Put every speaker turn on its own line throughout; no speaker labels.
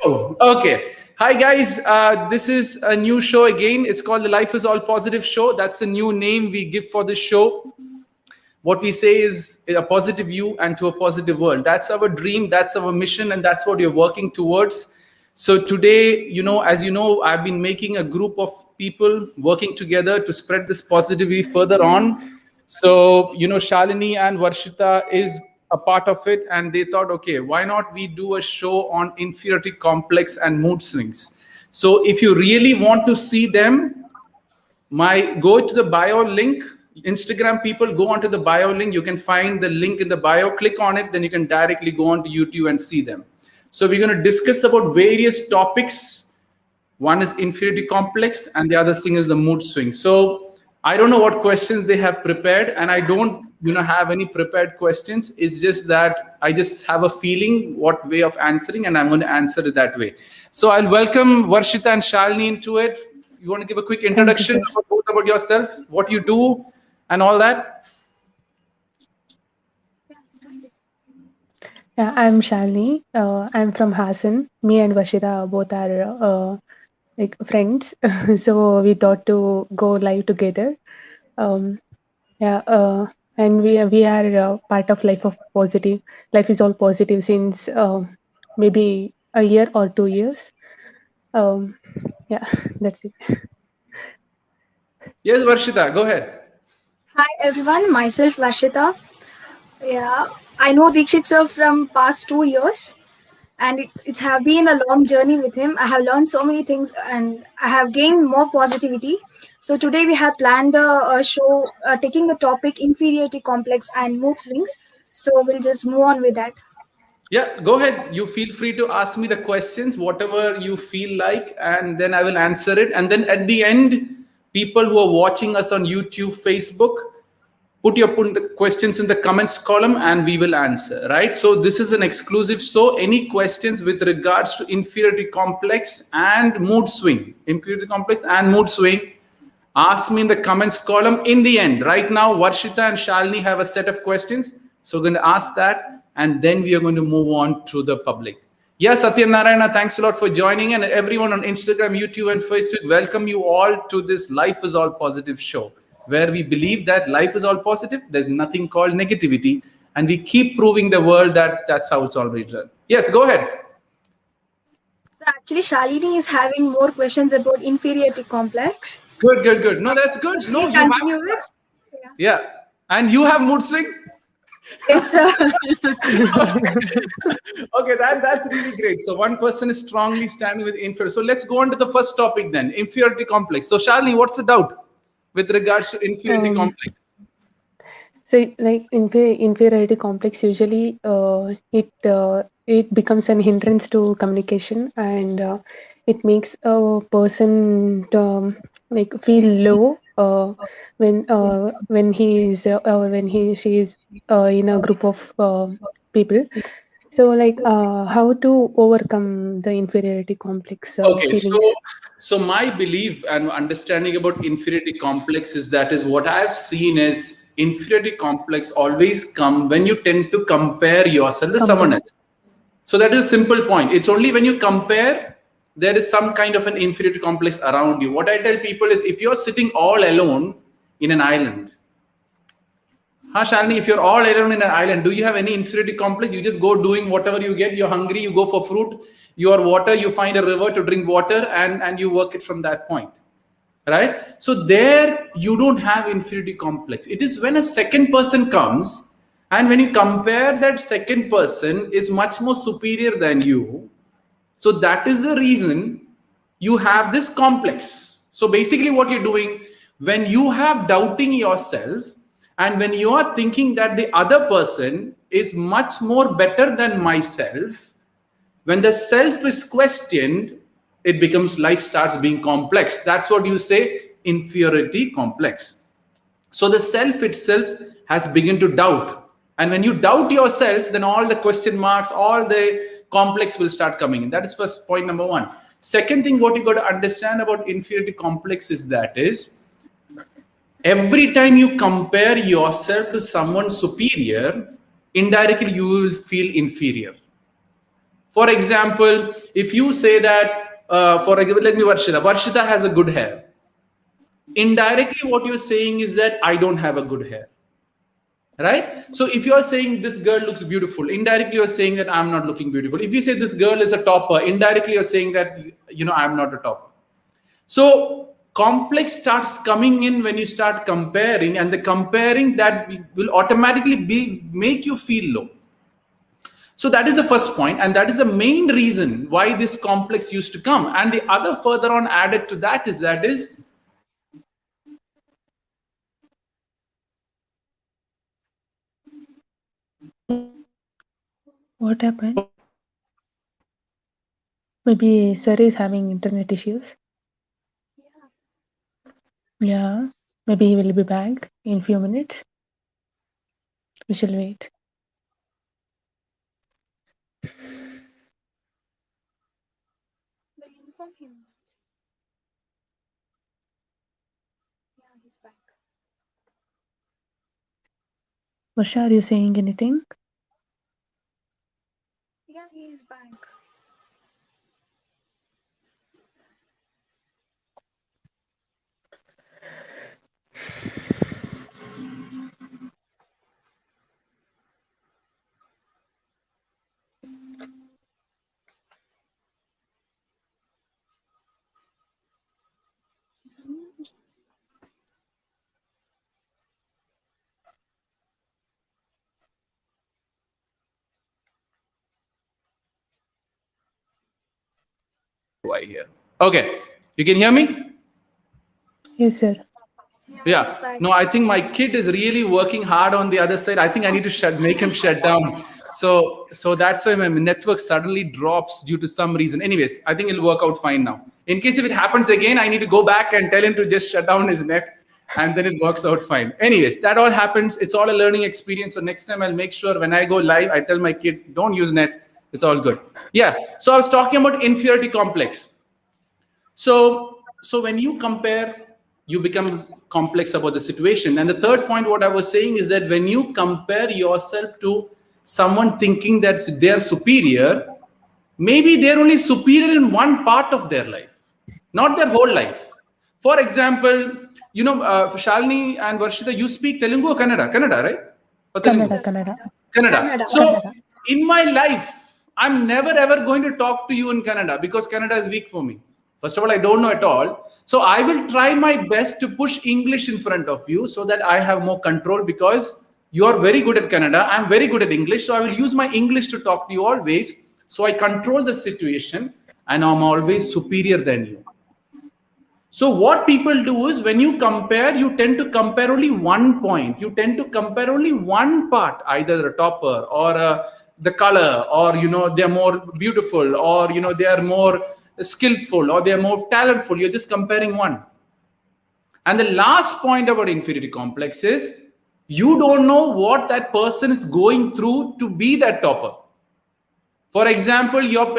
go. Okay. Hi, guys. This is a new show again. It's called the Life is All Positive Show. That's a new name we give for the show. What we say is a positive you and to a positive world. That's our dream. That's our mission. And that's what we're working towards. So today, as you know, I've been making a group of people working together to spread this positivity further on. So, Shalini and Varshita is a part of it, and they thought, okay, why not we do a show on inferiority complex and mood swings? So if you really want to see them, go to the bio link. Instagram people, go onto the bio link. You can find the link in the bio, click on it, then you can directly go onto YouTube and see them. So we're going to discuss about various topics. One is inferiority complex and the other thing is the mood swing. So I don't know what questions they have prepared, and I don't have any prepared questions. It's just that I just have a feeling what way of answering, and I'm going to answer it that way. So I'll welcome Varshita and Shalini into it. You want to give a quick introduction about yourself, what you do and all that?
Yeah, I'm Shalini. I'm from Hassan. Me and Varshita both are like friends, so we thought to go live together. And we are part of Life of Positive. Life is all positive since maybe a year or 2 years. Yeah, that's it.
Yes, Varshita, go ahead.
Hi everyone, myself Varshita. Yeah, I know Dikshit sir from past 2 years, and it's have been a long journey with him. I have learned so many things, and I have gained more positivity. So today we have planned a show taking the topic inferiority complex and mood swings. So we'll just move on with that.
Yeah, go ahead. You feel free to ask me the questions, whatever you feel like, and then I will answer it. And then at the end, people who are watching us on YouTube, Facebook, put the questions in the comments column and we will answer, right? So this is an exclusive. So any questions with regards to inferiority complex and mood swing, ask me in the comments column in the end. Right now, Varshita and Shalini have a set of questions. So we're going to ask that, and then we are going to move on to the public. Yes, Satya Narayana, thanks a lot for joining. And everyone on Instagram, YouTube, and Facebook, welcome you all to this Life is All Positive show, where we believe that life is all positive. There's nothing called negativity. And we keep proving the world that that's how it's already done. Yes, go ahead.
So actually, Shalini is having more questions about inferiority complex.
Good. No, that's good. No, you
continue with.
Yeah. And you have mood swing?
Yes, sir.
Okay, that's really great. So one person is strongly standing with inferiority. So let's go on to the first topic then, inferiority complex. So Shalini, what's the doubt with regards to inferiority complex?
So, like inferiority complex, usually it becomes an hindrance to communication, and it makes a person like feel low when he is or when she is in a group of people. So, like how to overcome the inferiority complex
Okay,
feelings?
so my belief and understanding about inferiority complex is what I've seen is inferiority complex always come when you tend to compare yourself with someone else. So that is a simple point. It's only when you compare, there is some kind of an inferiority complex around you. What I tell people is if you're sitting all alone in an island, Shalini, if you're all alone in an island, do you have any inferiority complex? You just go doing whatever you get. You're hungry, you go for fruit. You're water, you find a river to drink water, and you work it from that point, right? So there you don't have inferiority complex. It is when a second person comes, and when you compare that second person is much more superior than you. So that is the reason you have this complex. So basically what you're doing when you have doubting yourself, and when you are thinking that the other person is much more better than myself, when the self is questioned, it becomes life starts being complex. That's what you say, inferiority complex. So the self itself has begun to doubt. And when you doubt yourself, then all the question marks, all the complex will start coming in. That is first point number one. Second thing, what you got to understand about inferiority complex is every time you compare yourself to someone superior, indirectly you will feel inferior. For example, if you say that, for example, let me Varshita has a good hair. Indirectly, what you're saying is that I don't have a good hair. Right? So if you're saying this girl looks beautiful, indirectly you're saying that I'm not looking beautiful. If you say this girl is a topper, indirectly you're saying that, I'm not a topper. So complex starts coming in when you start comparing, and the comparing that will automatically make you feel low. So that is the first point, and that is the main reason why this complex used to come. And the other further on added to that is
What happened? Maybe sir is having internet issues. Yeah. Maybe he will be back in few minutes. We shall wait.
Will inform him. Yeah, he's back.
Varsha, are you saying anything?
Yeah, he's back.
why here. Okay, you can hear me?
Yes, sir.
Yeah. No, I think my kid is really working hard on the other side. I think I need to make him shut down. So that's why my network suddenly drops due to some reason. Anyways, I think it'll work out fine now. In case if it happens again, I need to go back and tell him to just shut down his net, and then it works out fine. Anyways, that all happens. It's all a learning experience. So next time I'll make sure when I go live, I tell my kid, don't use net. It's all good. Yeah. So I was talking about inferiority complex. So when you compare, you become complex about the situation. And the third point, what I was saying is that when you compare yourself to someone thinking that they're superior, maybe they're only superior in one part of their life, not their whole life. For example, Shalini and Varshita, you speak Telugu or Kannada? Kannada, right? Or Telugu? Kannada. So in my life, I'm never ever going to talk to you in Kannada because Kannada is weak for me. First of all, I don't know at all. So I will try my best to push English in front of you so that I have more control, because you are very good at Kannada. I'm very good at English. So I will use my English to talk to you always. So I control the situation and I'm always superior than you. So what people do is when you compare, you tend to compare only one point. You tend to compare only one part, either a topper or the color, or, they're more beautiful, or, they are more skillful, or they're more talentful. You're just comparing one. And the last point about inferiority complex is you don't know what that person is going through to be that topper. For example, your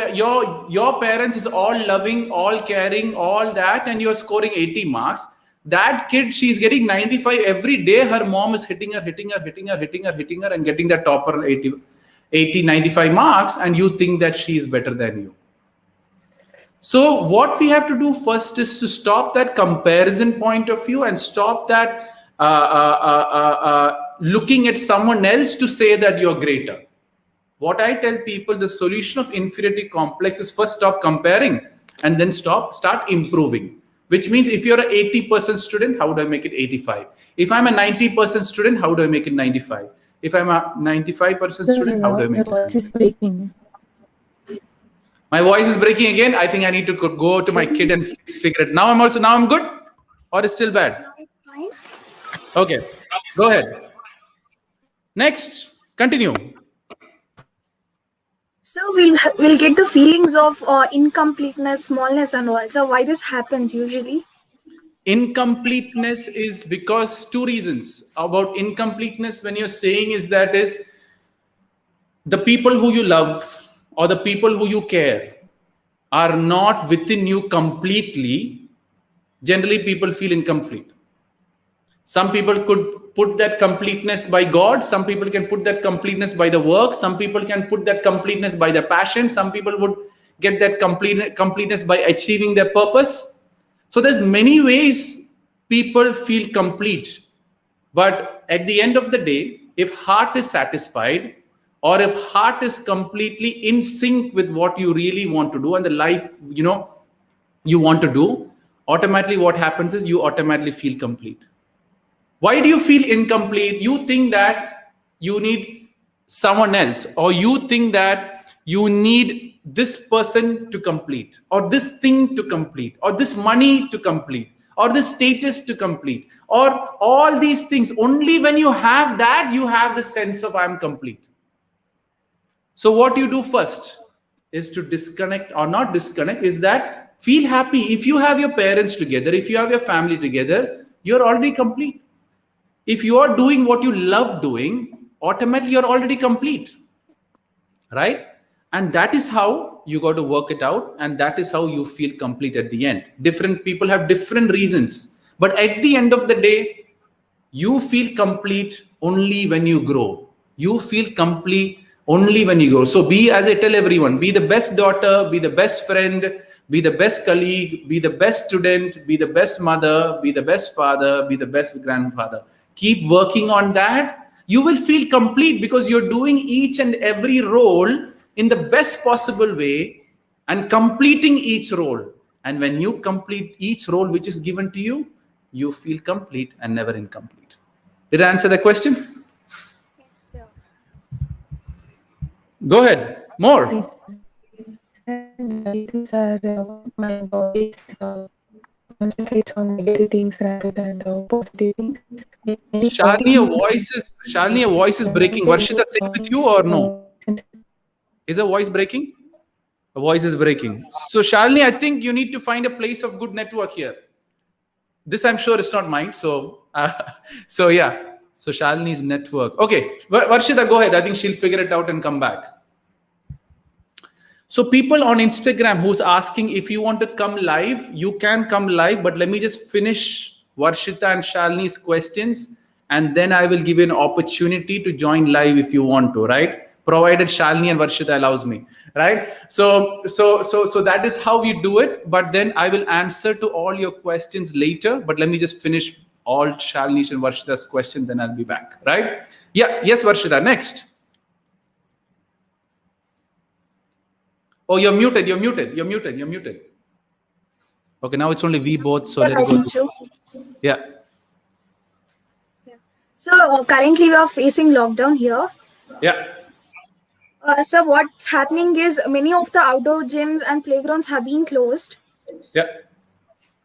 parents is all loving, all caring, all that, and you're scoring 80 marks. That kid, she's getting 95 every day. Her mom is hitting her, and getting that topper 80, 95 marks, and you think that she is better than you. So what we have to do first is to stop that comparison point of view and stop that looking at someone else to say that you're greater. What I tell people, the solution of inferiority complex is first stop comparing and then start improving. Which means if you're an 80% student, how do I make it 85? If I'm a 90% student, how do I make it 95? If I'm a 95% student, how do I make it?
Your voice is breaking.
My voice is breaking again. I think I need to go to my kid and figure it. Now I'm good, or it's still bad?
Now it's fine.
Okay, go ahead. Next, continue.
So we'll get the feelings of incompleteness, smallness, and all. So why this happens usually?
Incompleteness is because two reasons about incompleteness. When you're saying is the people who you love or the people who you care are not within you completely. Generally, people feel incomplete. Some people could put that completeness by God. Some people can put that completeness by the work. Some people can put that completeness by their passion. Some people would get that completeness by achieving their purpose. So there's many ways people feel complete. But at the end of the day, if heart is satisfied, or if heart is completely in sync with what you really want to do and the life, you want to do, automatically what happens is you automatically feel complete. Why do you feel incomplete? You think that you need someone else, or you think that you need this person to complete, or this thing to complete, or this money to complete, or this status to complete, or all these things. Only when you have that, you have the sense of I'm complete. So what you do first is to disconnect, or not disconnect, is that feel happy. If you have your parents together, if you have your family together, you're already complete. If you are doing what you love doing, automatically you're already complete, right? And that is how you got to work it out, and that is how you feel complete at the end. Different people have different reasons, but at the end of the day, you feel complete only when you grow. You feel complete only when you grow. So be, as I tell everyone, be the best daughter, be the best friend, be the best colleague, be the best student, be the best mother, be the best father, be the best grandfather. Keep working on that. You will feel complete because you're doing each and every role in the best possible way and completing each role. And when you complete each role which is given to you, you feel complete and never incomplete. Did I answer the question?
Yes,
Go ahead. More.
These are my body's concentrates on negative things rather than positive things.
Shalini, your voice is breaking. Varshita, same with you or no? Is her voice breaking? Her voice is breaking. So Shalini, I think you need to find a place of good network here. This I'm sure is not mine. So yeah. So Shalini's network. Okay, Varshita, go ahead. I think she'll figure it out and come back. So people on Instagram who's asking if you want to come live, you can come live, but let me just finish Varshita and Shalini's questions, and then I will give you an opportunity to join live if you want to, right? Provided Shalini and Varshita allows me, right? So that is how we do it, but then I will answer to all your questions later, but let me just finish all Shalini's and Varshita's questions, then I'll be back, right? Yeah, yes, Varshita, next. Oh, you're muted. Okay, now it's only we both. So
yeah,
let it go.
so.
Yeah.
So currently we are facing lockdown here.
Yeah.
So what's happening is many of the outdoor gyms and playgrounds have been closed.
Yeah.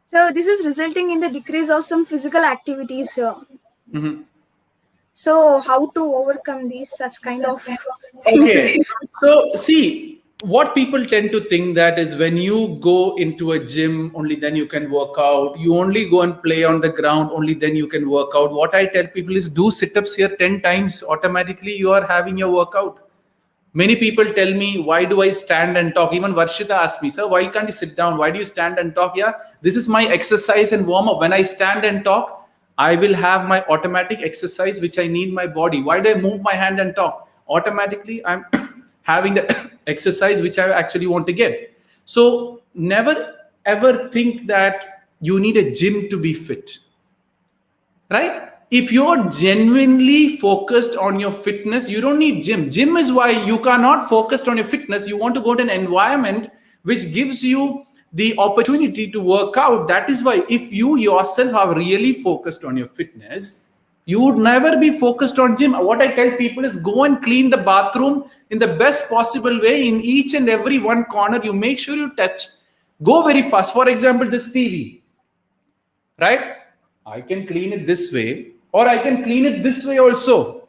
So this is resulting in the decrease of some physical activities.
Mm-hmm.
So how to overcome these such kind of things?
Okay. So see, what people tend to think that is when you go into a gym, only then you can work out. You only go and play on the ground, only then you can work out. What I tell people is do sit-ups here 10 times. Automatically you are having your workout. Many people tell me, why do I stand and talk? Even Varshita asked me, sir, why can't you sit down? Why do you stand and talk? Yeah, this is my exercise and warm up. When I stand and talk, I will have my automatic exercise, which I need my body. Why do I move my hand and talk? Automatically, I'm having the exercise which I actually want to get. So never ever think that you need a gym to be fit, right? If you're genuinely focused on your fitness, you don't need gym. Gym is why you cannot focus on your fitness. You want to go to an environment which gives you the opportunity to work out. That is why if you yourself are really focused on your fitness, you would never be focused on gym. What I tell people is go and clean the bathroom in the best possible way. In each and every one corner, you make sure you touch. Go very fast. For example, this TV, right? I can clean it this way, or I can clean it this way also,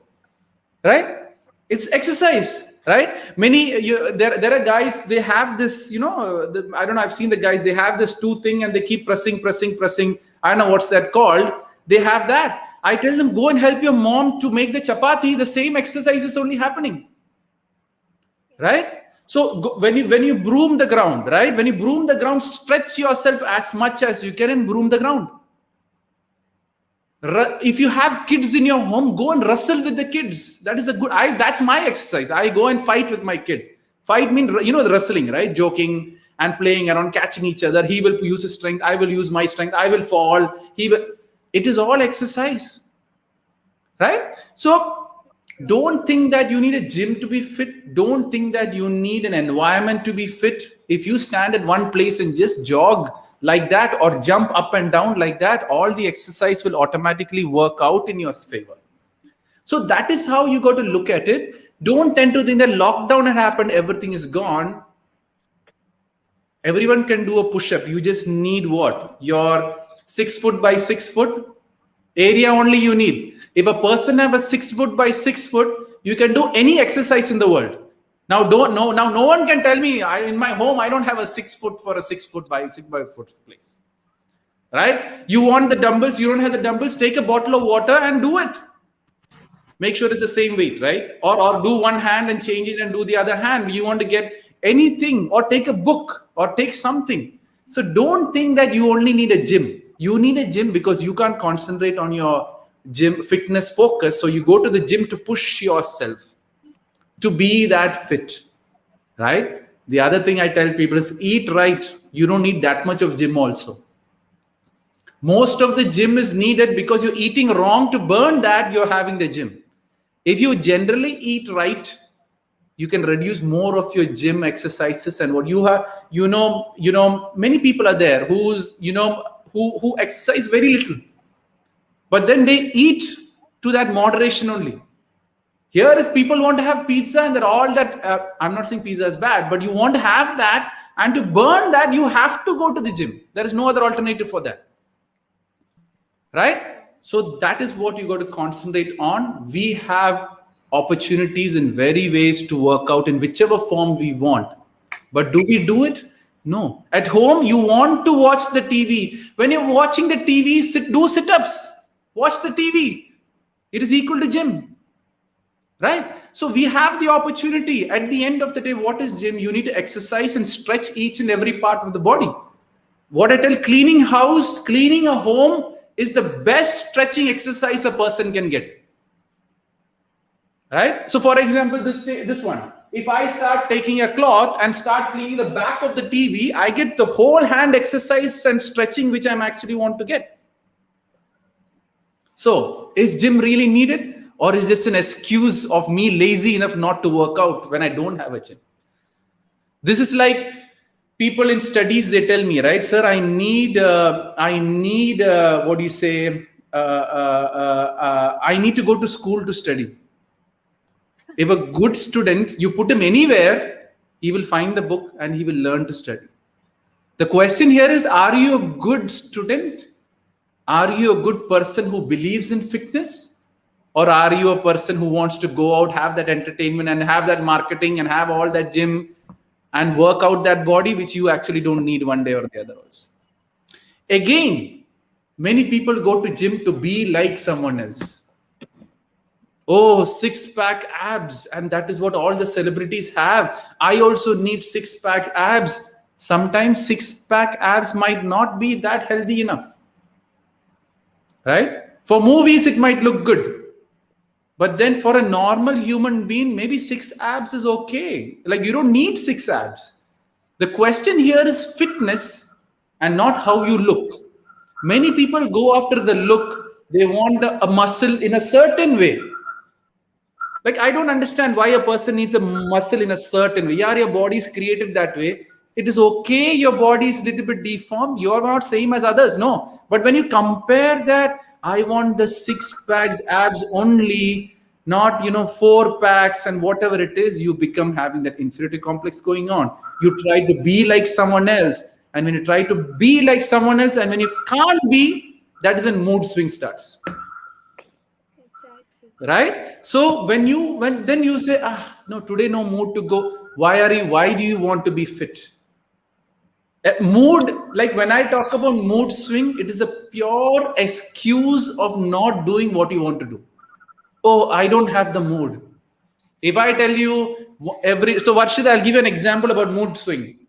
right? It's exercise, right? There are guys, they have this, I don't know, I've seen the guys, they have this two thing and they keep pressing. I don't know what's that called. They have that. I tell them, go and help your mom to make the chapati. The same exercise is only happening, right? So when you broom the ground, right? When you broom the ground, stretch yourself as much as you can and broom the ground. If you have kids in your home, go and wrestle with the kids. That is a good. That's my exercise. I go and fight with my kid. Fight means, the wrestling, right? Joking and playing around, catching each other. He will use his strength. I will use my strength. I will fall. He will. It is all exercise, right? So don't think that you need a gym to be fit. Don't think that you need an environment to be fit. If you stand at one place and just jog like that or jump up and down like that, all the exercise will automatically work out in your favor. So that is how you got to look at it. Don't tend to think that lockdown had happened, everything is gone. Everyone can do a push-up. You just need what? Your 6 foot by 6 foot area only you need. If a person have a 6 foot by 6 foot, you can do any exercise in the world. Now no one can tell me in my home I don't have a 6 foot for a 6 foot by 6 by foot place. Right? You want the dumbbells, you don't have the dumbbells, take a bottle of water and do it. Make sure it's the same weight, right? Or do one hand and change it and do the other hand. You want to get anything, or take a book or take something. So don't think that you only need a gym. You need a gym because you can't concentrate on your gym fitness focus. So you go to the gym to push yourself to be that fit, right? The other thing I tell people is eat right. You don't need that much of gym also. Most of the gym is needed because you're eating wrong. To burn that, you're having the gym. If you generally eat right, you can reduce more of your gym exercises. And what you have, many people are there who exercise very little, but then they eat to that moderation only. Here is people want to have pizza and they're all that. I'm not saying pizza is bad, but you want to have that, and to burn that, you have to go to the gym. There is no other alternative for that. Right? So that is what you got to concentrate on. We have opportunities in very ways to work out in whichever form we want. But do we do it? No. At home, you want to watch the TV. When you're watching the TV, do sit-ups. Watch the TV. It is equal to gym. Right? So we have the opportunity. At the end of the day, what is gym? You need to exercise and stretch each and every part of the body. What I tell, cleaning house, cleaning a home is the best stretching exercise a person can get. Right? So for example, this one. If I start taking a cloth and start cleaning the back of the TV, I get the whole hand exercise and stretching which I actually want to get. So is gym really needed? Or is this an excuse of me lazy enough not to work out when I don't have a gym? This is like people in studies, they tell me, right, sir, I need what do you say? I need to go to school to study. If a good student, you put him anywhere, he will find the book and he will learn to study. The question here is, are you a good student? Are you a good person who believes in fitness? Or are you a person who wants to go out, have that entertainment and have that marketing and have all that gym and work out that body, which you actually don't need one day or the other also? Again, many people go to gym to be like someone else. Oh, six-pack abs. And that is what all the celebrities have. I also need six-pack abs. Sometimes six-pack abs might not be that healthy enough. Right? For movies, it might look good. But then for a normal human being, maybe 6 abs is okay. Like you don't need 6 abs. The question here is fitness and not how you look. Many people go after the look. They want a muscle in a certain way. Like I don't understand why a person needs a muscle in a certain way. Yeah, your body is created that way. It is okay. Your body is a little bit deformed. You're not same as others. No. But when you compare that, I want the 6 packs abs only, not 4 packs and whatever it is, you become having that inferiority complex going on. You try to be like someone else, and when you try to be like someone else, and when you can't be, that is when mood swing starts. Exactly. Right? So when then you say, no, today no mood to go. Why do you want to be fit? Mood, like when I talk about mood swing, it is a pure excuse of not doing what you want to do. Oh, I don't have the mood. If I tell you so Varshita, I'll give you an example about mood swing.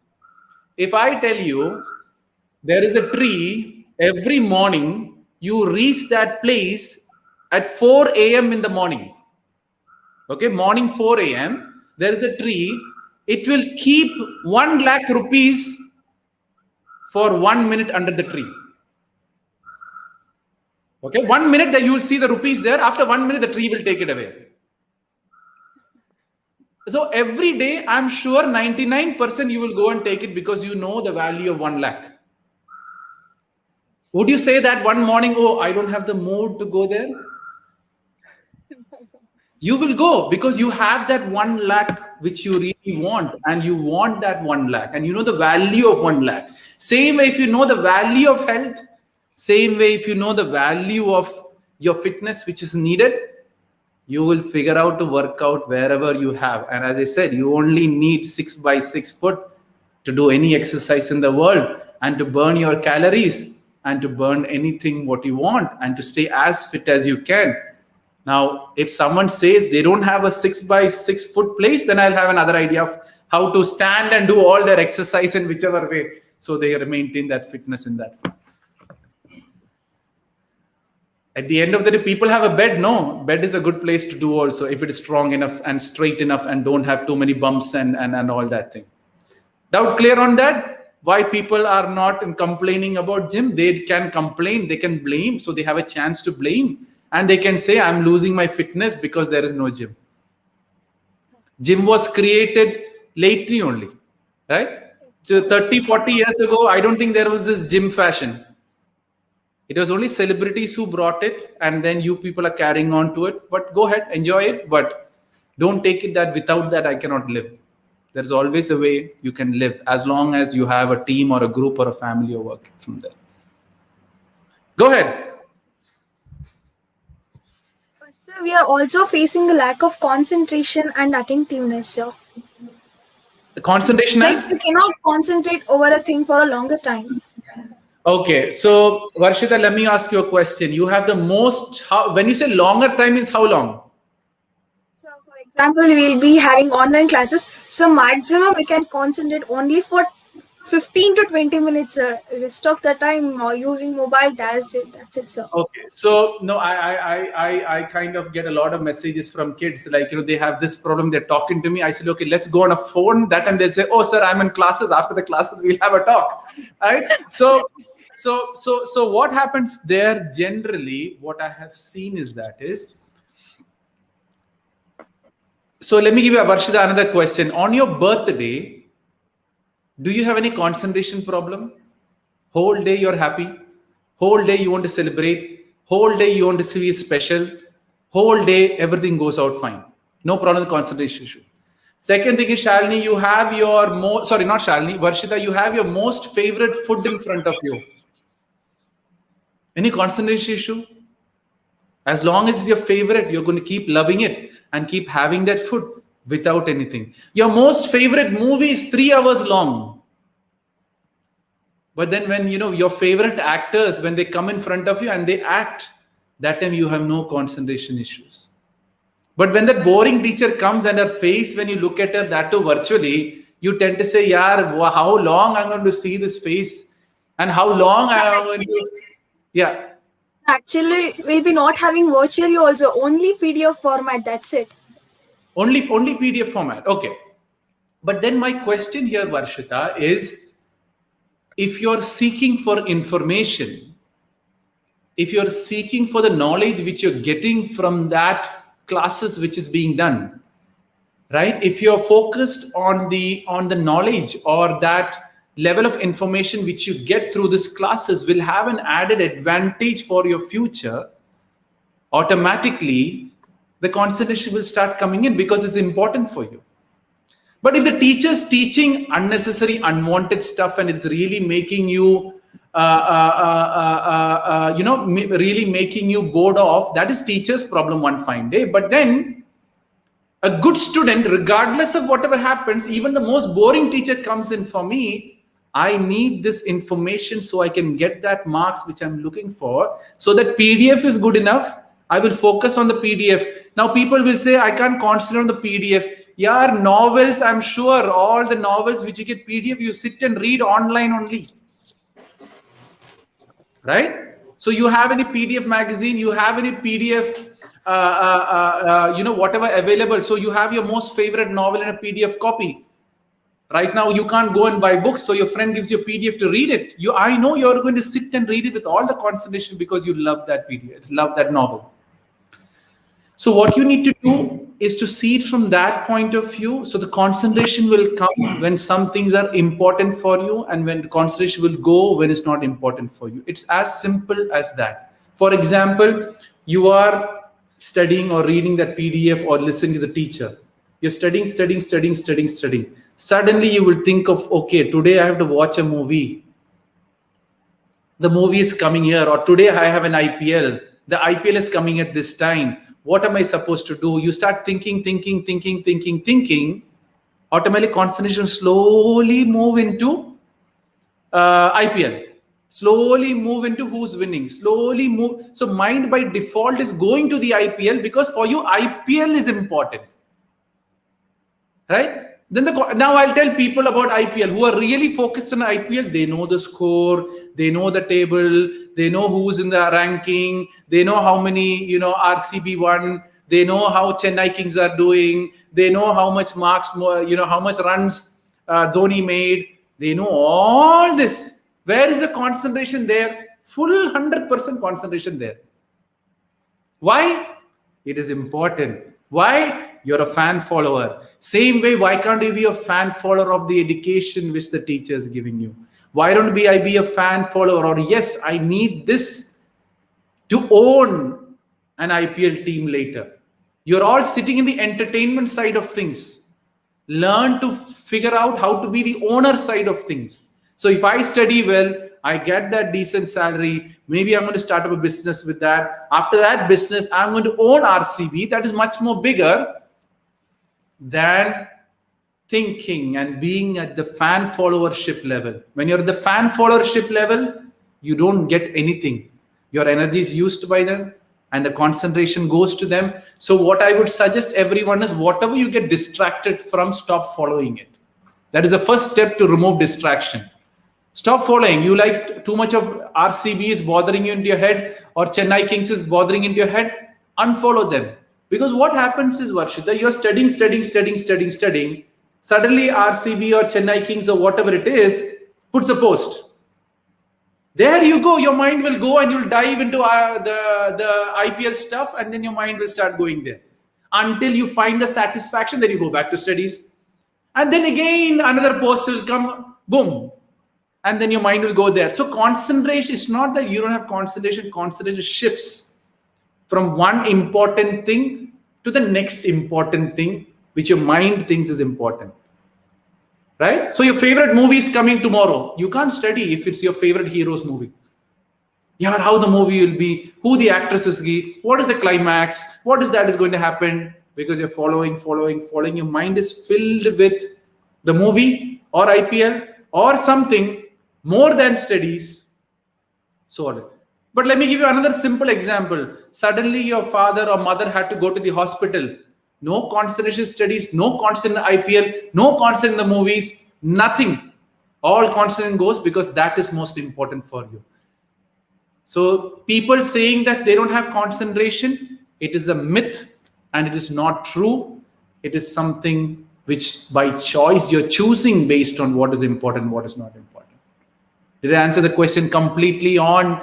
If I tell you there is a tree, every morning you reach that place at 4 a.m. in the morning. Okay, morning 4 a.m. There is a tree. It will keep 1 lakh rupees for 1 minute under the tree. Okay, 1 minute that you will see the rupees there. After 1 minute, the tree will take it away. So every day, I'm sure 99% you will go and take it because you know the value of 1 lakh. Would you say that one morning, oh, I don't have the mood to go there? You will go because you have that 1 lakh which you really want, and you want that 1 lakh, and you know the value of 1 lakh. Same way, if you know the value of health, same way, if you know the value of your fitness which is needed, you will figure out to work out wherever you have. And as I said, you only need 6 by 6 foot to do any exercise in the world, and to burn your calories, and to burn anything what you want, and to stay as fit as you can. Now, if someone says they don't have a 6 by 6 foot place, then I'll have another idea of how to stand and do all their exercise in whichever way, so they maintain that fitness in that form. At the end of the day, people have a bed. No, bed is a good place to do also, if it is strong enough and straight enough and don't have too many bumps and all that thing. Doubt clear on that? Why people are not complaining about gym? They can complain, they can blame, so they have a chance to blame, and they can say, I'm losing my fitness because there is no gym. Gym was created lately only, right? So 30, 40 years ago, I don't think there was this gym fashion. It was only celebrities who brought it, and then you people are carrying on to it. But go ahead, enjoy it, but don't take it that without that I cannot live. There's always a way you can live, as long as you have a team or a group or a family or work from there. Go ahead.
So we are also facing a lack of concentration and attentiveness, sir.
Concentration.
Like you cannot concentrate over a thing for a longer time.
Okay, so Varshita, let me ask you a question. You have the most, when you say longer time, is how long?
So for example, we'll be having online classes. So maximum we can concentrate only for 15 to 20 minutes, sir. Rest of the time using mobile, that's it, sir.
Okay, so no, I kind of get a lot of messages from kids, like, they have this problem, they're talking to me. I said, okay, let's go on a phone. That time they'll say, oh sir, I'm in classes. After the classes, we'll have a talk, right? So what happens there generally, what I have seen is so let me give you, Varshita, another question. On your birthday, do you have any concentration problem? Whole day you're happy, whole day you want to celebrate, whole day you want to feel special, whole day everything goes out fine, no problem with concentration issue. Second thing is, Shalini, you have your Varshita, you have your most favorite food in front of you. Any concentration issue? As long as it's your favorite, you're going to keep loving it and keep having that food without anything. Your most favorite movie is 3 hours long. But then when, your favorite actors, when they come in front of you and they act, that time you have no concentration issues. But when that boring teacher comes and her face, when you look at her, that too virtually, you tend to say, yaar, how long I'm going to see this face, and how long I'm going to... Yeah.
Actually, we'll be not having virtually also, only PDF format, that's it.
Only PDF format. Okay. But then my question here, Varshita, is if you're seeking for information, if you're seeking for the knowledge which you're getting from that classes which is being done, right? If you're focused on the knowledge or that level of information which you get through these classes will have an added advantage for your future, automatically the concentration will start coming in because it's important for you. But if the teacher's teaching unnecessary, unwanted stuff and it's really making you, really making you bored off, that is teacher's problem one fine day. But then a good student, regardless of whatever happens, even the most boring teacher comes in for me, I need this information so I can get that marks which I'm looking for. So that PDF is good enough. I will focus on the PDF. Now people will say, I can't concentrate on the PDF. Yeah, novels, I'm sure all the novels which you get PDF, you sit and read online only. Right? So you have any PDF magazine, you have any PDF, whatever available. So you have your most favorite novel in a PDF copy. Right now, you can't go and buy books, so your friend gives you a PDF to read it. I know you're going to sit and read it with all the concentration because you love that PDF, love that novel. So what you need to do is to see it from that point of view. So the concentration will come when some things are important for you, and when the concentration will go when it's not important for you. It's as simple as that. For example, you are studying or reading that PDF or listening to the teacher. You're studying. Suddenly you will think of, okay, today I have to watch a movie. The movie is coming here, or today I have an IPL. The IPL is coming at this time. What am I supposed to do? You start thinking. Automatically concentration slowly move into IPL. Slowly move into who's winning. Slowly move. So mind by default is going to the IPL because for you IPL is important. Right? Now I'll tell people about IPL who are really focused on IPL. They know the score, they know the table, they know who's in the ranking, they know how many RCB won, they know how Chennai Kings are doing, they know how much marks, how much runs Dhoni made. They know all this. Where is the concentration there? Full 100% concentration there. Why? It is important. Why? You're a fan follower. Same way, why can't you be a fan follower of the education which the teacher is giving you? Why don't I be a fan follower? Or yes, I need this to own an IPL team later. You're all sitting in the entertainment side of things. Learn to figure out how to be the owner side of things. So if I study well, I get that decent salary. Maybe I'm going to start up a business with that. After that business, I'm going to own RCB. That is much more bigger than thinking and being at the fan followership level. When you're at the fan followership level, you don't get anything. Your energy is used by them and the concentration goes to them. So what I would suggest everyone is whatever you get distracted from, stop following it. That is the first step to remove distraction. Stop following. You like too much of RCB is bothering you into your head, or Chennai Kings is bothering into your head, unfollow them. Because what happens is, Varshita, you're studying. Suddenly RCB or Chennai Kings or whatever it is puts a post. There you go. Your mind will go and you'll dive into the IPL stuff, and then your mind will start going there. Until you find the satisfaction, then you go back to studies. And then again, another post will come, boom. And then your mind will go there. So concentration is not that you don't have concentration. Concentration shifts from one important thing to the next important thing, which your mind thinks is important. Right? So your favorite movie is coming tomorrow. You can't study if it's your favorite hero's movie. Yeah, how the movie will be, who the actress is, what is the climax, what is that is going to happen, because you're following. Your mind is filled with the movie or IPL or something more than studies. So, but let me give you another simple example. Suddenly your father or mother had to go to the hospital. No concentration studies, no concentration in IPL, no concentration in the movies, nothing. All concentration goes because that is most important for you. So people saying that they don't have concentration, it is a myth and it is not true. It is something which by choice you're choosing based on what is important, what is not important. Did I answer the question completely on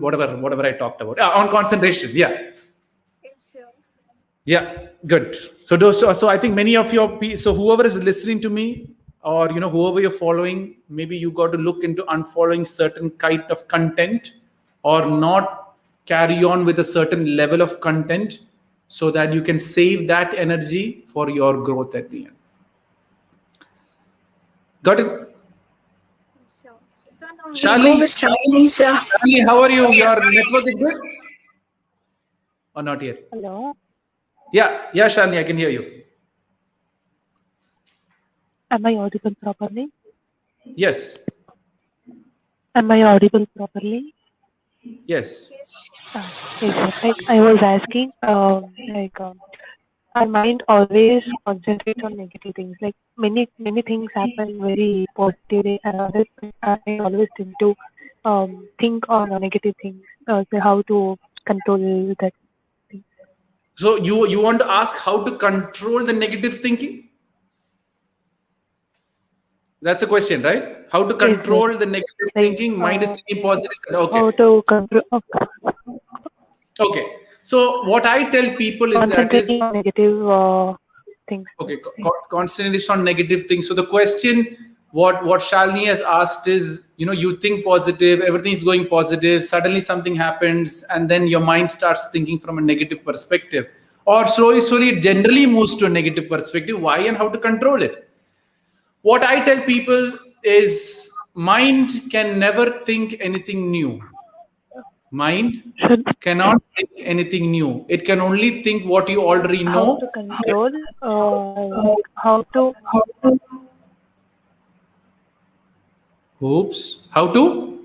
whatever I talked about? On concentration, yeah. Yeah, good. So I think many of so whoever is listening to me, or whoever you're following, maybe you got to look into unfollowing certain kind of content, or not carry on with a certain level of content, so that you can save that energy for your growth at the end. Got it? Shalini, how are you? Your network is good? Or not yet?
Hello.
Yeah, Shalini, I can hear you.
Am I audible properly?
Yes.
Am I audible properly?
Yes.
I was asking, our mind always concentrates on negative things. Like many things happen very positive, and I always tend to think on negative things. So how to control that thing.
So you want to ask how to control the negative thinking? That's the question, right? How to control the negative thinking? Mind is thinking positive. Okay.
How to control?
Okay. So what I tell people is that is
Concentrating on negative things.
okay. Concentration on negative things. So the question what Shalini has asked is, you think positive, everything is going positive. Suddenly something happens, and then your mind starts thinking from a negative perspective, or slowly it generally moves to a negative perspective. Why and how to control it? What I tell people is mind can never think anything new. Mind cannot think anything new. It can only think what you already know.
How to control? How to?
Oops. How to?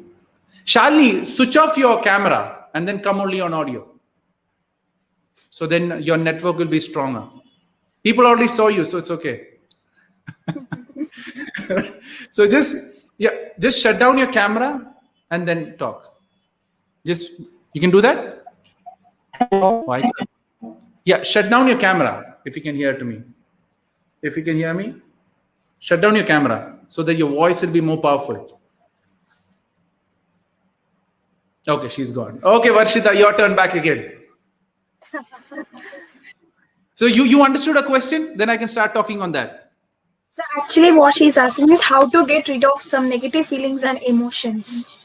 Shalini, switch off your camera and then come only on audio. So then your network will be stronger. People already saw you, so it's okay. So just shut down your camera and then talk. You can do that? Why? Yeah, shut down your camera if you can hear to me. If you can hear me, shut down your camera so that your voice will be more powerful. Okay, she's gone. Okay, Varshita, your turn back again. So you understood a question? Then I can start talking on that.
So actually what she's asking is how to get rid of some negative feelings and emotions.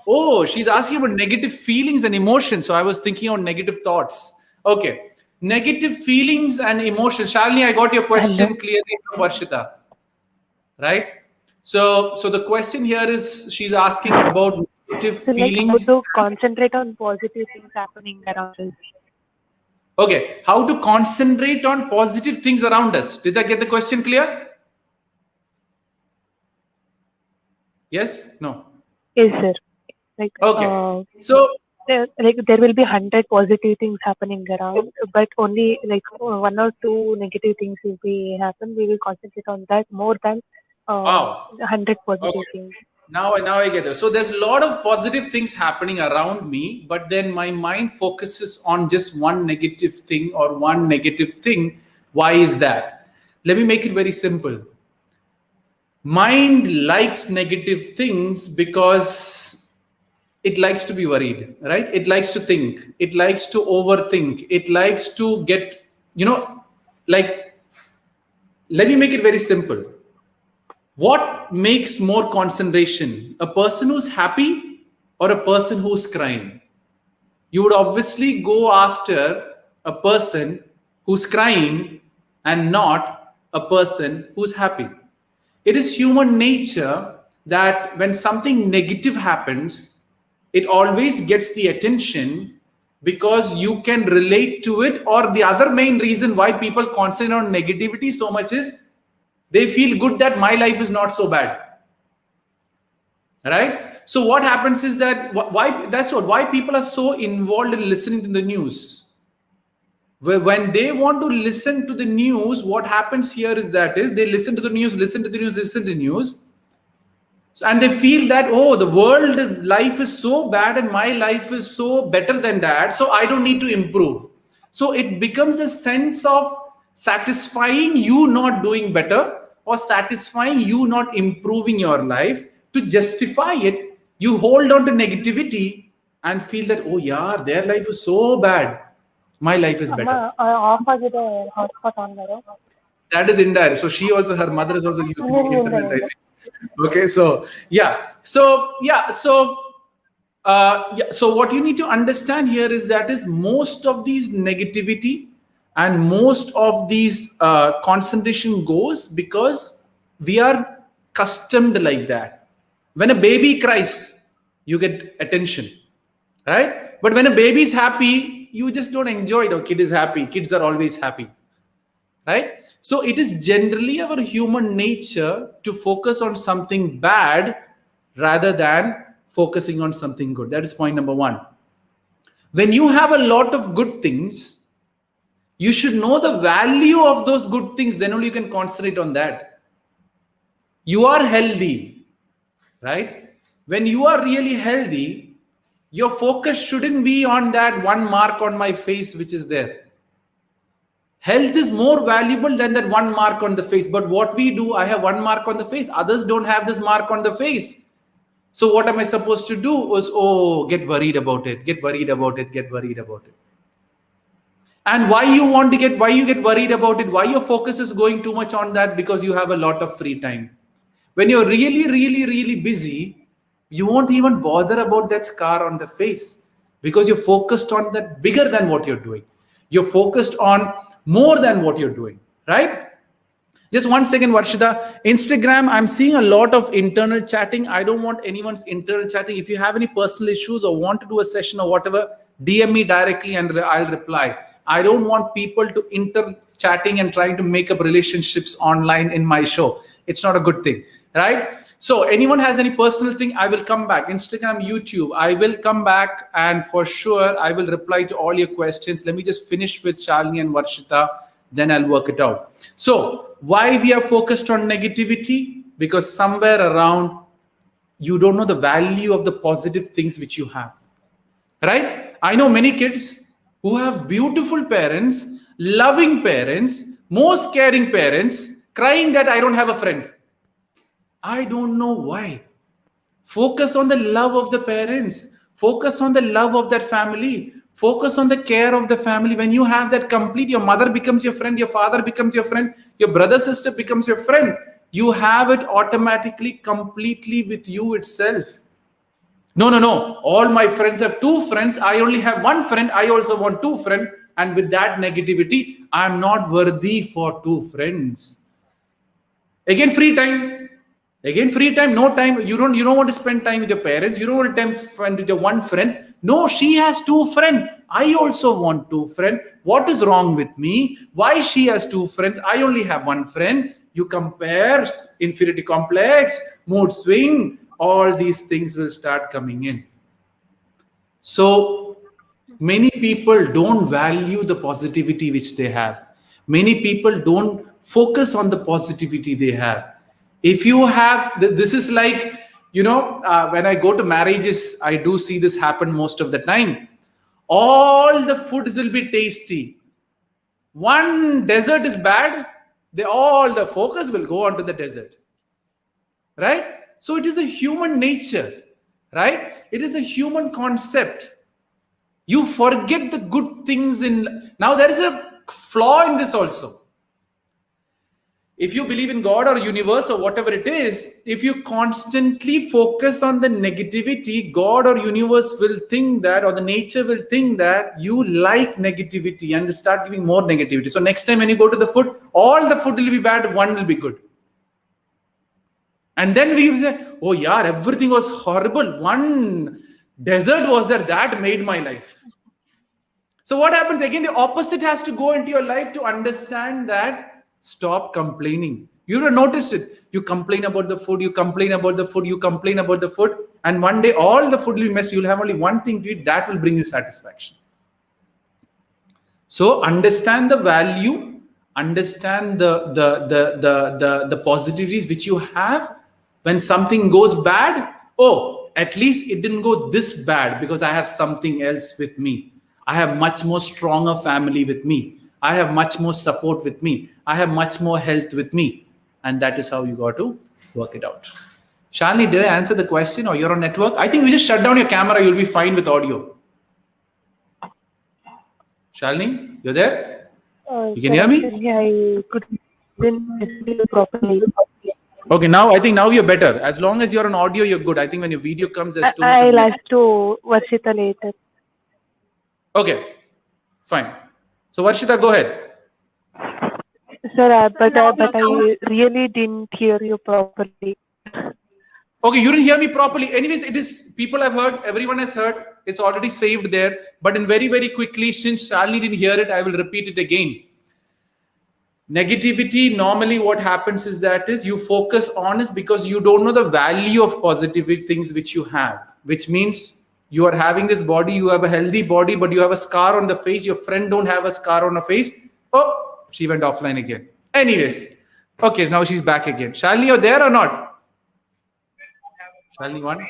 Oh, she's asking about negative feelings and emotions. So I was thinking on negative thoughts. Okay. Negative feelings and emotions. Shalini, I got your question clearly from Varshita. Right? So the question here is she's asking about negative feelings.
How to concentrate on positive things happening around us.
Okay. How to concentrate on positive things around us. Did I get the question clear? Yes? No?
Yes, sir.
Okay. So
there will be 100 positive things happening around, but only 1 or 2 negative things will be happen. We will concentrate on that more than 100 positive things.
Now I get it. So there's a lot of positive things happening around me, but then my mind focuses on just one negative thing or one negative thing. Why is that? Let me make it very simple. Mind likes negative things because it likes to be worried, right? It likes to think. It likes to overthink. It likes to get, let me make it very simple. What makes more concentration? A person who's happy or a person who's crying? You would obviously go after a person who's crying and not a person who's happy. It is human nature that when something negative happens, it always gets the attention because you can relate to it, or the other main reason why people concentrate on negativity so much is they feel good that my life is not so bad. Right? So what happens is that why people are so involved in listening to the news. When they want to listen to the news, what happens here is they listen to the news, and they feel that, oh, the world life is so bad and my life is so better than that, so I don't need to improve. So it becomes a sense of satisfying you not doing better or satisfying you not improving your life. To justify it, you hold on to negativity and feel that, oh yeah, their life is so bad, my life is better. That is indirect. So her mother is also using the internet, I think. Okay, so so what you need to understand here is most of these negativity and most of these concentration goes because we are accustomed like that. When a baby cries, you get attention, right? But when a baby is happy, you just don't enjoy it. Oh, kid is happy. Kids are always happy, right? So it is generally our human nature to focus on something bad rather than focusing on something good. That is point number one. When you have a lot of good things, you should know the value of those good things. Then only you can concentrate on that. You are healthy, right? When you are really healthy, your focus shouldn't be on that one mark on my face which is there. Health is more valuable than that one mark on the face. But what we do, I have one mark on the face, others don't have this mark on the face. So what am I supposed to do? Was, get worried about it, get worried about it, get worried about it. And why you get worried about it, why your focus is going too much on that? Because you have a lot of free time. When you're really, really, really busy, you won't even bother about that scar on the face, because you're focused on that bigger than what you're doing. You're focused on more than what you're doing, right? Just 1 second, Varshita. Instagram, I'm seeing a lot of internal chatting. I don't want anyone's internal chatting. If you have any personal issues or want to do a session or whatever, DM me directly and I'll reply. I don't want people to inter-chatting and trying to make up relationships online in my show. It's not a good thing, right? So anyone has any personal thing, I will come back. Instagram, YouTube, I will come back, and for sure, I will reply to all your questions. Let me just finish with Shalini and Varshita, then I'll work it out. So why we are focused on negativity? Because somewhere around, you don't know the value of the positive things which you have, right? I know many kids who have beautiful parents, loving parents, most caring parents, crying that I don't have a friend. I don't know why. Focus on the love of the parents. Focus on the love of that family. Focus on the care of the family. When you have that complete, your mother becomes your friend, your father becomes your friend, your brother, sister becomes your friend. You have it automatically, completely with you itself. No. All my friends have 2 friends. I only have 1 friend. I also want 2 friends. And with that negativity, I'm not worthy for 2 friends. Again, free time. No time. You don't want to spend time with your parents. You don't want to spend with your 1 friend. No, she has 2 friends. I also want 2 friends. What is wrong with me? Why she has 2 friends? I only have 1 friend. You compare, inferiority complex, mood swing, all these things will start coming in. So many people don't value the positivity which they have. Many people don't focus on the positivity they have. If you have, this is like, when I go to marriages, I do see this happen most of the time. All the foods will be tasty. One dessert is bad, all the focus will go onto the dessert, right? So it is a human nature, right? It is a human concept. You forget the good things now there is a flaw in this also. If you believe in God or universe or whatever it is, if you constantly focus on the negativity, God or universe will think that, or the nature will think that you like negativity and start giving more negativity. So next time when you go to the food, all the food will be bad, 1 will be good. And then we say, oh yeah, everything was horrible. 1 dessert was there that made my life. So what happens? Again, the opposite has to go into your life to understand that. Stop complaining. You would have noticed it. You complain about the food, you complain about the food, you complain about the food. And one day all the food will be messy. You'll have only one thing to eat that will bring you satisfaction. So understand the value, understand the positivities which you have. When something goes bad, oh, at least it didn't go this bad because I have something else with me. I have much more stronger family with me. I have much more support with me. I have much more health with me. And that is how you got to work it out. Shalini, did I answer the question, or you're on network? I think we just shut down your camera. You'll be fine with audio. Shalini, you're there? You can hear me?
I couldn't listen to you properly.
Okay, I think you're better. As long as you're on audio, you're good. I think when your video comes, there's too much.
I'll ask to Varshita later.
Okay, fine. So Varshita, go ahead.
Sir, but I really didn't hear you properly.
Okay, you didn't hear me properly. Anyways, it is, people have heard, everyone has heard. It's already saved there. But in very, very quickly, since Shalini didn't hear it, I will repeat it again. Negativity, normally what happens is that you focus on is because you don't know the value of positive things which you have, which means you are having this body, you have a healthy body, but you have a scar on the face. Your friend don't have a scar on her face. Oh, she went offline again. Anyways, okay, now she's back again. Shalini, you're there or not? Shalini, 1.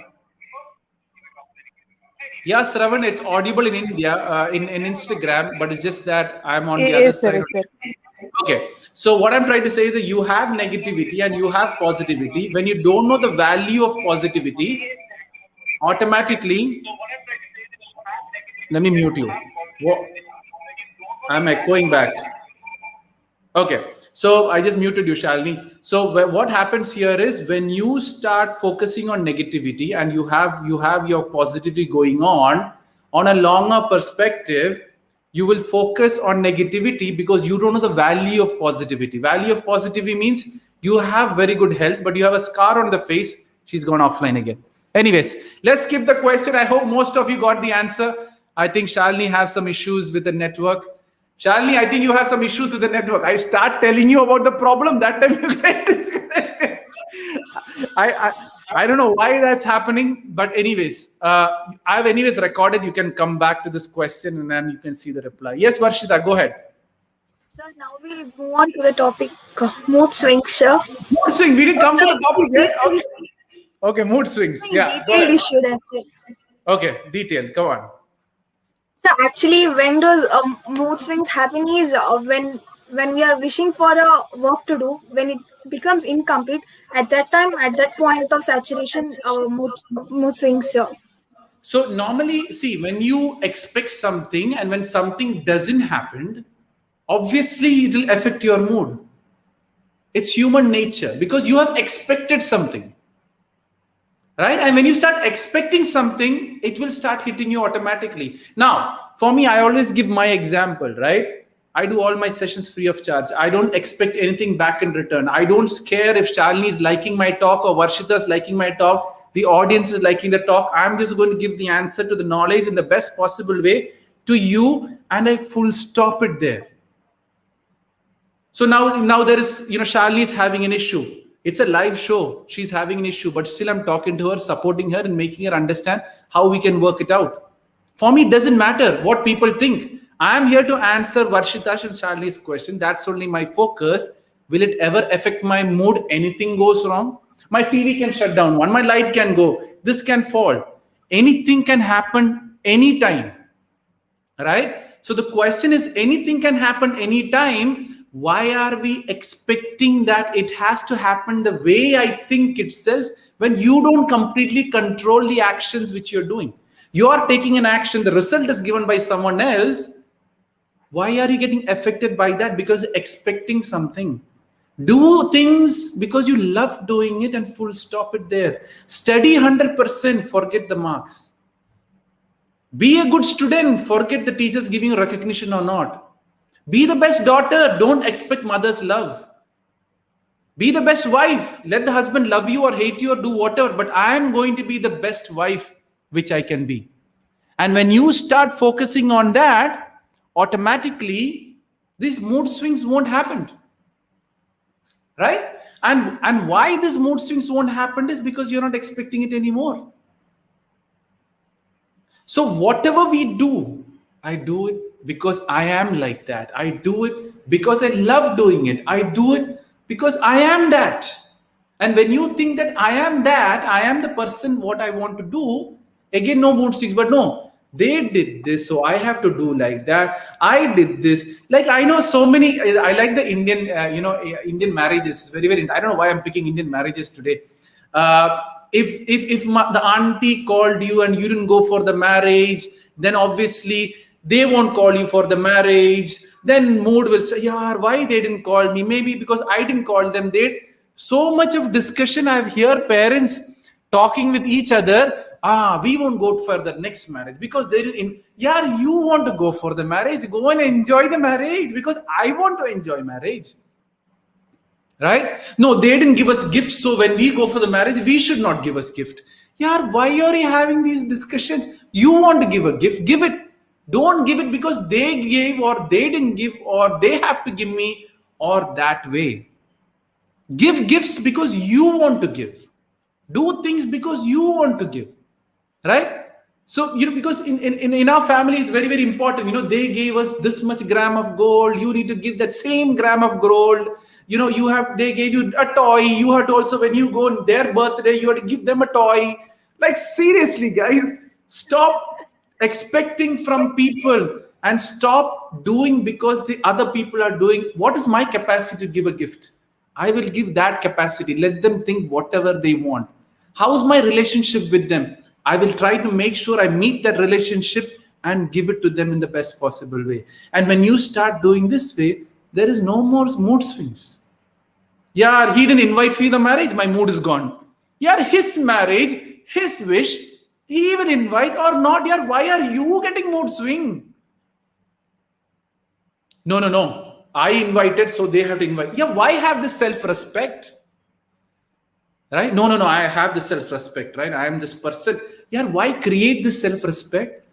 Yeah, Sravan, it's audible in India, in Instagram, but it's just that I'm on the other
Yes, sir.
side
Yes,
of
sir.
it. Okay. So what I'm trying to say is that you have negativity and you have positivity. When you don't know the value of positivity, automatically, let me mute you. I'm echoing back. Okay, so I just muted you, Shalini. So what happens here is when you start focusing on negativity and you have your positivity going on a longer perspective, you will focus on negativity because you don't know the value of positivity. Value of positivity means you have very good health, but you have a scar on the face. She's gone offline again. Anyways, let's skip the question. I hope most of you got the answer. I think Shalini have some issues with the network. Shalini, I think you have some issues with the network. I start telling you about the problem, that time you get disconnected. I, I I don't know why that's happening, but anyways, I've anyways recorded. You can come back to this question and then you can see the reply. Yes, Varshita, go ahead.
So now we move on to the topic mood swings, sir.
Mood swing. We didn't
Mood
come to the
swings
topic
is
yet.
literally
Okay, mood swings. Yeah, go
detailed
ahead.
issue. That's it.
Okay, detailed. Come on.
So actually, when those mood swings happen is when we are wishing for a work to do, when it becomes incomplete. At that time, at that point of saturation, our mood swings.
So normally, see, when you expect something and when something doesn't happen, obviously it will affect your mood. It's human nature because you have expected something, right? And when you start expecting something, it will start hitting you automatically. Now, for me, I always give my example, right? I do all my sessions free of charge. I don't expect anything back in return. I don't care if Shalini is liking my talk or Varshita is liking my talk. The audience is liking the talk. I'm just going to give the answer to the knowledge in the best possible way to you, and I full stop it there. So now there is, Shalini is having an issue. It's a live show. She's having an issue, but still I'm talking to her, supporting her and making her understand how we can work it out. For me, it doesn't matter what people think. I am here to answer Varshita's and Shalini's question. That's only my focus. Will it ever affect my mood? Anything goes wrong? My TV can shut down. My light can go. This can fall. Anything can happen anytime. Right? So the question is, anything can happen anytime. Why are we expecting that it has to happen the way I think itself when you don't completely control the actions which you're doing? You are taking an action, the result is given by someone else. Why are you getting affected by that? Because expecting something. Do things because you love doing it and full stop it there. Study 100%, forget the marks. Be a good student, forget the teachers giving you recognition or not. Be the best daughter, don't expect mother's love. Be the best wife, let the husband love you or hate you or do whatever, but I am going to be the best wife which I can be. And when you start focusing on that, automatically these mood swings won't happen. Right? And why these mood swings won't happen is because you're not expecting it anymore. So whatever we do, I do it because I am like that. I do it because I love doing it. I do it because I am that. And when you think that I am that, I am the person what I want to do, again, no mood swings, but no, they did this, so I have to do like that. I did this. Like, I know so many, I like the Indian, Indian marriages. Very, very, I don't know why I'm picking Indian marriages today. If the auntie called you and you didn't go for the marriage, then obviously they won't call you for the marriage. Then mood will say, yeah, why they didn't call me? Maybe because I didn't call them. So much of discussion I've heard parents talking with each other. We won't go for the next marriage because you want to go for the marriage. Go and enjoy the marriage because I want to enjoy marriage. Right? No, they didn't give us gifts. So when we go for the marriage, we should not give us gift. Yeah, why are you having these discussions? You want to give a gift, give it. Don't give it because they gave or they didn't give or they have to give me or that way. Give gifts because you want to give. Do things because you want to give. Right? So, because in our family, it's very, very important. They gave us this much gram of gold. You need to give that same gram of gold. They gave you a toy. You have to also, when you go on their birthday, you have to give them a toy. Like, seriously, guys, stop expecting from people, and stop doing because the other people are doing. What is my capacity to give a gift? I will give that capacity. Let them think whatever they want. How's my relationship with them? I will try to make sure I meet that relationship and give it to them in the best possible way. And when you start doing this way, there is no more mood swings. Yeah, he didn't invite me the marriage, my mood is gone. Yeah, his marriage, his wish, he will invite or not. Yeah, why are you getting mood swing? No. I invited, so they have to invite. Yeah, why have this self-respect? Right? No. I have this self-respect, right? I am this person. Yeah, why create this self-respect?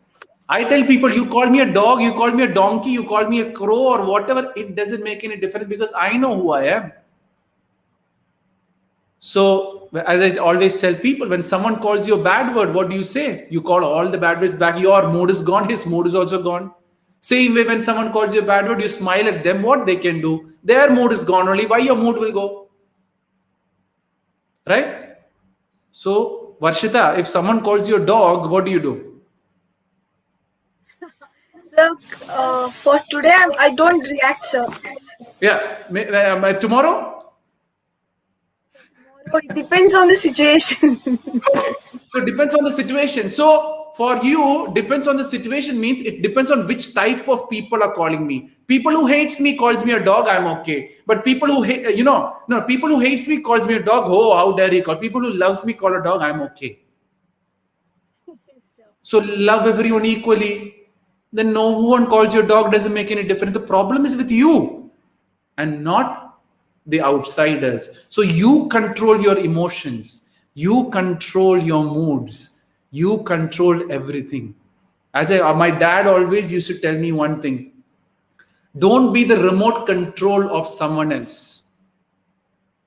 I tell people, you call me a dog, you call me a donkey, you call me a crow or whatever, it doesn't make any difference because I know who I am. So, as I always tell people, when someone calls you a bad word, what do you say? You call all the bad words back. Your mood is gone. His mood is also gone. Same way, when someone calls you a bad word, you smile at them. What they can do? Their mood is gone only. Why your mood will go? Right? So, Varshita, if someone calls you a dog, what do you do?
Sir, for today, I don't react, sir.
Yeah. Tomorrow?
It depends on the situation.
Okay. So it depends on the situation. So for you, depends on the situation means it depends on which type of people are calling me. People who hates me calls me a dog, I'm okay. But people who hate, people who hates me calls me a dog. Oh, how dare he call? People who loves me call a dog, I'm okay. So love everyone equally. Then no one calls you a dog, doesn't make any difference. The problem is with you and not the outsiders. So you control your emotions, you control your moods, you control everything. My dad always used to tell me one thing: don't be the remote control of someone else.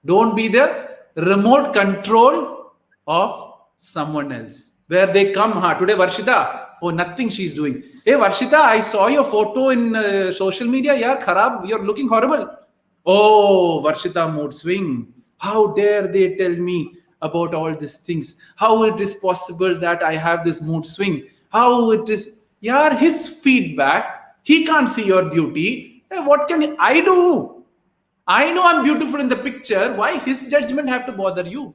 Don't be the remote control of someone else. Where they come, today Varshita, oh, nothing she's doing. Hey Varshita, I saw your photo in social media. Yeah, kharab, you're looking horrible. Oh, Varshita, mood swing. How dare they tell me about all these things? How it is possible that I have this mood swing? How it is? Yeah, his feedback. He can't see your beauty. What can I do? I know I'm beautiful in the picture. Why his judgment have to bother you?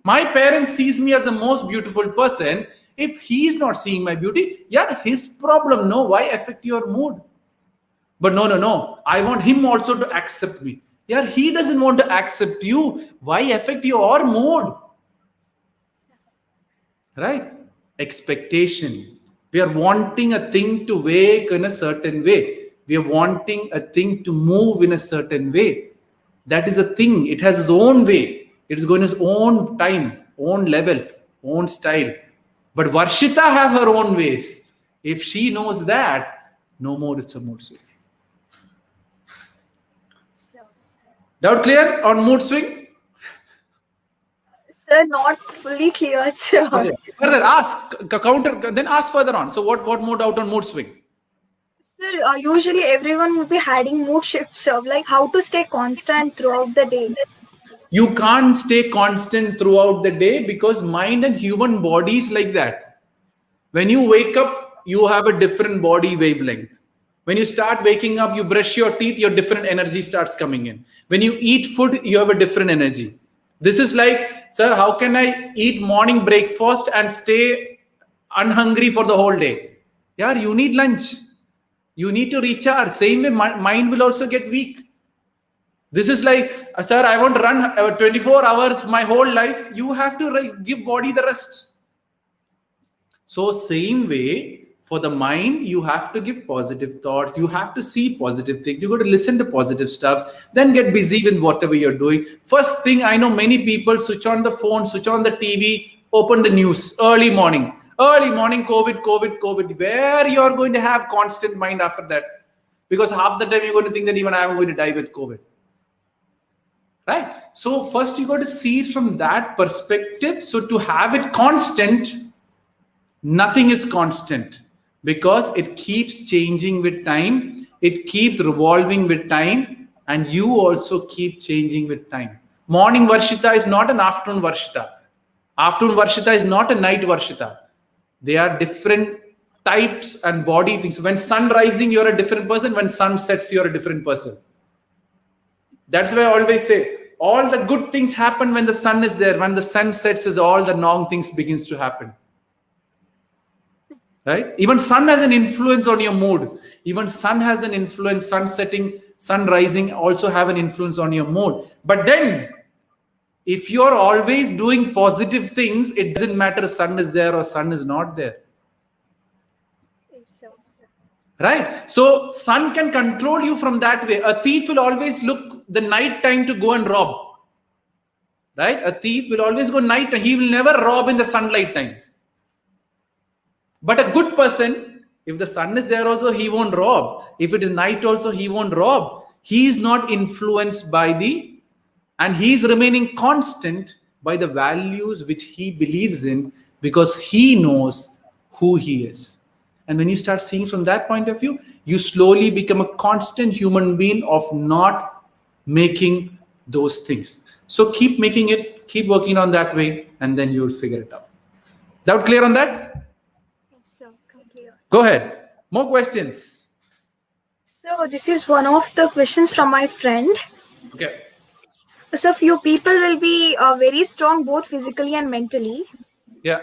My parents sees me as the most beautiful person. If he's not seeing my beauty, yeah, his problem. No, why affect your mood? But no. I want him also to accept me. Yeah, he doesn't want to accept you. Why affect your mood? Right? Expectation. We are wanting a thing to wake in a certain way. We are wanting a thing to move in a certain way. That is a thing. It has its own way. It is going its own time, own level, own style. But Varshita have her own ways. If she knows that, no more it's a mood swing. Doubt clear on mood swing?
Sir, not fully clear, sir.
Okay. Further, ask, counter, then ask further on. So what more doubt on mood swing?
Sir, usually everyone will be having mood shifts, sir. Like how to stay constant throughout the day.
You can't stay constant throughout the day because mind and human body is like that. When you wake up, you have a different body wavelength. When you start waking up, you brush your teeth, your different energy starts coming in. When you eat food, you have a different energy. This is like, sir, how can I eat morning breakfast and stay unhungry for the whole day? Yeah, you need lunch. You need to recharge. Same way, mind will also get weak. This is like, sir, I want to run 24 hours my whole life. You have to give body the rest. So same way, for the mind, you have to give positive thoughts. You have to see positive things. You got to listen to positive stuff. Then get busy with whatever you're doing. First thing, I know many people switch on the phone, switch on the TV, open the news early morning. Early morning, COVID. Where you're going to have constant mind after that? Because half the time you're going to think that even I'm going to die with COVID. Right? So first you got to see it from that perspective. So to have it constant, nothing is constant. Because it keeps changing with time, it keeps revolving with time, and you also keep changing with time. Morning Varshita is not an afternoon Varshita. Afternoon Varshita is not a night Varshita. They are different types and body things. When sun rising, you're a different person. When sun sets, you're a different person. That's why I always say, all the good things happen when the sun is there. When the sun sets, is all the wrong things begins to happen. Right? Even sun has an influence on your mood. Even sun has an influence. Sun setting, sun rising also have an influence on your mood. But then, if you're always doing positive things, it doesn't matter sun is there or sun is not there. Right? So sun can control you from that way. A thief will always look the night time to go and rob. Right? A thief will always go night time. He will never rob in the sunlight time. But a good person, if the sun is there also, he won't rob. If it is night also, he won't rob. He is not influenced by and he is remaining constant by the values which he believes in, because he knows who he is. And when you start seeing from that point of view, you slowly become a constant human being of not making those things. So keep making it, keep working on that way, and then you'll figure it out. Doubt clear on that?
Yes, sir. Clear.
Go ahead. More questions.
So this is one of the questions from my friend.
Okay.
So few people will be very strong both physically and mentally.
Yeah.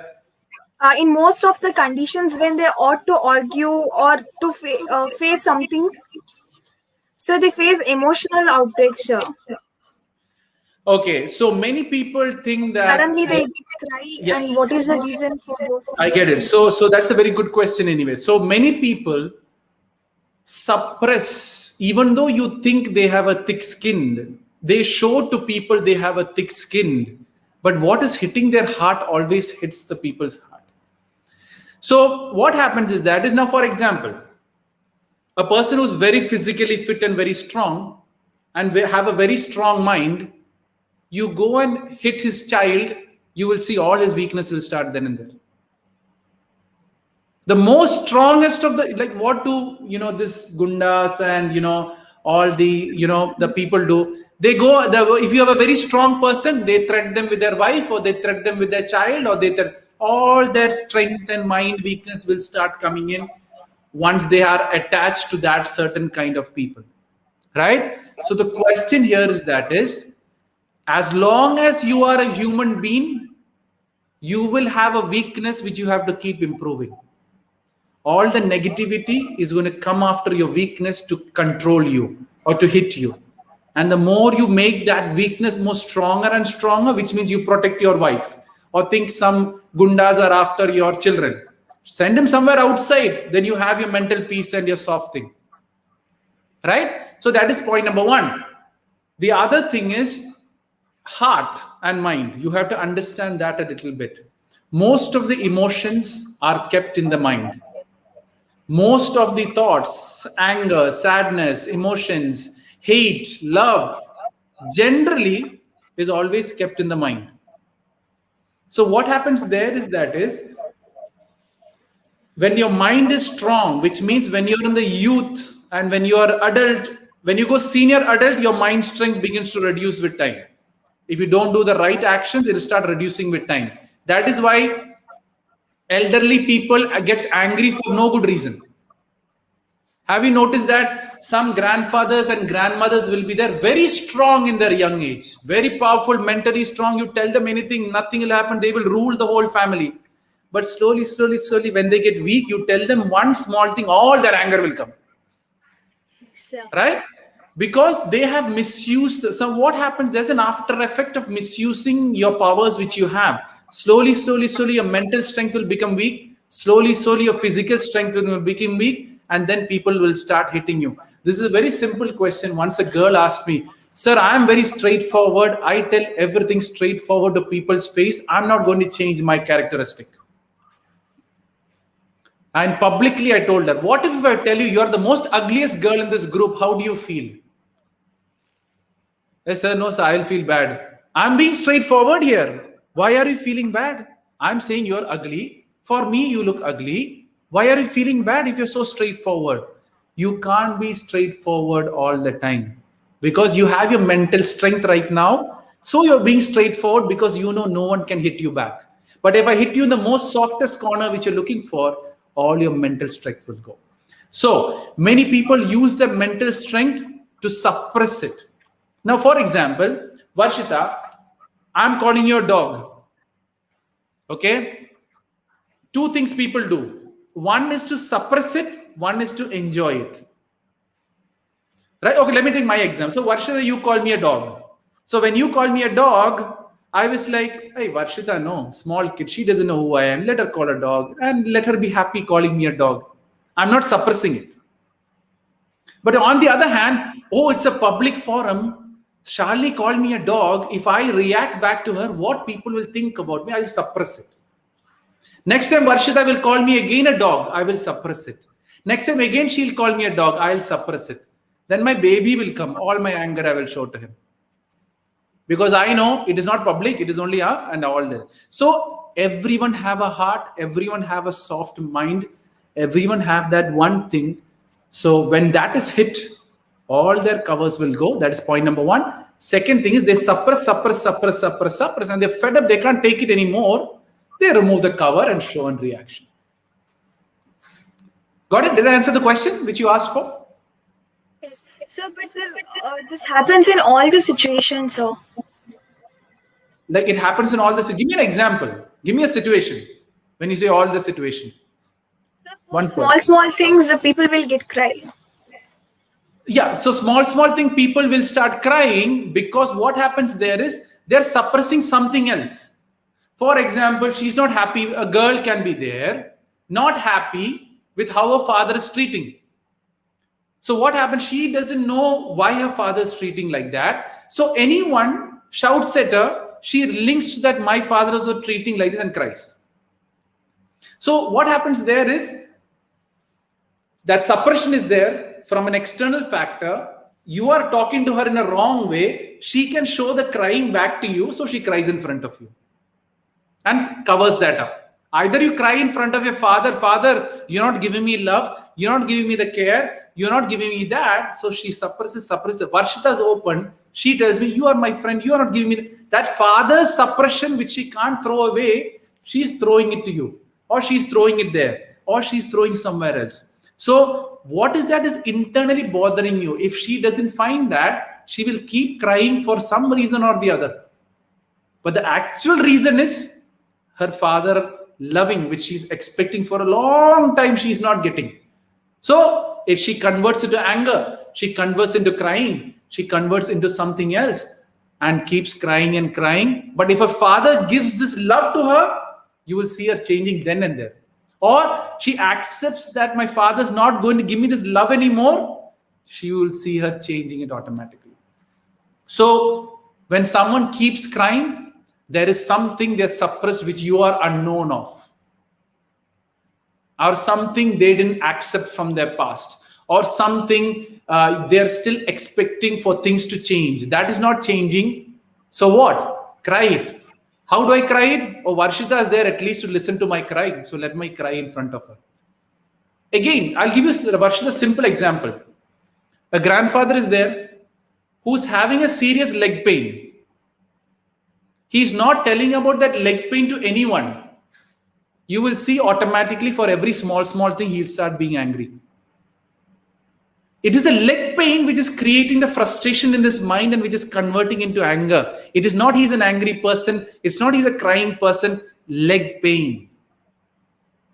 In most of the conditions when they ought to argue or to face something, so they face emotional outbreaks, sir.
Okay, so many people think that
Suddenly they cry, and what is the reason for those things?
I get it. So that's a very good question anyway. So many people suppress, even though you think they have a thick skin, they show to people they have a thick skin, but what is hitting their heart always hits the people's heart. So what happens is that is, now for example, a person who's very physically fit and very strong and have a very strong mind, you go and hit his child, you will see all his weakness will start then and there. The most strongest of the, like what do, this gundas and, all the, the people do, they go, if you have a very strong person, they threat them with their wife, or they threat them with their child, or all their strength and mind weakness will start coming in once they are attached to that certain kind of people. Right? So the question here is as long as you are a human being, you will have a weakness which you have to keep improving. All the negativity is going to come after your weakness to control you or to hit you. And the more you make that weakness more stronger and stronger, which means you protect your wife, or think some gundas are after your children, send them somewhere outside, then you have your mental peace and your soft thing. Right? So that is point number one. The other thing is heart and mind. You have to understand that a little bit. Most of the emotions are kept in the mind. Most of the thoughts, anger, sadness, emotions, hate, love, generally is always kept in the mind. So what happens there is when your mind is strong, which means when you're in the youth and when you are adult, when you go senior adult, your mind strength begins to reduce with time. If you don't do the right actions, it will start reducing with time. That is why elderly people gets angry for no good reason. Have you noticed that some grandfathers and grandmothers will be there very strong in their young age, very powerful, mentally strong. You tell them anything, nothing will happen. They will rule the whole family. But slowly, when they get weak, you tell them one small thing, all their anger will come. Right? Because they have misused. So what happens? There's an after effect of misusing your powers which you have. Slowly, your mental strength will become weak. Slowly, your physical strength will become weak. And then people will start hitting you. This is a very simple question. Once a girl asked me, sir, I am very straightforward. I tell everything straightforward to people's face. I'm not going to change my characteristic. And publicly I told her, what if I tell you you're the most ugliest girl in this group? How do you feel? I said, no, sir, I'll feel bad. I'm being straightforward here. Why are you feeling bad? I'm saying you're ugly. For me, you look ugly. Why are you feeling bad if you're so straightforward? You can't be straightforward all the time because you have your mental strength right now. So you're being straightforward because you know no one can hit you back. But if I hit you in the most softest corner which you're looking for, all your mental strength will go. So many people use their mental strength to suppress it. Now, for example, Varshita, I'm calling you a dog. Okay? Two things people do. One is to suppress it, one is to enjoy it. Right? Okay, let me take my example. So, Varshita, you call me a dog. So, when you call me a dog, I was like, hey, Varshita, no, small kid, she doesn't know who I am. Let her call a dog and let her be happy calling me a dog. I'm not suppressing it. But on the other hand, oh, it's a public forum. Shalini called me a dog. If I react back to her, what people will think about me, I'll suppress it. Next time Varshita will call me again a dog, I will suppress it. Next time again she'll call me a dog, I'll suppress it. Then my baby will come. All my anger I will show to him. Because I know it is not public, it is only her and all that. So everyone have a heart, everyone have a soft mind, everyone have that one thing. So when that is hit, all their covers will go. That is point number one. Second thing is they suppress, and they're fed up, they can't take it anymore. They remove the cover and show a reaction. Got it? Did I answer the question which you asked for?
Yes. So, but this happens in all the situations, so.
Like it happens in all the. Give me an example. Give me a situation. When you say all the situation.
So small things, the people will get crying.
Yeah. So small thing, people will start crying because what happens there is they're suppressing something else. For example, she's not happy. A girl can be there, not happy with how her father is treating. So what happens? She doesn't know why her father is treating like that. So anyone shouts at her, she links to that my father is also treating like this and cries. So what happens there is that suppression is there from an external factor. You are talking to her in a wrong way. She can show the crying back to you. So she cries in front of you and covers that up. Either you cry in front of your father, you're not giving me love, you're not giving me the care, you're not giving me that. So she suppresses. Varshita's open. She tells me, you are my friend, you are not giving me that father's suppression, which she can't throw away. She's throwing it to you, or she's throwing it there, or she's throwing somewhere else. So what is that is internally bothering you? If she doesn't find that, she will keep crying for some reason or the other. But the actual reason is her father loving, which she's expecting for a long time, she's not getting. So if she converts into anger, she converts into crying, she converts into something else and keeps crying and crying. But if a father gives this love to her, you will see her changing then and there. Or she accepts that my father's not going to give me this love anymore, she will see her changing it automatically. So when someone keeps crying, there is something they're suppressed which you are unknown of, or something they didn't accept from their past, or something they're still expecting for things to change. That is not changing. So what? Cry it. How do I cry it? Oh, Varshita is there at least to listen to my cry. So let me cry in front of her. Again, I'll give you, Varshita, a simple example. A grandfather is there who's having a serious leg pain. He's not telling about that leg pain to anyone. You will see automatically for every small thing, he'll start being angry. It is the leg pain which is creating the frustration in his mind and which is converting into anger. It is not he's an angry person. It's not he's a crying person. Leg pain.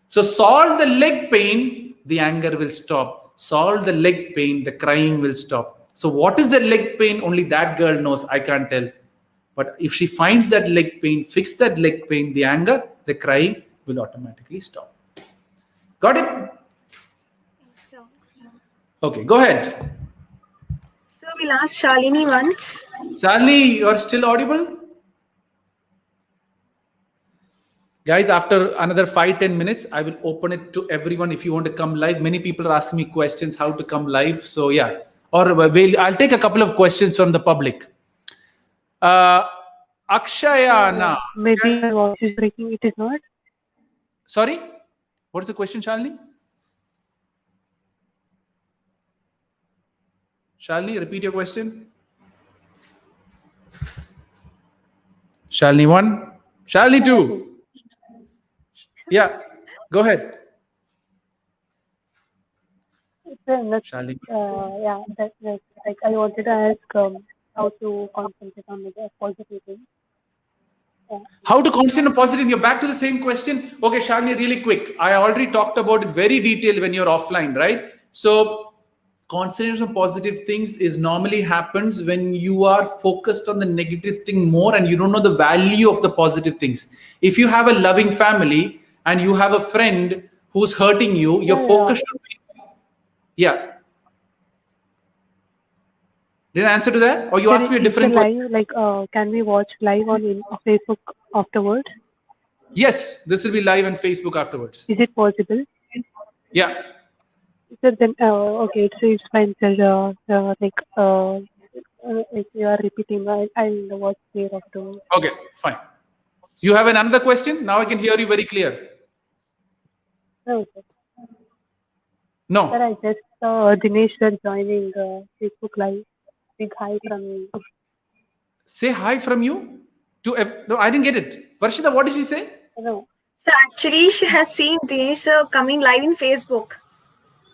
So solve the leg pain, the anger will stop. Solve the leg pain, the crying will stop. So what is the leg pain? Only that girl knows. I can't tell. But if she finds that leg pain, fix that leg pain, the anger, the crying will automatically stop. Got it? Okay, go ahead.
So we'll ask Shalini once.
Shalini, you are still audible? Guys, after another 5-10 minutes, I will open it to everyone if you want to come live. Many people are asking me questions how to come live. So yeah, or I'll take a couple of questions from the public. Akshayana.
Maybe your voice is breaking. It is not.
Sorry? What's the question, Shalini? Shalini, repeat your question. Shalini 1. Shalini 2. Yeah, go ahead. Shalini.
Yeah, that's like I wanted to ask how to concentrate on the positive things. Yeah.
How to concentrate on positive? You're back to the same question. Okay, Shalini, really quick. I already talked about it very detailed when you're offline, right? So concentration on positive things is normally happens when you are focused on the negative thing more and you don't know the value of the positive things. If you have a loving family and you have a friend who's hurting you, your focus should be, yeah. Did I answer to that? Or you asked me a
Is the
different question?
live can we watch live on Facebook afterwards?
Yes, this will be live on Facebook afterwards.
Is it possible?
Yeah.
So then, okay, it's fine, sir. If you are repeating, I'll watch there afterwards.
Okay, fine. You have another question? Now I can hear you very clear.
No, sir.
No.
Sir, I just saw Dinesh sir joining Facebook Live. Big hi from me.
Say hi from you to. No, I didn't get it. Varshita, what did she say?
No.
So actually, she has seen Dinesh coming live in Facebook.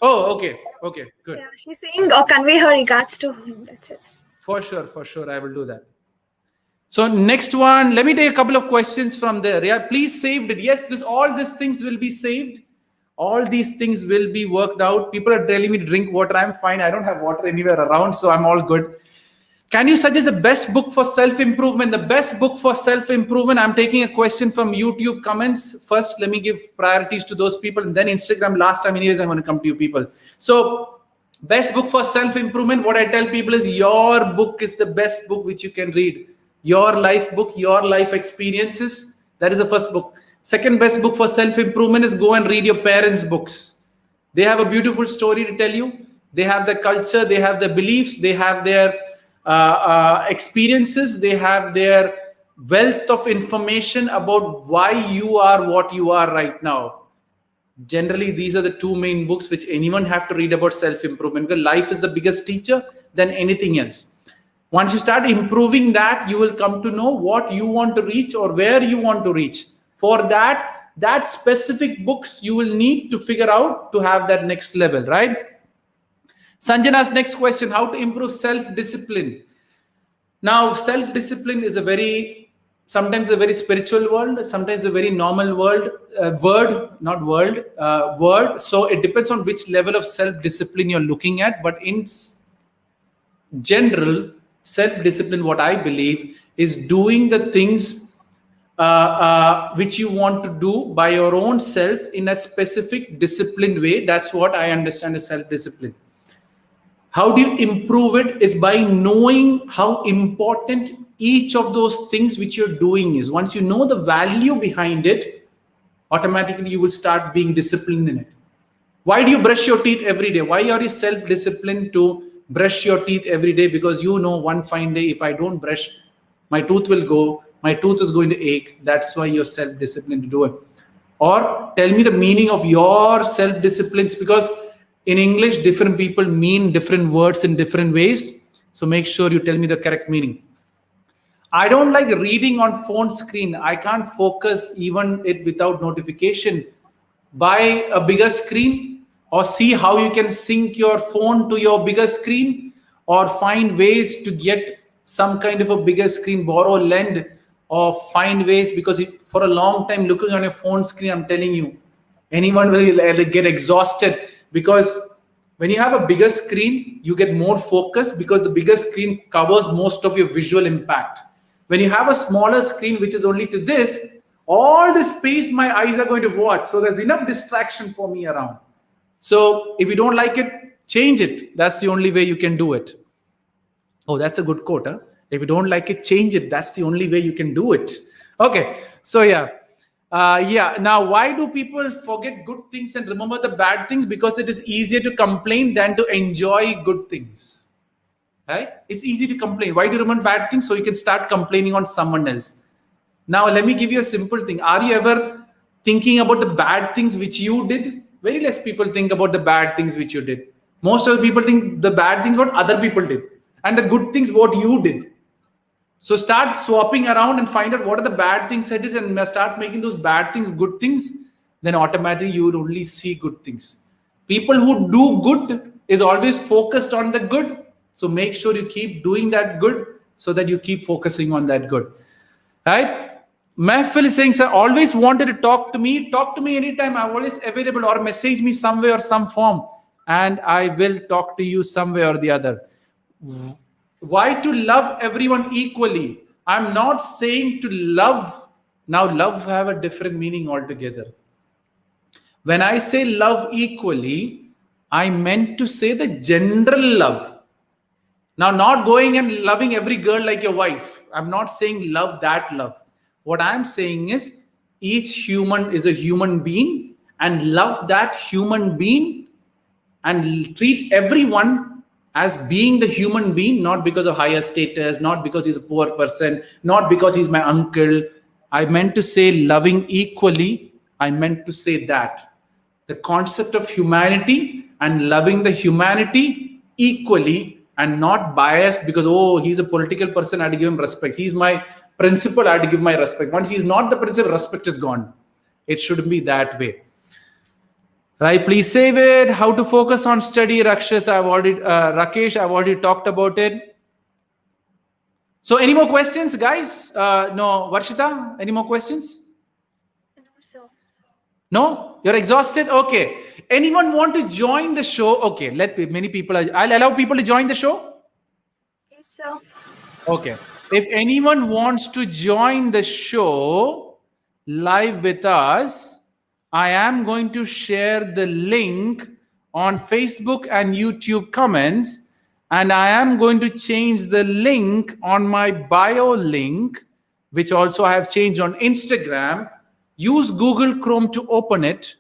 Oh, okay. Okay, good.
Yeah, she's saying or convey her regards to him. That's it.
For sure. I will do that. So next one, let me take a couple of questions from there. Yeah, please saved it. Yes, all these things will be saved. All these things will be worked out. People are telling me to drink water. I'm fine. I don't have water anywhere around, so I'm all good. Can you suggest the best book for self-improvement? The best book for self-improvement. I'm taking a question from YouTube comments. First, let me give priorities to those people, and then Instagram. Last time, anyways, I'm going to come to you people. So, best book for self-improvement. What I tell people is your book is the best book which you can read. Your life book, your life experiences. That is the first book. Second best book for self-improvement is go and read your parents' books. They have a beautiful story to tell you. They have the culture. They have the beliefs. They have their experiences. They have their wealth of information about why you are what you are right now. Generally, these are the two main books which anyone have to read about self-improvement, because life is the biggest teacher than anything else. Once you start improving that, you will come to know what you want to reach or where you want to reach. For that specific books you will need to figure out to have that next level, right? Sanjana's next question, how to improve self-discipline. Now, self-discipline is sometimes a very spiritual world, sometimes a very normal word. So it depends on which level of self-discipline you're looking at. But in general, self-discipline, what I believe, is doing the things which you want to do by your own self in a specific disciplined way. That's what I understand as self-discipline. How do you improve it is by knowing how important each of those things which you're doing is. Once you know the value behind it, automatically you will start being disciplined in it. Why do you brush your teeth every day? Why are you self-disciplined to brush your teeth every day? Because you know one fine day, if I don't brush, my tooth will go, my tooth is going to ache. That's why you're self-disciplined to do it. Or tell me the meaning of your self-disciplines, because in English, different people mean different words in different ways. So make sure you tell me the correct meaning. I don't like reading on phone screen. I can't focus even it without notification. Buy a bigger screen, or see how you can sync your phone to your bigger screen, or find ways to get some kind of a bigger screen, borrow, lend, or find ways, because for a long time looking on your phone screen, I'm telling you, anyone will get exhausted. Because when you have a bigger screen, you get more focus, because the bigger screen covers most of your visual impact. When you have a smaller screen, which is only to this, all the space my eyes are going to watch. So there's enough distraction for me around. So if you don't like it, change it. That's the only way you can do it. Oh, that's a good quote. Huh? If you don't like it, change it. That's the only way you can do it. Okay. So yeah. Now, why do people forget good things and remember the bad things? Because it is easier to complain than to enjoy good things. Right? It's easy to complain. Why do you remember bad things? So you can start complaining on someone else. Now, let me give you a simple thing. Are you ever thinking about the bad things which you did? Very less people think about the bad things which you did. Most of the people think the bad things what other people did, and the good things what you did. So start swapping around and find out what are the bad things I did, and start making those bad things good things. Then automatically you will only see good things. People who do good is always focused on the good. So make sure you keep doing that good so that you keep focusing on that good. Right? Mehfil is saying, sir, always wanted to talk to me. Talk to me anytime. I'm always available, or message me some way or some form, and I will talk to you some way or the other. Why to love everyone equally? I'm not saying to love. Now, love have a different meaning altogether. When I say love equally, I meant to say the general love. Now, not going and loving every girl like your wife. I'm not saying love that love. What I'm saying is each human is a human being, and love that human being and treat everyone as being the human being, not because of higher status, not because he's a poor person, not because he's my uncle. I meant to say loving equally. I meant to say that the concept of humanity and loving the humanity equally, and not biased because, oh, he's a political person, I had to give him respect. He's my principal, I had to give my respect. Once he's not the principal, respect is gone. It shouldn't be that way. Right? Please save it. How to focus on study, Rakesh, I've already talked about it. So any more questions, guys? No, Varshita, any more questions?
No, sir.
No? You're exhausted? Okay. Anyone want to join the show? Okay, I'll allow people to join the show.
Yes, sir.
Okay. If anyone wants to join the show live with us, I am going to share the link on Facebook and YouTube comments, and I am going to change the link on my bio link, which also I have changed on Instagram. Use Google Chrome to open it.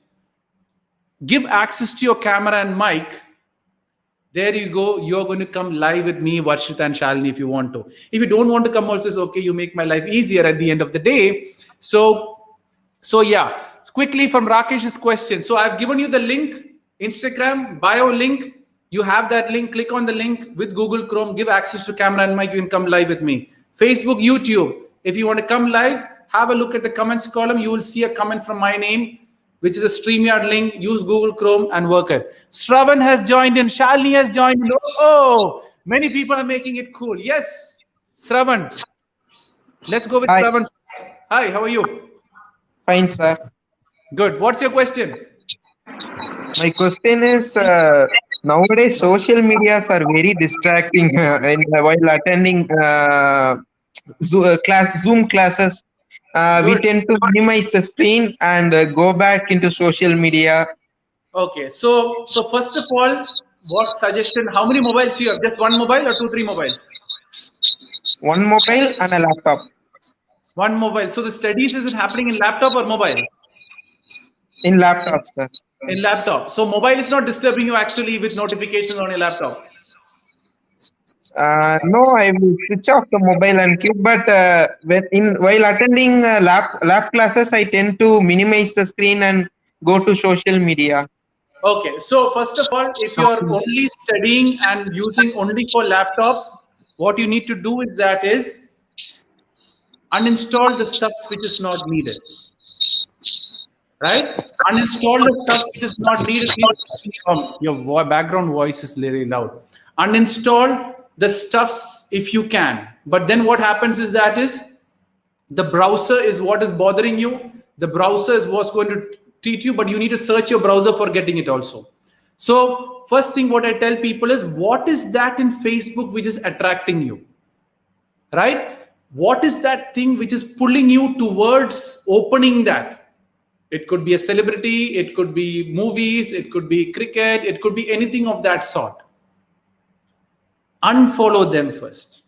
Give access to your camera and mic. There you go. You're going to come live with me, Varshita and Shalini, if you want to. If you don't want to come also, it's okay. You make my life easier at the end of the day. So yeah, quickly from Rakesh's question. So I've given you the link, Instagram, bio link. You have that link. Click on the link with Google Chrome. Give access to camera and mic. You can come live with me. Facebook, YouTube. If you want to come live, have a look at the comments column. You will see a comment from my name, which is a StreamYard link. Use Google Chrome and work it. Shravan has joined in. Shalini has joined in. Oh, many people are making it cool. Yes, Shravan. Let's go with Shravan. Hi, how are you?
Fine, sir.
Good. What's your question?
My question is, nowadays social medias are very distracting while attending Zoom classes. We tend to minimize the screen and go back into social media.
Okay. So first of all, what suggestion? How many mobiles do you have? Just one mobile or 2-3 mobiles?
One mobile and a laptop.
One mobile. So the studies, is it happening in laptop or mobile?
In laptop, sir.
In laptop. So mobile is not disturbing you actually with notifications on your laptop.
No, I will switch off the mobile and keep. But while attending lab classes, I tend to minimize the screen and go to social media.
Okay. So first of all, if you are only studying and using only for laptop, what you need to do is uninstall the stuff which is not needed. Right? Uninstall the stuff which is not needed. Your background voice is very loud. Uninstall the stuffs if you can. But then what happens is the browser is what is bothering you. The browser is what's going to treat you, but you need to search your browser for getting it also. So first thing what I tell people is, what is that in Facebook which is attracting you? Right? What is that thing which is pulling you towards opening that? It could be a celebrity, it could be movies, it could be cricket, it could be anything of that sort. Unfollow them first.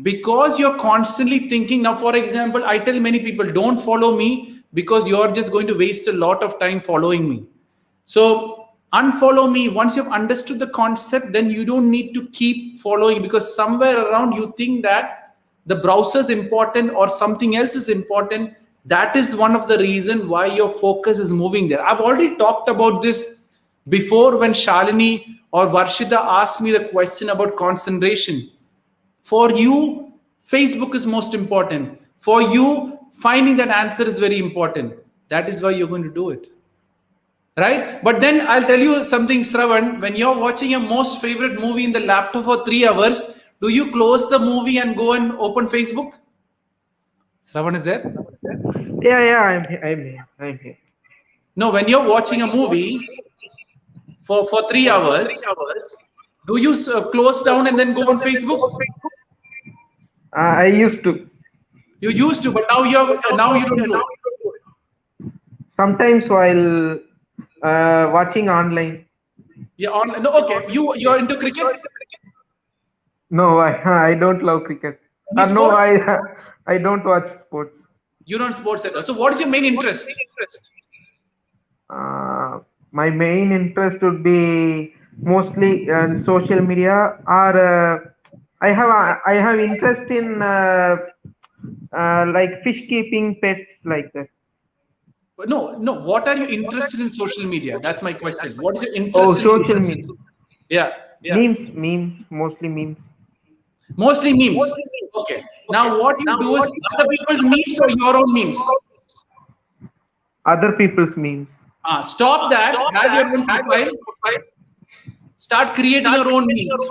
Because you're constantly thinking, now for example, I tell many people, don't follow me because you're just going to waste a lot of time following me. So unfollow me. Once you've understood the concept, then you don't need to keep following, because somewhere around you think that the browser is important or something else is important. That is one of the reasons why your focus is moving there. I've already talked about this before when Shalini or Varshita asked me the question about concentration. For you, Facebook is most important. For you, finding that answer is very important. That is why you're going to do it. right? But then I'll tell you something, Shravan. When you're watching your most favorite movie in the laptop for 3 hours, do you close the movie and go and open Facebook? Shravan is there?
Yeah, I'm here.
No, when you're watching a movie for 3 hours, do you close down and then go on Facebook?
I used to.
You used to, but now you don't do it.
Sometimes while watching online.
Yeah, on no, okay. You're into cricket?
No, I don't love cricket.
Any
No,
sports?
I don't watch sports.
You don't sports at all. So what is your main interest?
My main interest would be mostly social media, or I have interest in like fish keeping, pets like that.
No, no. What are you interested in social media? That's my question. What is your
Oh,
interest in
social media.
Yeah.
Memes, mostly memes.
Mostly memes. Okay. Now what you do is other people's memes or your own memes?
Other people's memes.
Stop that. Have your own profile. Start creating your own memes.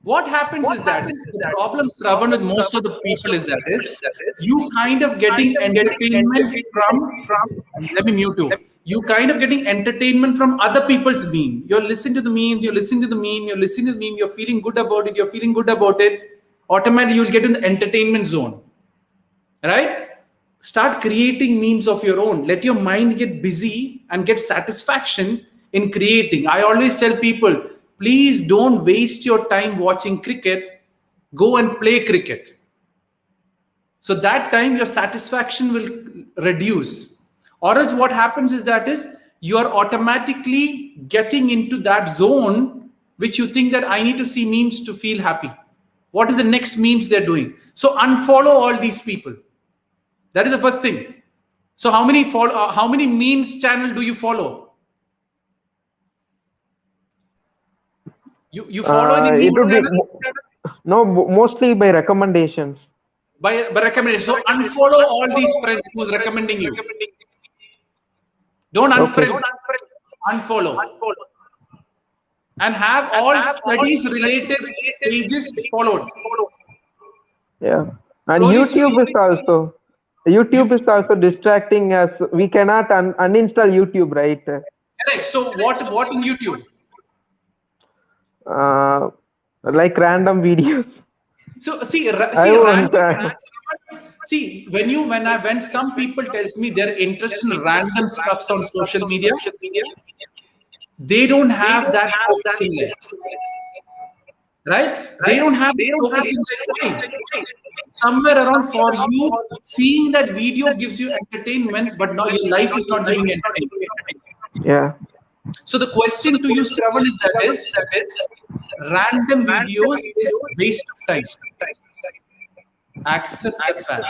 What happens is that the problem, Shravan, with most of the people is you kind of getting entertainment from. Let me mute you. You kind of getting entertainment from other people's meme. You're listening to the meme. You're listening to the meme. You're listening to the meme. You're feeling good about it. You're feeling good about it. Automatically, you'll get in the entertainment zone. Right? Start creating memes of your own. Let your mind get busy and get satisfaction in creating. I always tell people, please don't waste your time watching cricket. Go and play cricket. So that time your satisfaction will reduce. Or else what happens is you are automatically getting into that zone which you think that I need to see memes to feel happy. What is the next memes they're doing? So unfollow all these people. That is the first thing. So how many memes channel do you follow? You follow any memes channel?
No, mostly by recommendations.
By recommendation. So unfollow all these friends who's recommending you. Don't unfriend. Okay. Unfollow. And have all studies related pages followed.
Yeah. And YouTube is also distracting us. We cannot uninstall YouTube, right?
Correct. So what in YouTube?
Like random videos.
So when some people tells me they're interested in random stuffs on social media, they don't have that focus in life. Right? They don't have focus in life. Somewhere around for you, seeing that video gives you entertainment, but now your life is not giving entertainment.
Yeah.
So the question to you, Shravan, is random videos is waste of time. Accept the fact.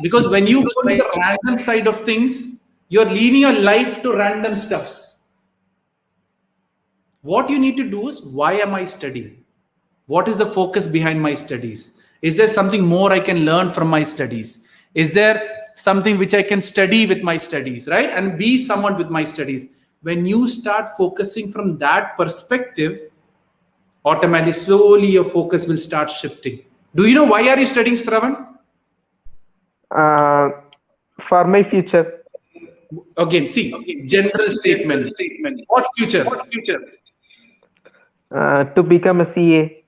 Because when you go to the random side of things, you're leaving your life to random stuffs. What you need to do is, why am I studying? What is the focus behind my studies? Is there something more I can learn from my studies? Is there something which I can study with my studies, right? And be someone with my studies. When you start focusing from that perspective, automatically, slowly your focus will start shifting. Do you know why are you studying, Shravan?
For my future.
Again, general statement. What future?
To become a CA.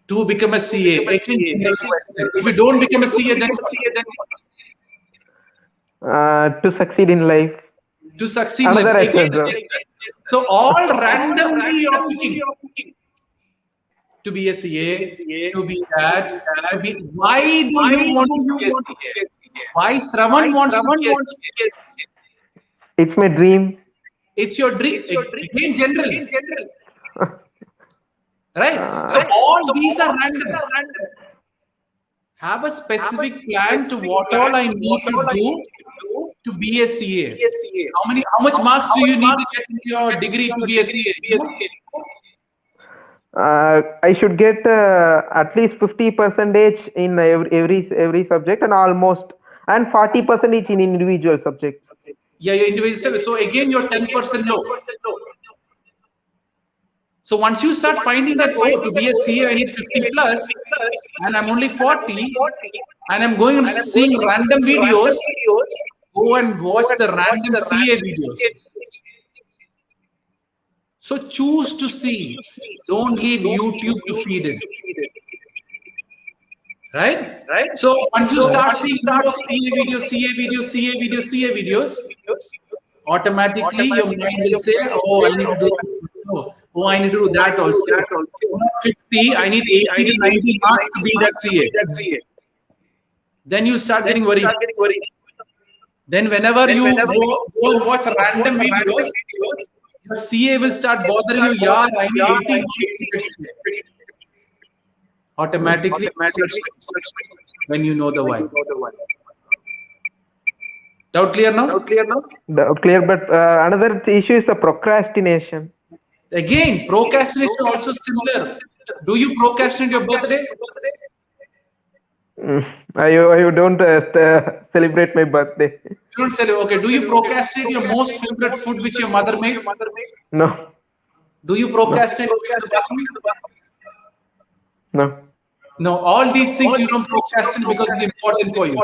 To become a CA. If you don't become a CA, then
to succeed in life.
To succeed in life. So all randomly you're picking. To be a CA, to be that, to be. Why do you want to be a CA? Why Shravan wants to be a CA?
It's my dream.
It's your dream. In general. Right? So all these are random. Have a specific plan to what all I need to do to be a CA. How much marks do you need to get in your degree to be a CA?
I should get at least 50% in every subject, and almost And 40% each in individual subjects.
Yeah, your individual. So again, you're 10% low. So once you start finding that, oh, to be a CA, I need 50 plus, and I'm only 40, and I'm going and seeing random videos, go and watch the random CA videos. So choose to see. Don't leave YouTube to feed it. Right? So once you start seeing more CA videos, CA videos, CA videos, CA videos, automatically your mind will say, oh, I need to do this also. Oh, I need to do that also. 50, I need 80 to 90 marks to be that CA. Then you start getting worried. Then whenever you go and watch random videos, your CA will start bothering you. Yeah, I need 80 marks to get CA. Automatically when you know the why. Doubt clear now?
Clear, but another issue is the procrastination.
Again, procrastination also similar. Do you procrastinate your birthday?
I don't celebrate my birthday.
You don't celebrate. Okay. Do you procrastinate your most favorite food which your mother made?
No.
Do you procrastinate going to the bathroom?
No.
No. All these things you don't procrastinate because it's important for you.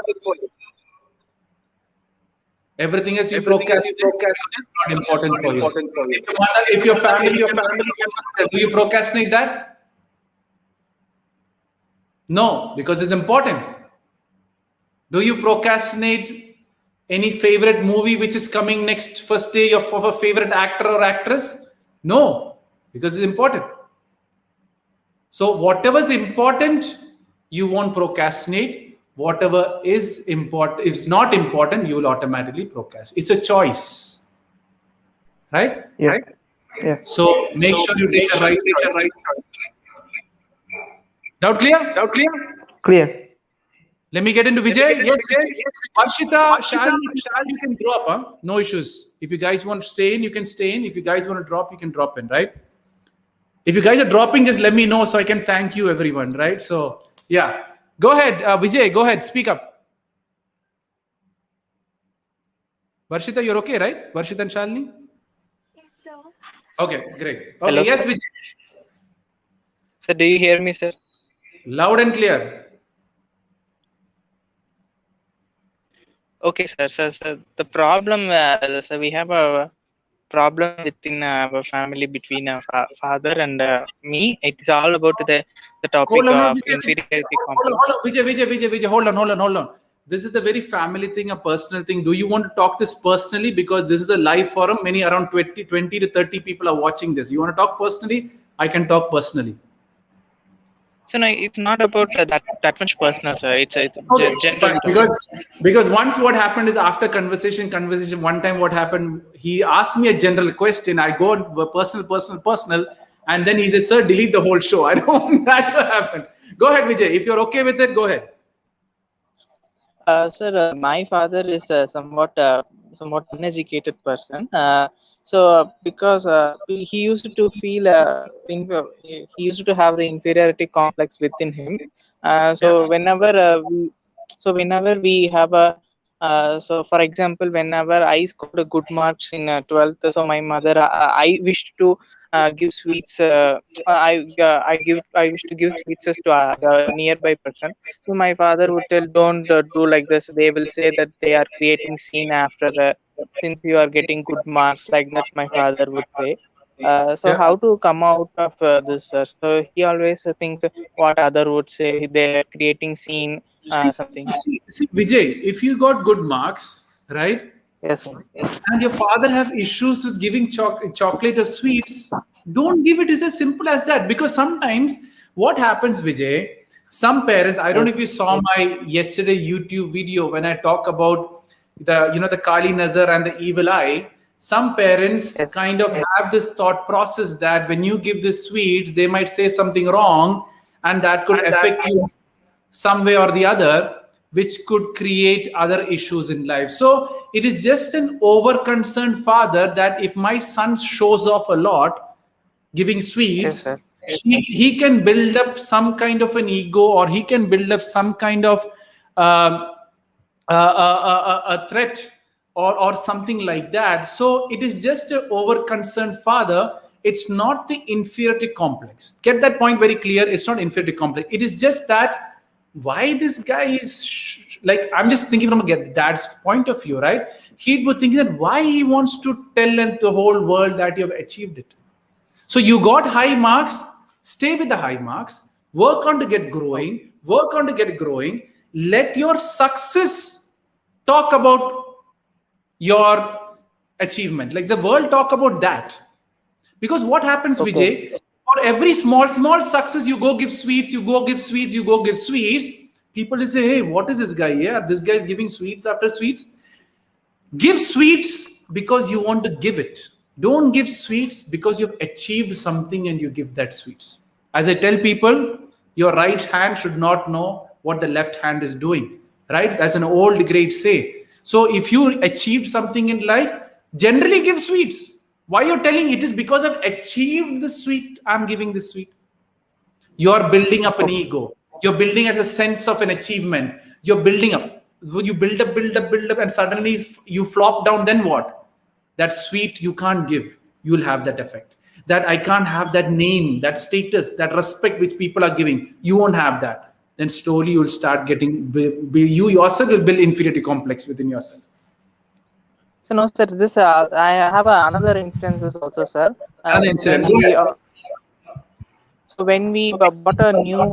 Everything else you procrastinate is not important for you. If your family, do you procrastinate that? No, because it's important. Do you procrastinate any favorite movie which is coming next first day of a favorite actor or actress? No, because it's important. So whatever is important, you won't procrastinate. Whatever is important, if it's not important, you will automatically procrastinate. It's a choice, right?
Yeah. Right? Yeah.
So make sure you take the right choice. Doubt clear?
Clear.
Let me get into Vijay. Yes. Varshita, Shalini, you can drop, huh? No issues. If you guys want to stay in, you can stay in. If you guys want to drop, you can drop in, right? If you guys are dropping, just let me know so I can thank you, everyone, right? So, yeah. Go ahead, Vijay, go ahead, speak up. Varshita, you're okay, right? Varshita and Shalini?
Yes, sir.
Okay, great. Okay,
Hello,
yes,
sir.
Vijay.
Sir, do you hear me, sir?
Loud and clear.
Okay, sir. So the problem, so we have a problem within our family between father and me. It's all about the topic of inferiority complex.
Vijay, hold on. This is a very family thing, a personal thing. Do you want to talk this personally? Because this is a live forum. Many around 20 to 30 people are watching this. You want to talk personally? I can talk personally.
So no, it's not about that much personal, sir. It's
okay,
general.
Because once what happened is after conversation. One time what happened? He asked me a general question. I go personal, and then he said, "Sir, delete the whole show." I don't want that to happen. Go ahead, Vijay. If you're okay with it, go ahead.
Sir, my father is somewhat uneducated person. So because he used to feel he used to have the inferiority complex within him. So whenever we have a so for example, whenever I scored a good marks in 12th, so my mother I wished to give sweets. I wish to give sweets to the nearby person. So my father would tell, don't do like this. They will say that they are creating scene after since you are getting good marks, like that my father would say. So how to come out of this? So he always thinks what other would say. They are creating scene, something.
See, Vijay, if you got good marks, right?
Yes, sir.
And your father have issues with giving chocolate or sweets, don't give it. It's as simple as that. Because sometimes what happens, Vijay, some parents, I don't know if you saw my yesterday YouTube video when I talk about the Kali Nazar and the evil eye. Some parents kind of have this thought process that when you give the sweets, they might say something wrong, and that could affect you some way or the other, which could create other issues in life. So it is just an over-concerned father that if my son shows off a lot, giving sweets, he can build up some kind of an ego, or he can build up some kind of a threat or something like that. So it is just an over concerned father. It's not the inferiority complex. Get that point very clear. It's not inferiority complex. It is just that why this guy is like, I'm just thinking from a dad's point of view, right? He would think that why he wants to tell the whole world that you have achieved it. So you got high marks, stay with the high marks, work on to get growing, let your success talk about your achievement. Like the world talk about that. Because what happens, Vijay, for every small success, you go give sweets, people will say, hey, what is this guy? Yeah, this guy is giving sweets after sweets. Give sweets because you want to give it. Don't give sweets because you've achieved something and you give that sweets. As I tell people, your right hand should not know what the left hand is doing, right? That's an old great say. So if you achieve something in life, generally give sweets. Why you're telling it is because I've achieved the sweet, I'm giving this sweet. You're building up an ego. You're building as a sense of an achievement. You're building up. You build up, and suddenly you flop down, then what? That sweet you can't give. You'll have that effect. That I can't have that name, that status, that respect which people are giving. You won't have that. Then slowly you'll start getting, you yourself will build inferiority complex within yourself.
So no, sir. This I have another instances also, sir. So when we bought a new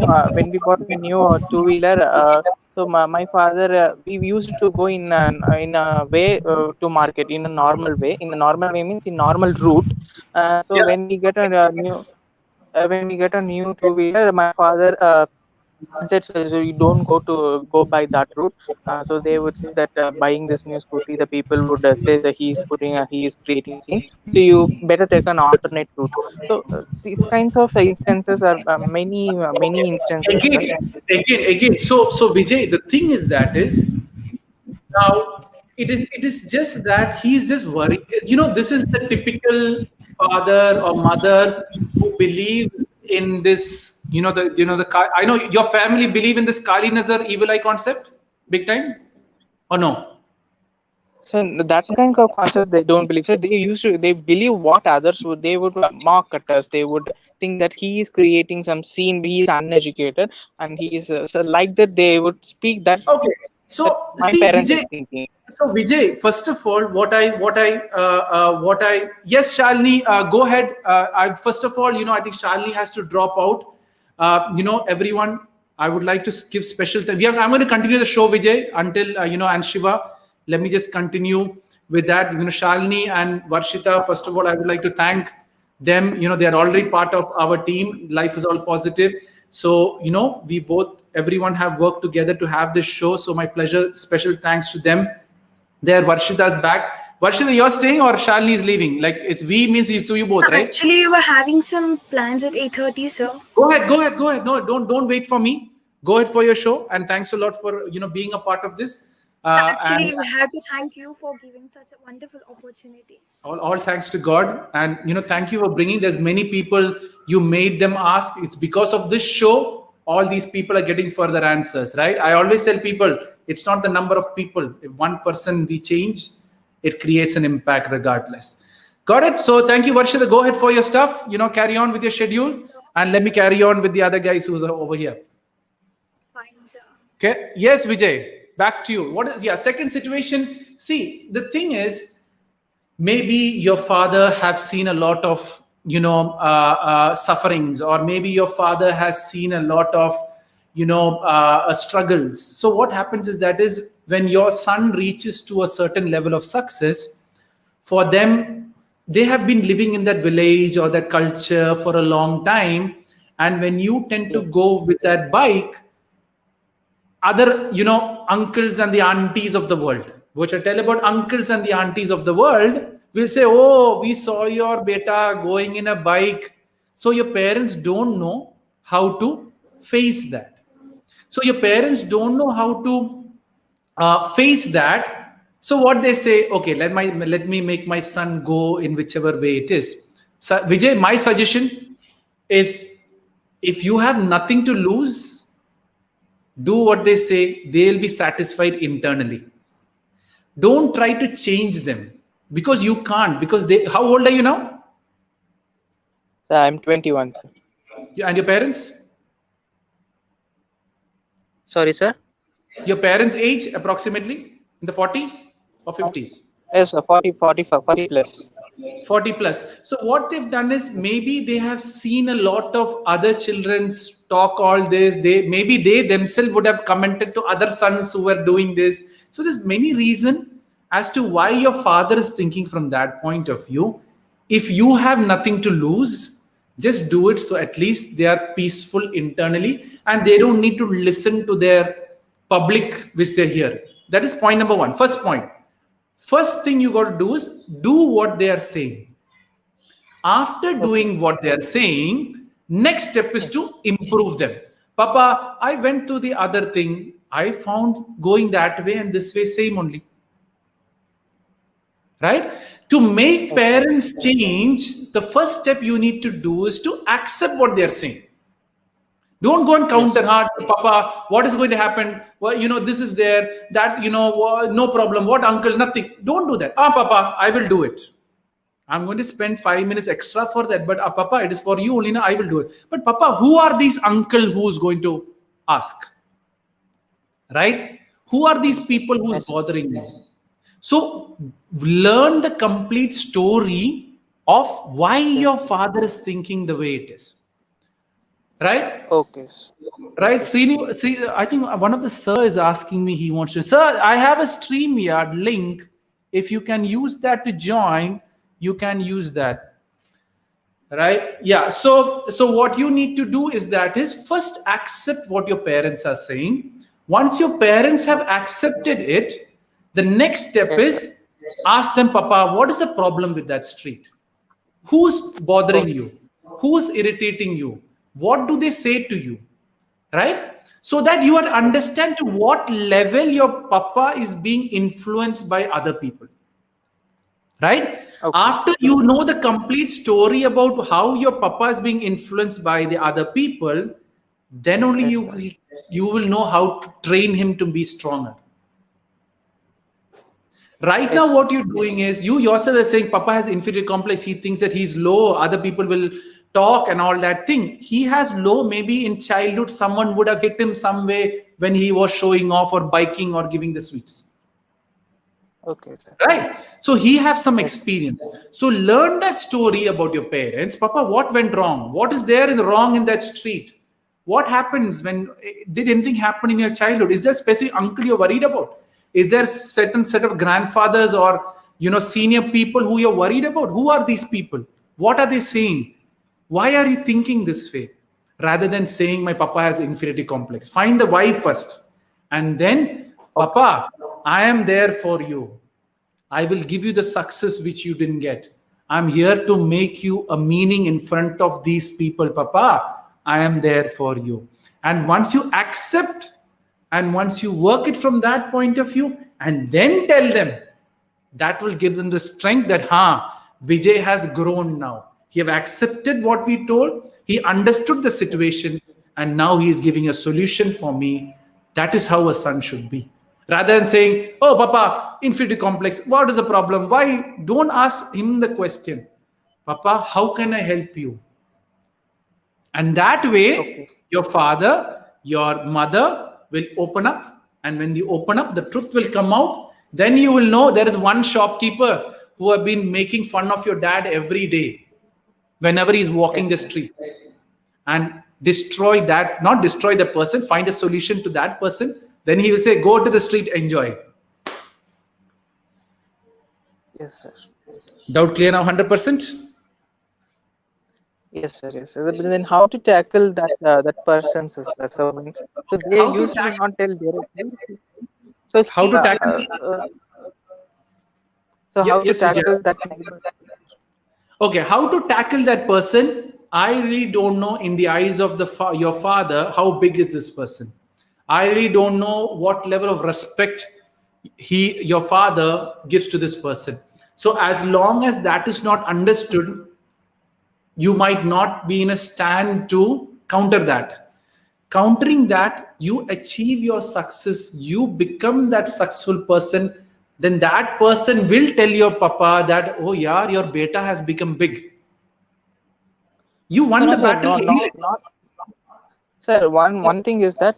two-wheeler, so my father, we used to go in a way to market in a normal way. In a normal way means in normal route. So when we get a new two-wheeler, my father said, so you don't go by that route. So they would say that buying this new scooty, the people would say that he is creating scene. So you better take an alternate route. So these kinds of instances are many instances.
Again. So Vijay, the thing is that is now it is just that he's just worried. You know, this is the typical father or mother who believes in this. I know your family believe in this Kali Nazar evil eye concept, big time, or no?
So that kind of concept they don't believe. So they believe what others would mock at us. They would think that he is creating some scene. He is uneducated, and he is so like that. They would speak that.
Okay. So
my
see,
parents
Vijay.
are thinking.
So Vijay, first of all, yes, Shalini, go ahead. First of all, I think Shalini has to drop out. Everyone, I would like to give special time. I'm going to continue the show, Vijay, until and Shiva. Let me just continue with that. Shalini and Varshita. First of all, I would like to thank them. They are already part of our team. Life is all positive. So, everyone have worked together to have this show. So my pleasure, special thanks to them. There, Varshita's back. Varshita, you're staying or Shalini is leaving? Like it's we means it's you both, right?
Actually, we were having some plans at 8:30, sir.
Go ahead. No, don't wait for me. Go ahead for your show. And thanks a lot for being a part of this.
Actually, we have to thank you for giving such a wonderful opportunity.
All thanks to God. And thank you for bringing. There's many people you made them ask. It's because of this show. All these people are getting further answers, right? I always tell people, it's not the number of people. If one person we change, it creates an impact regardless. Got it? So thank you, Varshita. Go ahead for your stuff. Carry on with your schedule. And let me carry on with the other guys who's over here.
Fine, sir.
Okay. Yes, Vijay. Back to you. What is second situation? See, the thing is, maybe your father have seen a lot of sufferings, or maybe your father has seen a lot of struggles. So what happens is when your son reaches to a certain level of success, for them, they have been living in that village or that culture for a long time, and when you tend to go with that bike, other uncles and the aunties of the world, which I tell about uncles and the aunties of the world, will say, oh, we saw your beta going in a bike. So your parents don't know how to face that. So your parents don't know how to face that. So what they say, okay, let me make my son go in whichever way it is. So Vijay, my suggestion is, if you have nothing to lose, do what they say, they'll be satisfied internally. Don't try to change them, because you can't. Because they, how old are you now?
So I'm 21, sir.
And your parents?
Sorry, sir.
Your parents' age approximately in the 40s or 50s?
Yes, sir. 40 plus.
40 plus. So what they've done is, maybe they have seen a lot of other children's talk all this. Maybe they themselves would have commented to other sons who were doing this. So there's many reasons as to why your father is thinking from that point of view. If you have nothing to lose, just do it, so at least they are peaceful internally and they don't need to listen to their public which they hear. That is point number one. First point. First thing you got to do is do what they are saying. After doing what they are saying, next step is to improve them. Papa, I went to the other thing. I found going that way and this way same only. Right? To make parents change, the first step you need to do is to accept what they're saying. Don't go and counter hard, Papa, what is going to happen? Well, this is there, that, no problem. What, uncle? Nothing. Don't do that. Papa, I will do it. I'm going to spend 5 minutes extra for that. But Papa, it is for you only. Now I will do it. But Papa, who are these uncle who's going to ask? Right? Who are these people who's bothering you? So learn the complete story of why your father is thinking the way it is. Right?
Okay.
Right, Srini, I think one of the sir is asking me, he wants to, sir, I have a StreamYard link. If you can use that to join, you can use that. Right? Yeah. So what you need to do is first accept what your parents are saying. Once your parents have accepted it, the next step is ask them, Papa, what is the problem with that street? Who's bothering you? Who's irritating you? What do they say to you? Right? So that you understand to what level your papa is being influenced by other people. Right? Okay. After you know the complete story about how your papa is being influenced by the other people, then only you will know how to train him to be stronger. Right now, what you're doing is, you yourself are saying Papa has inferior complex. He thinks that he's low. Other people will talk and all that thing. He has low. Maybe in childhood, someone would have hit him some way when he was showing off or biking or giving the sweets.
Okay, sir.
Right. So he has some experience. So learn that story about your parents. Papa, what went wrong? What is there wrong in that street? What happens did anything happen in your childhood? Is there a specific uncle you're worried about? Is there a certain set of grandfathers or senior people who you're worried about? Who are these people? What are they saying? Why are you thinking this way? Rather than saying my papa has inferiority complex. Find the why first. And then, Papa, I am there for you. I will give you the success which you didn't get. I'm here to make you a meaning in front of these people. Papa, I am there for you. And once you accept, and once you work it from that point of view, and then tell them, that will give them the strength that, Vijay has grown now. He have accepted what we told. He understood the situation. And now he is giving a solution for me. That is how a son should be. Rather than saying, oh, Papa, inferiority complex. What is the problem? Why? Don't ask him the question. Papa, how can I help you? And that way, your father, your mother will open up, and when you open up, the truth will come out. Then you will know there is one shopkeeper who have been making fun of your dad every day whenever he's walking the streets, and destroy that, not destroy the person, find a solution to that person. Then he will say, go to the street, enjoy.
Yes, sir.
Doubt clear now, 100%?
Yes, sir. Yes, sir. But then how to tackle that person, sir? So they used to not tell directly. So
how to tackle?
How to tackle that?
Okay, how to tackle that person? I really don't know. In the eyes of your father, how big is this person? I really don't know what level of respect your father gives to this person. So as long as that is not understood, you might not be in a stand to counter that. Countering that, you achieve your success, you become that successful person, then that person will tell your papa that, oh yeah, your beta has become big. You won the battle.
Not sir. One thing is that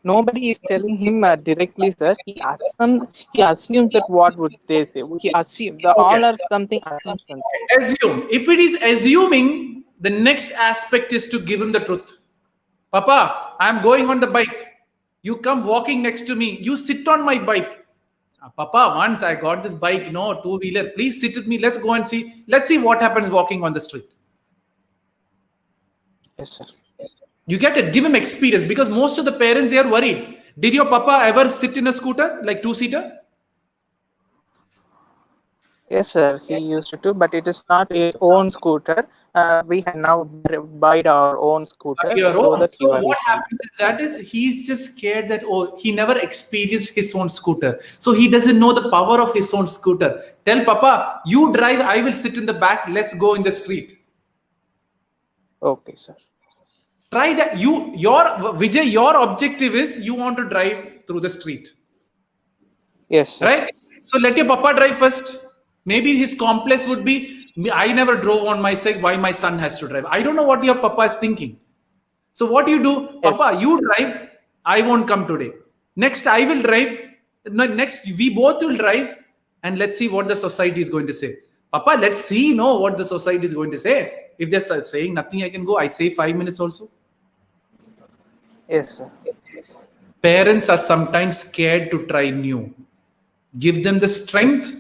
nobody is telling him directly, sir. He assumes that what would they say. He assumes all are something assumptions.
Assume. If it is assuming, the next aspect is to give him the truth. Papa, I'm going on the bike. You come walking next to me. You sit on my bike. Papa, once I got this bike, no, two-wheeler. Please sit with me. Let's go and see. Let's see what happens walking on the street.
Yes, sir.
You get it. Give him experience, because most of the parents, they are worried. Did your papa ever sit in a scooter, like two-seater?
Yes, sir. He used to, but it is not his own scooter. We have now buy our own scooter.
So what happens is he's just scared that, oh, he never experienced his own scooter, so he doesn't know the power of his own scooter. Tell papa, you drive, I will sit in the back. Let's go in the street.
Okay, sir.
Try that. Vijay, your objective is you want to drive through the street.
Yes, sir.
Right? So let your papa drive first. Maybe his complex would be, I never drove on my side, why my son has to drive? I don't know what your papa is thinking. So what you do, papa, you drive, I won't come today. Next, I will drive. Next, we both will drive, and let's see what the society is going to say. Papa, let's see, what the society is going to say. If they're saying nothing, I can go. I say 5 minutes also.
Yes, sir.
Parents are sometimes scared to try new. Give them the strength,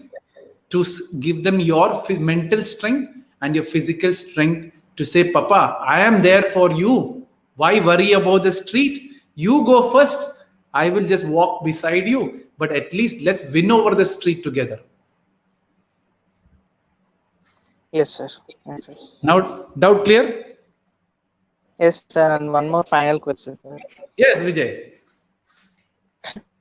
to give them your mental strength and your physical strength to say, papa, I am there for you. Why worry about the street? You go first. I will just walk beside you. But at least let's win over the street together.
Yes, sir. Yes, sir.
Now, doubt clear?
Yes, sir. And one more final question, sir.
Yes, Vijay.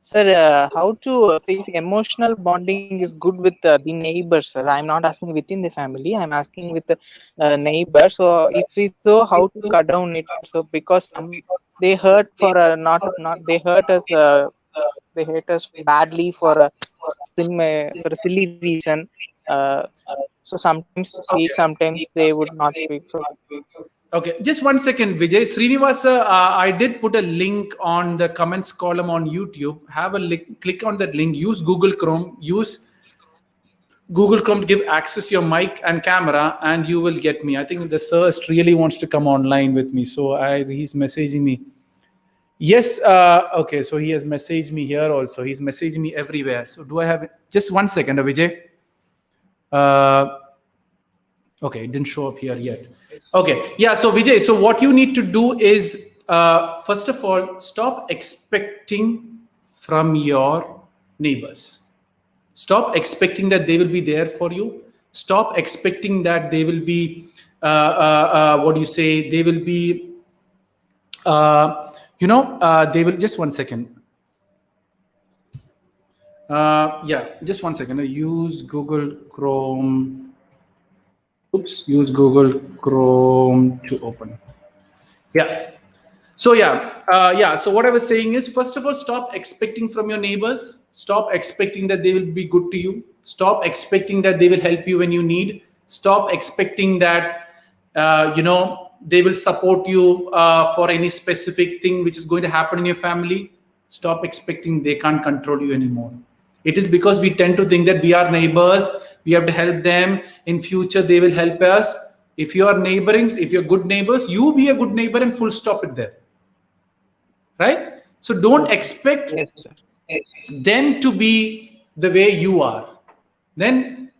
Sir, how to say emotional bonding is good with the neighbors, sir? I'm not asking within the family. I'm asking with the neighbors. So if it's so, how to cut down it? So because they hurt for they hurt us badly for a silly reason. So sometimes they speak, sometimes they would not speak. So.
Okay, just 1 second, Vijay. Srinivasa, I did put a link on the comments column on YouTube. Have a link, click on that link. Use Google Chrome. Use Google Chrome to give access to your mic and camera, and you will get me. I think the sir really wants to come online with me, so he's messaging me. Yes, okay, so he has messaged me here also. He's messaging me everywhere. So do I have it? Just 1 second, Vijay. Okay, it didn't show up here yet. Okay, yeah, so Vijay, so what you need to do is, first of all, stop expecting from your neighbors. Stop expecting that they will be there for you. Stop expecting that they will be, they will be, they will, just 1 second. Just 1 second. Use Google Chrome. Use Google Chrome to open. Yeah. So so what I was saying is, first of all, stop expecting from your neighbors. Stop expecting that they will be good to you. Stop expecting that they will help you when you need. Stop expecting that they will support you for any specific thing which is going to happen in your family. Stop expecting they can't control you anymore. It is because we tend to think that we are neighbors, we have to help them. In future, they will help us. If you are neighboring, if you're good neighbors, you be a good neighbor and full stop it there. Right? So don't expect them to be the way you are. Then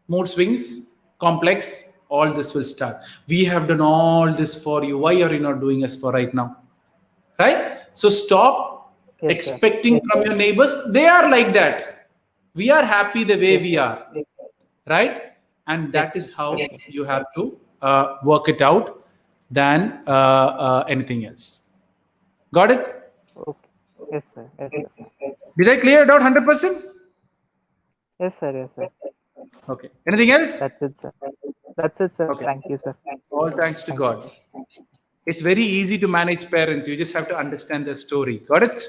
mood swings, complex, all this will start. We have done all this for you. Why are you not doing us for right now? Right? So stop expecting from your neighbors. They are like that. We are happy the way we are. Right? And that is how you have to work it out than anything else. Got it?
Okay. Yes, sir. Yes, sir.
Did I clear it out 100%?
Yes, sir. Yes, sir.
Okay. Anything else?
That's it, sir. That's it, sir.
Okay.
Thank you, sir.
All thanks to God. It's very easy to manage parents. You just have to understand their story. Got it?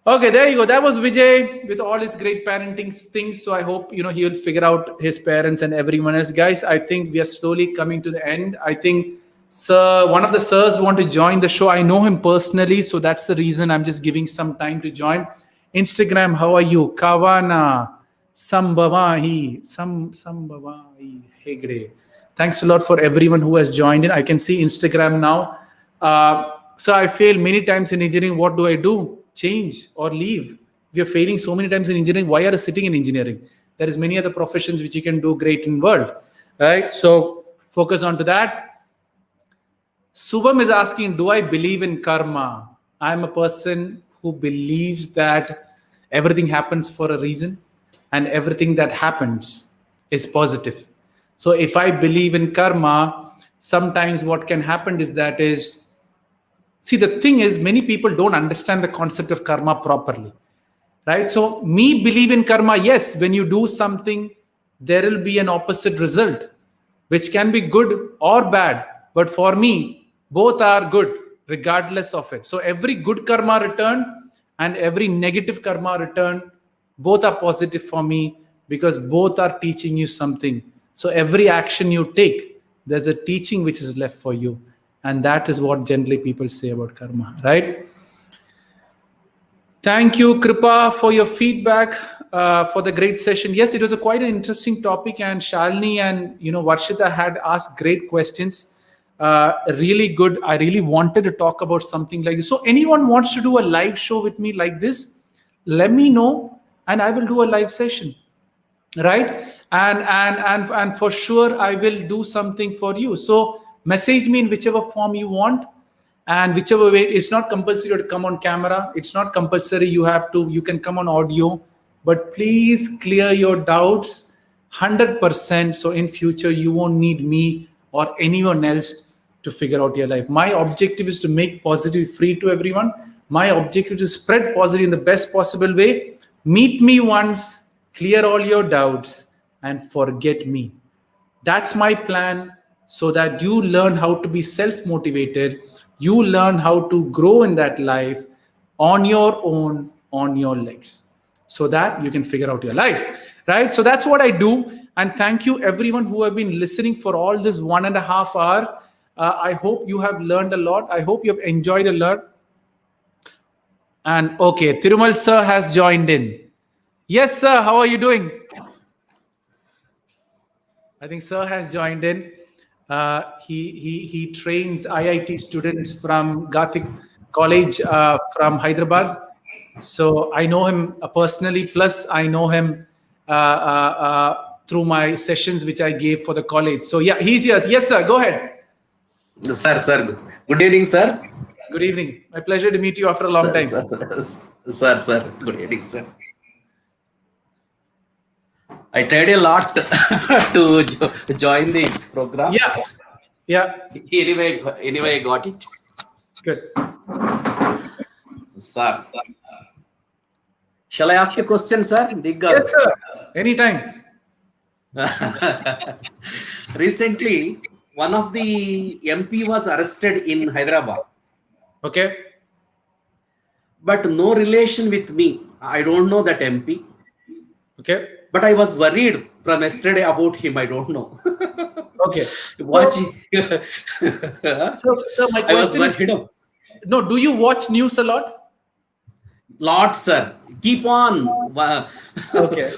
Okay, there you go. That was Vijay with all his great parenting things. So I hope he will figure out his parents and everyone else. Guys, I think we are slowly coming to the end. I think one of the sirs want to join the show. I know him personally, so that's the reason I'm just giving some time to join. Instagram, how are you? Kawana Sambhavahi Sambhavahi Hegde. Thanks a lot for everyone who has joined in. I can see Instagram now. So I failed many times in engineering. What do I do? Change or leave? If you're failing so many times in engineering, why are you sitting in engineering? There is many other professions which you can do great in world, right? So focus on to that. Subham is asking, do I believe in karma? I'm a person who believes that everything happens for a reason and everything that happens is positive. So if I believe in karma, sometimes what can happen is see, the thing is, many people don't understand the concept of karma properly, right? So me believe in karma, yes, when you do something, there will be an opposite result, which can be good or bad. But for me, both are good, regardless of it. So every good karma return and every negative karma return, both are positive for me because both are teaching you something. So every action you take, there's a teaching which is left for you. And that is what generally people say about karma, right? Thank you, Kripa, for your feedback, for the great session. Yes, it was quite an interesting topic, and Shalini and Varshita had asked great questions. Really good. I really wanted to talk about something like this. So anyone wants to do a live show with me like this, let me know, and I will do a live session, right? And for sure, I will do something for you. So message me in whichever form you want, and whichever way. It's not compulsory to come on camera. It's not compulsory you can come on audio, but please clear your doubts 100%. So in future, you won't need me or anyone else to figure out your life. My objective is to make positive free to everyone. My objective is to spread positive in the best possible way. Meet me once, clear all your doubts, and forget me. That's my plan. So that you learn how to be self-motivated, you learn how to grow in that life on your own, on your legs, so that you can figure out your life, right? So that's what I do. And thank you everyone who have been listening for all this 1.5 hours. I hope you have learned a lot. I hope you have enjoyed a lot. And okay, Thirumal sir has joined in. Yes, sir, how are you doing? I think sir has joined in. He trains IIT students from Gatik College from Hyderabad. So I know him personally, plus I know him through my sessions which I gave for the college. So yeah, he's here. Yes, sir, go ahead.
Sir. Good evening, sir.
Good evening. My pleasure to meet you after a long time.
Sir. Good evening, sir. I tried a lot to join the program.
Yeah.
Anyway, I got it.
Good.
Sir. Shall I ask a question, sir?
Yes, sir. Anytime.
Recently, one of the MP was arrested in Hyderabad.
Okay.
But no relation with me. I don't know that MP.
Okay.
But I was worried from yesterday about him. I don't know.
Okay.
Watching.
So my question
I was worried.
No, do you watch news a lot?
Lot, sir. Keep on.
Okay.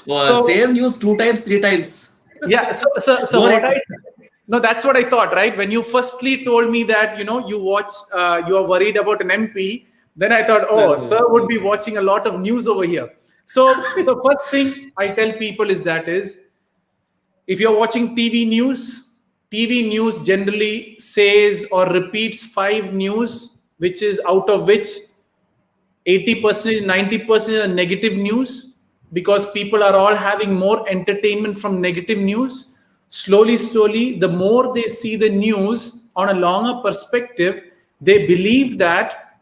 Same news 2 times, 3 times.
Yeah. So that's what I thought, right? When you firstly told me that, you watch, you are worried about an MP, then I thought, sir would be watching a lot of news over here. So first thing I tell people is if you're watching TV news generally says or repeats 5 news, which is out of which 80%, 90% are negative news, because people are all having more entertainment from negative news. Slowly, the more they see the news on a longer perspective, they believe that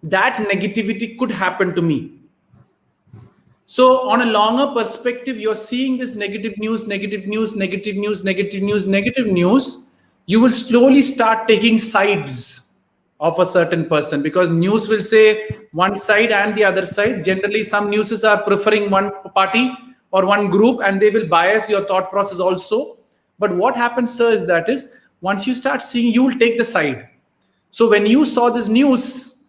negativity could happen to me. So on a longer perspective, you're seeing this negative news. you will slowly start taking sides of a certain person, because news will say one side and the other side. Generally, some newses are preferring one party or one group, and they will bias your thought process also. But what happens, sir, is that is once you start seeing, you will take the side. So when you saw this news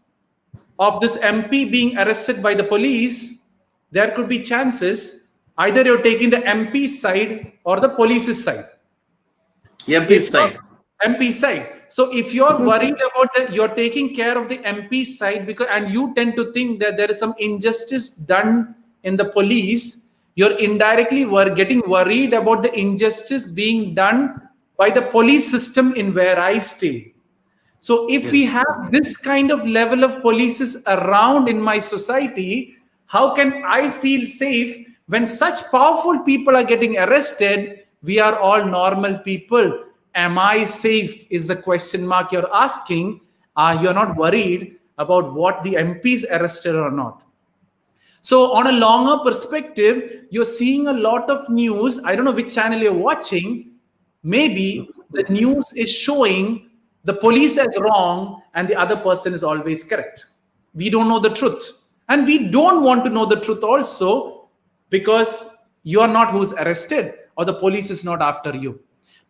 of this MP being arrested by the police, there could be chances either you're taking the MP's side or the police's side.
MP's side.
MP side. So if you're worried about that, you're taking care of the MP side, because and you tend to think that there is some injustice done in the police, you're indirectly getting worried about the injustice being done by the police system in where I stay. So if we have this kind of level of polices around in my society, how can I feel safe when such powerful people are getting arrested? We are all normal people. Am I safe is the question mark you're asking. You're not worried about what the MPs arrested or not. So on a longer perspective, you're seeing a lot of news. I don't know which channel you're watching. Maybe the news is showing the police is wrong and the other person is always correct. We don't know the truth. And we don't want to know the truth also, because you're not who's arrested or the police is not after you.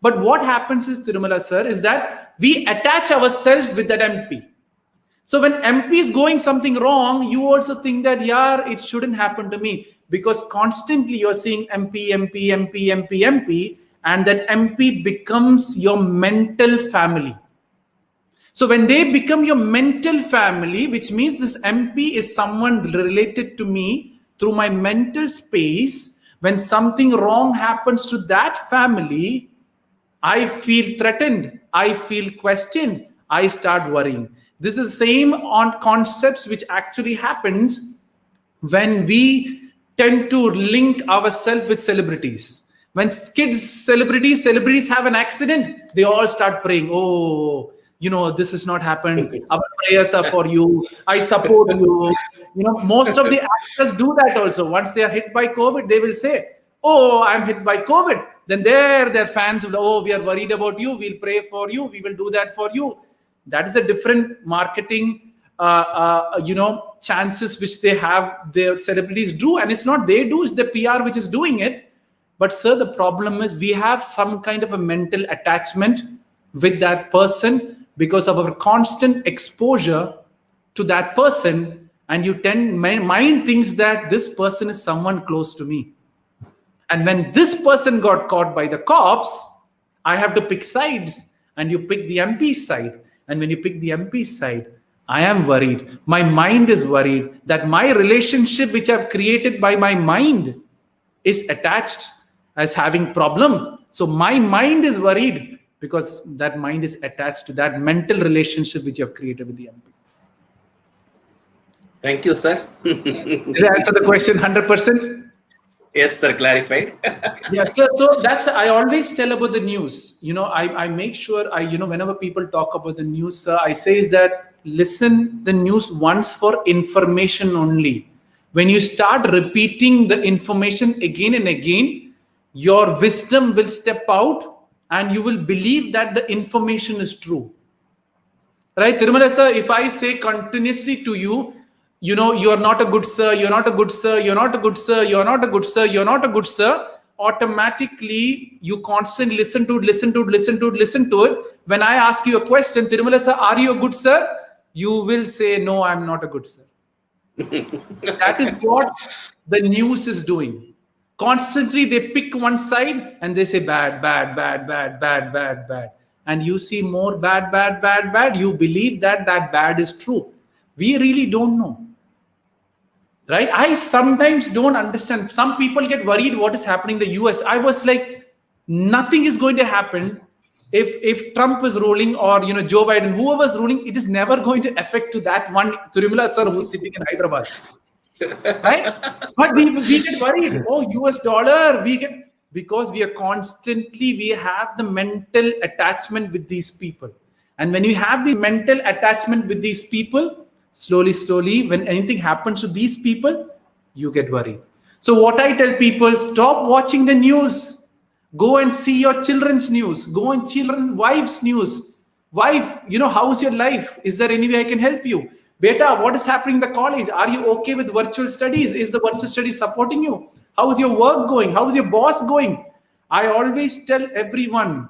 But what happens is, Tirumala sir, is that we attach ourselves with that MP. So when MP is going something wrong, you also think that, yeah, it shouldn't happen to me, because constantly you're seeing MP, MP, MP, MP, MP, and that MP becomes your mental family. So when they become your mental family, which means this MP is someone related to me through my mental space, when something wrong happens to that family, I feel threatened, I feel questioned, I start worrying. This is the same on concepts which actually happens when we tend to link ourselves with celebrities. When celebrities have an accident, they all start praying, oh, this has not happened. Our prayers are for you. I support you. Most of the actors do that also. Once they are hit by COVID, they will say, oh, I'm hit by COVID. Then their fans will, oh, we are worried about you. We'll pray for you. We will do that for you. That is a different marketing, chances which they have, their celebrities do. And it's not they do, it's the PR which is doing it. But sir, the problem is we have some kind of a mental attachment with that person because of our constant exposure to that person. And mind thinks that this person is someone close to me. And when this person got caught by the cops, I have to pick sides, and you pick the MP's side. And when you pick the MP's side, I am worried. My mind is worried that my relationship, which I've created by my mind, is attached as having problem. So my mind is worried because that mind is attached to that mental relationship which you have created with the MP.
Thank you, sir.
Did I answer the question 100%?
Yes, sir, clarified.
Yes, sir. So that's, I always tell about the news. I make sure whenever people talk about the news, sir, I say is that listen the news once for information only. When you start repeating the information again and again, your wisdom will step out and you will believe that the information is true. Right, Tirumala sir, if I say continuously to you, you're not a good sir, you're not a good sir, you're not a good sir, you're not a good sir, you're not a good sir, automatically you constantly listen to it. When I ask you a question, Tirumala sir, are you a good sir? You will say, no, I'm not a good sir. That is what the news is doing. Constantly they pick one side and they say bad, bad, bad, bad, bad, bad, bad. And you see more bad, bad, bad, bad. You believe that bad is true. We really don't know. Right? I sometimes don't understand. Some people get worried what is happening in the US. I was like, nothing is going to happen if Trump is ruling or Joe Biden, whoever's ruling, it is never going to affect to that one Tirumala sir who's sitting in Hyderabad. Right? But we get worried. Oh, US dollar, because we have the mental attachment with these people. And when you have the mental attachment with these people, slowly, when anything happens to these people, you get worried. So what I tell people, stop watching the news. Go and see your children's news. Go and wife's news. Wife, how's your life? Is there any way I can help you? Beta, what is happening in the college? Are you okay with virtual studies? Is the virtual studies supporting you? How is your work going? How is your boss going? I always tell everyone,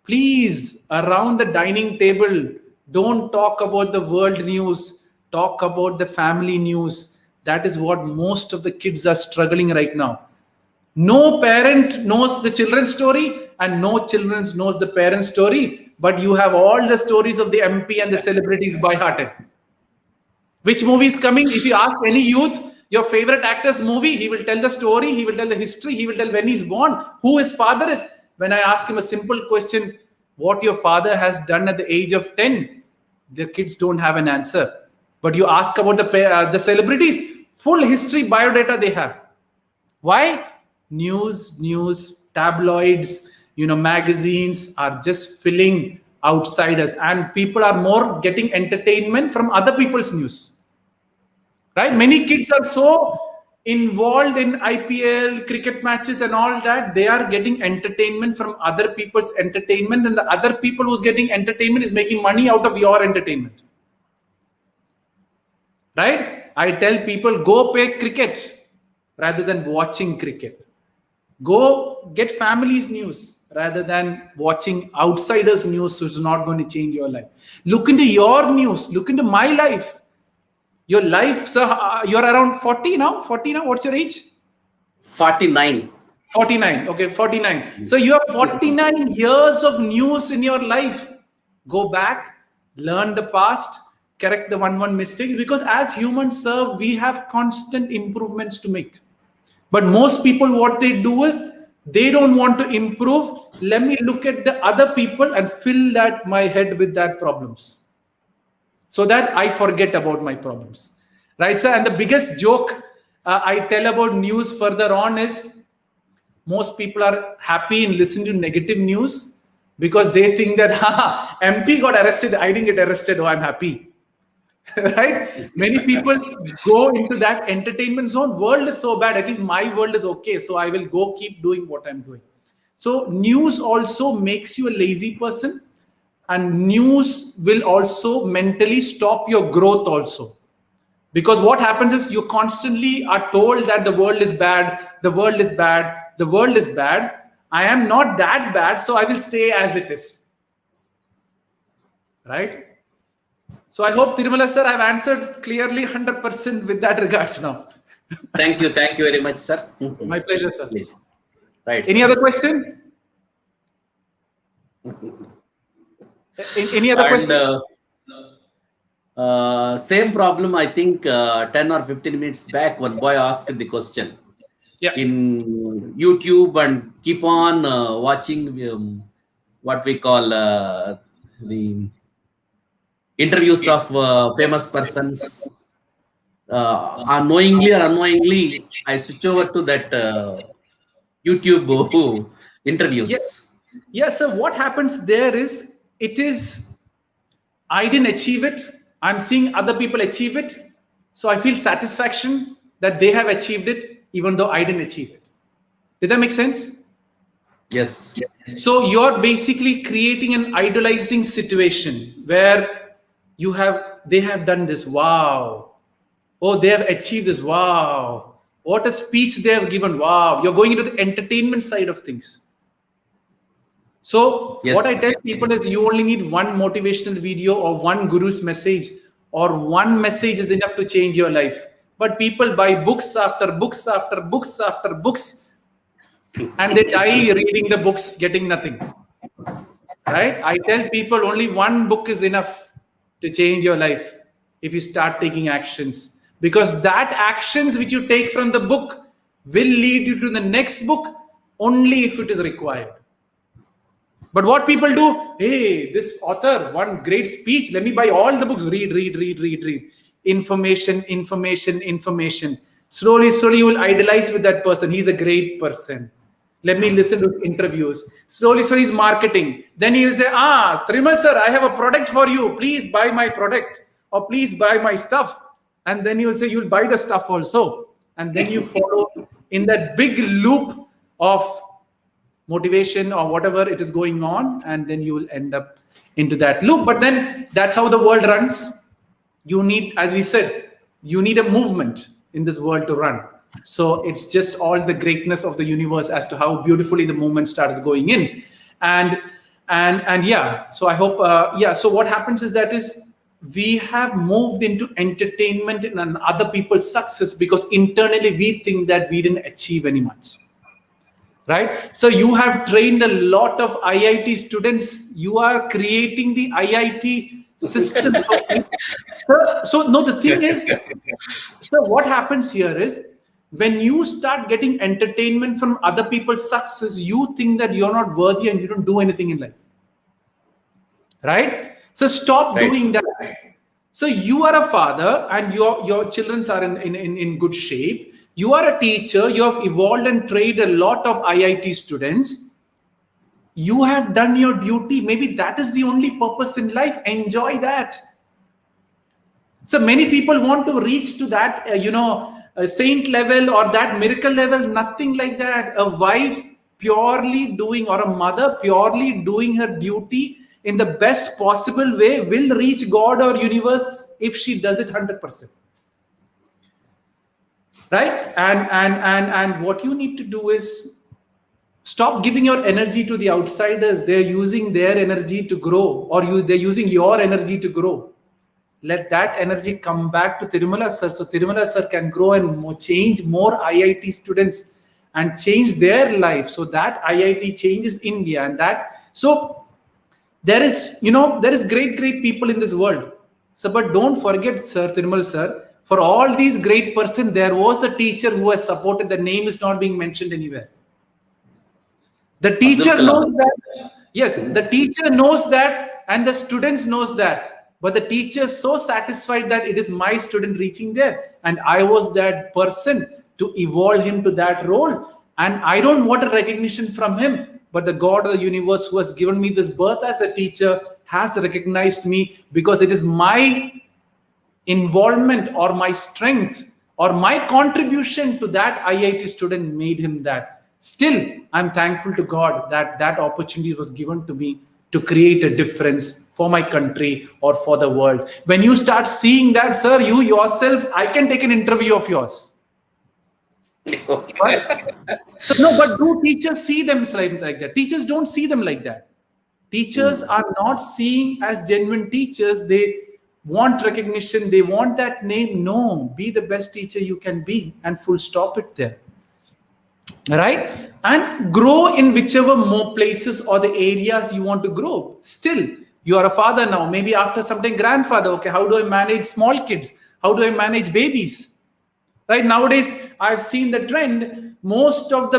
please, around the dining table, don't talk about the world news. Talk about the family news. That is what most of the kids are struggling right now. No parent knows the children's story and no children knows the parent's story, but you have all the stories of the MP and the celebrities by hearted. Which movie is coming? If you ask any youth, your favorite actor's movie, he will tell the story, he will tell the history, he will tell when he's born, who his father is. When I ask him a simple question, what your father has done at the age of 10, the kids don't have an answer. But you ask about the celebrities, full history, biodata they have. Why? News, tabloids, magazines are just filling outsiders, and people are more getting entertainment from other people's news. Right? Many kids are so involved in IPL, cricket matches and all that, they are getting entertainment from other people's entertainment, and the other people who's getting entertainment is making money out of your entertainment. Right? I tell people, go play cricket rather than watching cricket. Go get family's news rather than watching outsiders' news, which is not going to change your life. Look into your news. Look into my life. Your life, sir, you're around 40 now? 40 now? What's your age?
49.
49. Okay, 49. So you have 49 years of news in your life. Go back, learn the past, correct the one mistakes, because as humans, sir, we have constant improvements to make. But most people, what they do is they don't want to improve. Let me look at the other people and fill my head with that problems, so that I forget about my problems. Right, sir? And the biggest joke I tell about news further on is most people are happy in listening to negative news because they think that MP got arrested, I didn't get arrested, I'm happy. Right? Many people go into that entertainment zone. World is so bad, at least my world is okay, so I will go keep doing what I'm doing. So news also makes you a lazy person, and news will also mentally stop your growth also. Because what happens is you constantly are told that the world is bad, the world is bad, the world is bad. I am not that bad, so I will stay as it is. Right? So I hope, Tirumala sir, I've answered clearly 100% with that regards now.
Thank you very much, sir.
My pleasure, sir.
Please. Right.
Any other question? Any other question?
Same problem, I think 10 or 15 minutes back, one boy asked the question in YouTube, and keep on watching what we call the interviews of famous persons. Unknowingly or unknowingly, I switch over to that YouTube interviews.
Yes, sir. What happens there is, I didn't achieve it. I'm seeing other people achieve it. So I feel satisfaction that they have achieved it, even though I didn't achieve it. Did that make sense?
Yes.
So you're basically creating an idolizing situation where they have done this. Wow. Oh, they have achieved this. Wow. What a speech they have given. Wow. You're going into the entertainment side of things. So what I tell people is, you only need one motivational video or one guru's message, or one message is enough to change your life. But people buy books after books after books after books, and they die reading the books, getting nothing. Right? I tell people only one book is enough to change your life if you start taking actions. Because that actions which you take from the book will lead you to the next book only if it is required. But what people do, hey, this author, one great speech, let me buy all the books, read. Information. Slowly you will idolize with that person. He's a great person. Let me listen to his interviews. Slowly he's marketing. Then he will say, Trimma sir, I have a product for you. Please buy my product, or please buy my stuff. And then he will say, you'll buy the stuff also. And then you follow in that big loop of motivation or whatever it is going on, and then you will end up into that loop. But then that's how the world runs. You need, as we said, you need a movement in this world to run. So it's just all the greatness of the universe as to how beautifully the movement starts going in. And yeah, so I hope, so what happens is we have moved into entertainment and other people's success because internally we think that we didn't achieve any much. Right? So you have trained a lot of IIT students. You are creating the IIT system. So no, the thing is, so what happens here is, when you start getting entertainment from other people's success, you think that you're not worthy and you don't do anything in life. Right? So stop doing that. So you are a father and your children are in good shape. You are a teacher. You have evolved and trained a lot of IIT students. You have done your duty. Maybe that is the only purpose in life. Enjoy that. So many people want to reach to that, a saint level or that miracle level. Nothing like that. A wife purely doing, or a mother purely doing her duty in the best possible way will reach God or universe if she does it 100%. Right? And what you need to do is stop giving your energy to the outsiders. They're using their energy to grow, or they're using your energy to grow. Let that energy come back to Tirumala sir, so Tirumala sir can grow and change more IIT students and change their life, so that IIT changes India. And that, so there is great people in this world. So, but don't forget, sir, Tirumala sir, for all these great persons, there was a teacher who has supported. The name is not being mentioned anywhere. The teacher knows that. Yes, the teacher knows that, and the students knows that. But the teacher is so satisfied that it is my student reaching there, and I was that person to evolve him to that role. And I don't want a recognition from him, but the God of the universe who has given me this birth as a teacher has recognized me, because it is my involvement or my strength or my contribution to that IIT student made him that. Still, I'm thankful to God that that opportunity was given to me to create a difference for my country or for the world. When you start seeing that, sir, you yourself, I can take an interview of yours. Right? So no, but do teachers see them like that? Teachers don't see them like that. Teachers are not seeing as genuine teachers. They want recognition. They want that name. No, be the best teacher you can be, and full stop it there. Right? And grow in whichever more places or the areas you want to grow. Still, you are a father now. Maybe after something, grandfather. Okay, how do I manage small kids? How do I manage babies? Right? Nowadays, I've seen the trend. Most of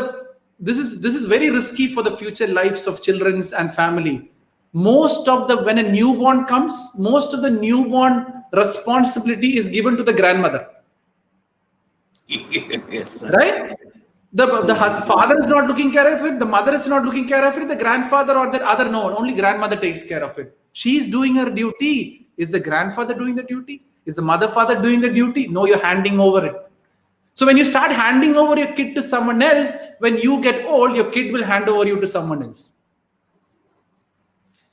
this is very risky for the future lives of children and family. When a newborn comes, most of the newborn responsibility is given to the grandmother.
Yes,
right? The father is not looking care of it, the mother is not looking care of it, the grandfather or the other, no, only grandmother takes care of it. She's doing her duty. Is the grandfather doing the duty? Is the father doing the duty? No, you're handing over it. So when you start handing over your kid to someone else, when you get old, your kid will hand over you to someone else.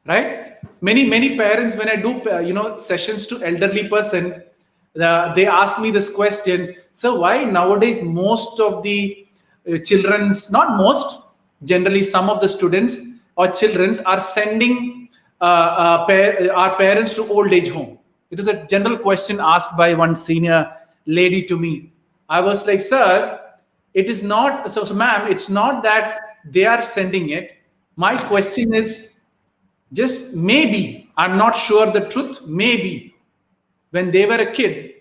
Right? Many parents, when I do sessions to elderly person, they ask me this question: so why nowadays most of the children's, not most, generally some of the students or children's are sending our parents to old age home? It was a general question asked by one senior lady to me. I was like, sir, it is not, so ma'am, it's not that they are sending it. My question is, just maybe, I'm not sure the truth, maybe when they were a kid,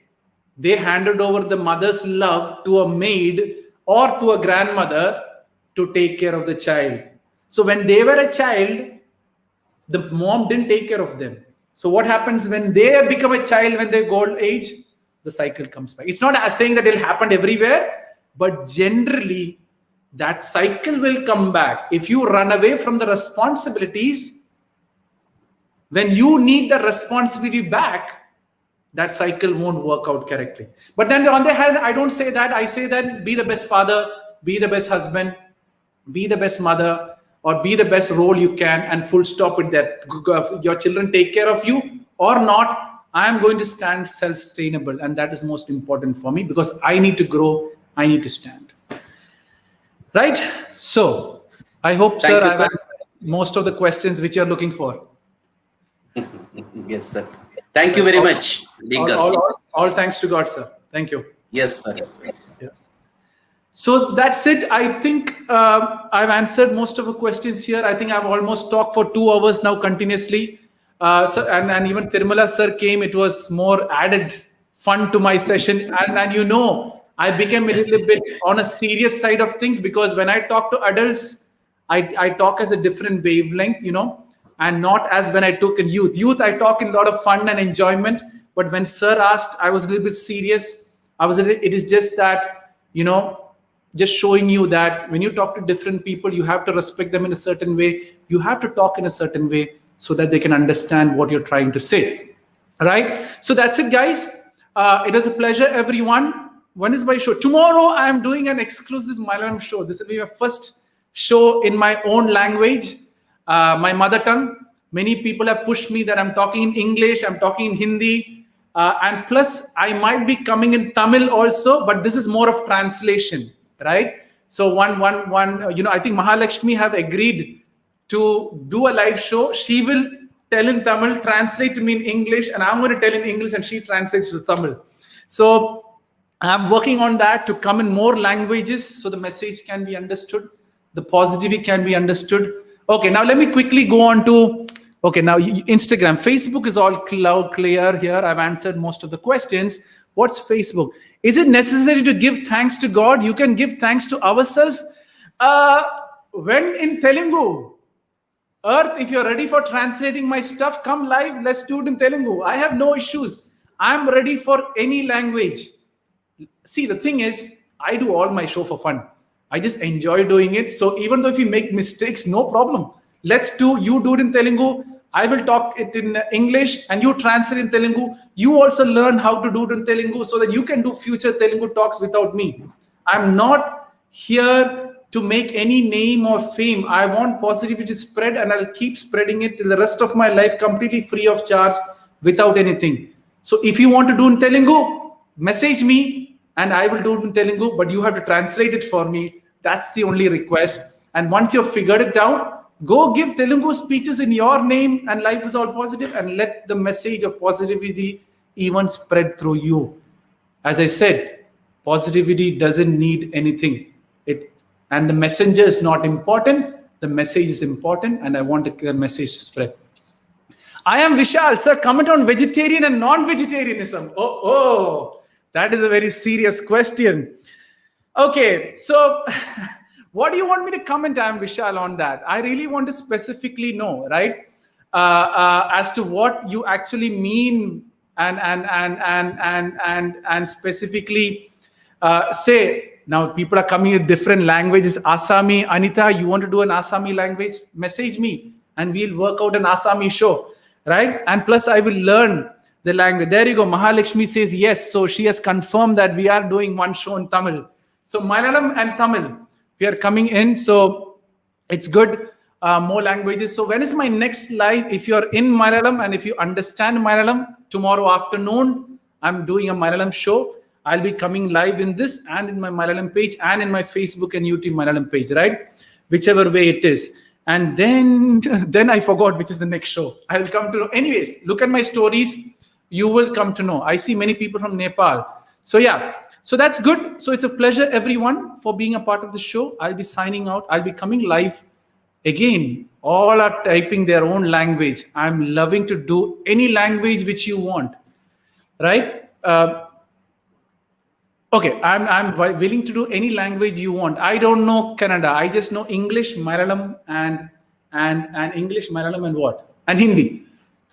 they handed over the mother's love to a maid or to a grandmother to take care of the child. So when they were a child, the mom didn't take care of them. So what happens when they become a child, when they go old age, the cycle comes back. It's not saying that it'll happen everywhere, but generally that cycle will come back. If you run away from the responsibilities, when you need the responsibility back, that cycle won't work out correctly. But then on the other hand, I don't say that. I say that be the best father, be the best husband, be the best mother, or be the best role you can, and full stop with that. Your children take care of you or not, I am going to stand self-sustainable, and that is most important for me, because I need to grow, I need to stand. Right? So I hope,
Thank
sir,
you,
I've
sir.
answered most of the questions which you're looking for.
Yes, sir. Thank you very much, Deek.
All thanks to God, sir. Thank you.
Yes, sir. Yes.
So that's it. I think I've answered most of the questions here. I think I've almost talked for 2 hours now continuously. And even Tirumala sir came. It was more added fun to my session. And you know, I became a little bit on a serious side of things, because when I talk to adults, I talk as a different wavelength, you know, and not as when I took in youth. Youth, I talk in a lot of fun and enjoyment. But when sir asked, I was a little bit serious. It is just that, you know, just showing you that when you talk to different people, you have to respect them in a certain way. You have to talk in a certain way so that they can understand what you're trying to say. All right. So that's it, guys. It was a pleasure, everyone. When is my show? Tomorrow, I am doing an exclusive Malayalam show. This will be my first show in my own language, my mother tongue. Many people have pushed me that I'm talking in English, I'm talking in Hindi. And plus, I might be coming in Tamil also, but this is more of translation, right? So one, you know, I think Mahalakshmi have agreed to do a live show. She will tell in Tamil, translate to me in English, and I'm going to tell in English, and she translates to Tamil. So I'm working on that to come in more languages so the message can be understood, the positivity can be understood. Okay, now let me quickly go on to, okay, now Instagram. Facebook is all clear here. I've answered most of the questions. What's Facebook? Is it necessary to give thanks to God? You can give thanks to ourselves. When in Telugu, Earth, if you're ready for translating my stuff, come live. Let's do it in Telugu. I have no issues. I'm ready for any language. See, the thing is, I do all my show for fun. I just enjoy doing it. So even though if you make mistakes, no problem. You do it in Telugu. I will talk it in English and you translate in Telugu. You also learn how to do it in Telugu so that you can do future Telugu talks without me. I'm not here to make any name or fame. I want positivity to spread, and I'll keep spreading it till the rest of my life, completely free of charge, without anything. So if you want to do in Telugu, message me and I will do it in Telugu, but you have to translate it for me. That's the only request. And once you've figured it out, go give Telugu speeches in your name, and life is all positive, and let the message of positivity even spread through you. As I said, positivity doesn't need anything. And the messenger is not important. The message is important, and I want the message to spread. I am Vishal. Sir, comment on vegetarian and non-vegetarianism. Oh, that is a very serious question. Okay, so what do you want me to comment, I am Vishal, on that? I really want to specifically know, right? As to what you actually mean and specifically say. Now people are coming with different languages. Assami, Anita, you want to do an Assami language? Message me and we'll work out an Assami show, right? And plus I will learn the language. There you go. Mahalakshmi says yes. So she has confirmed that we are doing one show in Tamil. So Malayalam and Tamil, we are coming in. So it's good. More languages. So when is my next live? If you're in Malayalam and if you understand Malayalam, tomorrow afternoon, I'm doing a Malayalam show. I'll be coming live in this and in my Malayalam page and in my Facebook and YouTube Malayalam page, right? Whichever way it is. And then I forgot which is the next show. I'll come to know. Anyways, look at my stories. You will come to know. I see many people from Nepal. So yeah, so that's good. So it's a pleasure, everyone, for being a part of the show. I'll be signing out. I'll be coming live. Again, all are typing their own language. I'm loving to do any language which you want, right? Okay, I'm willing to do any language you want. I don't know Kannada. I just know English, Malayalam, and English, Malayalam, and what? And Hindi,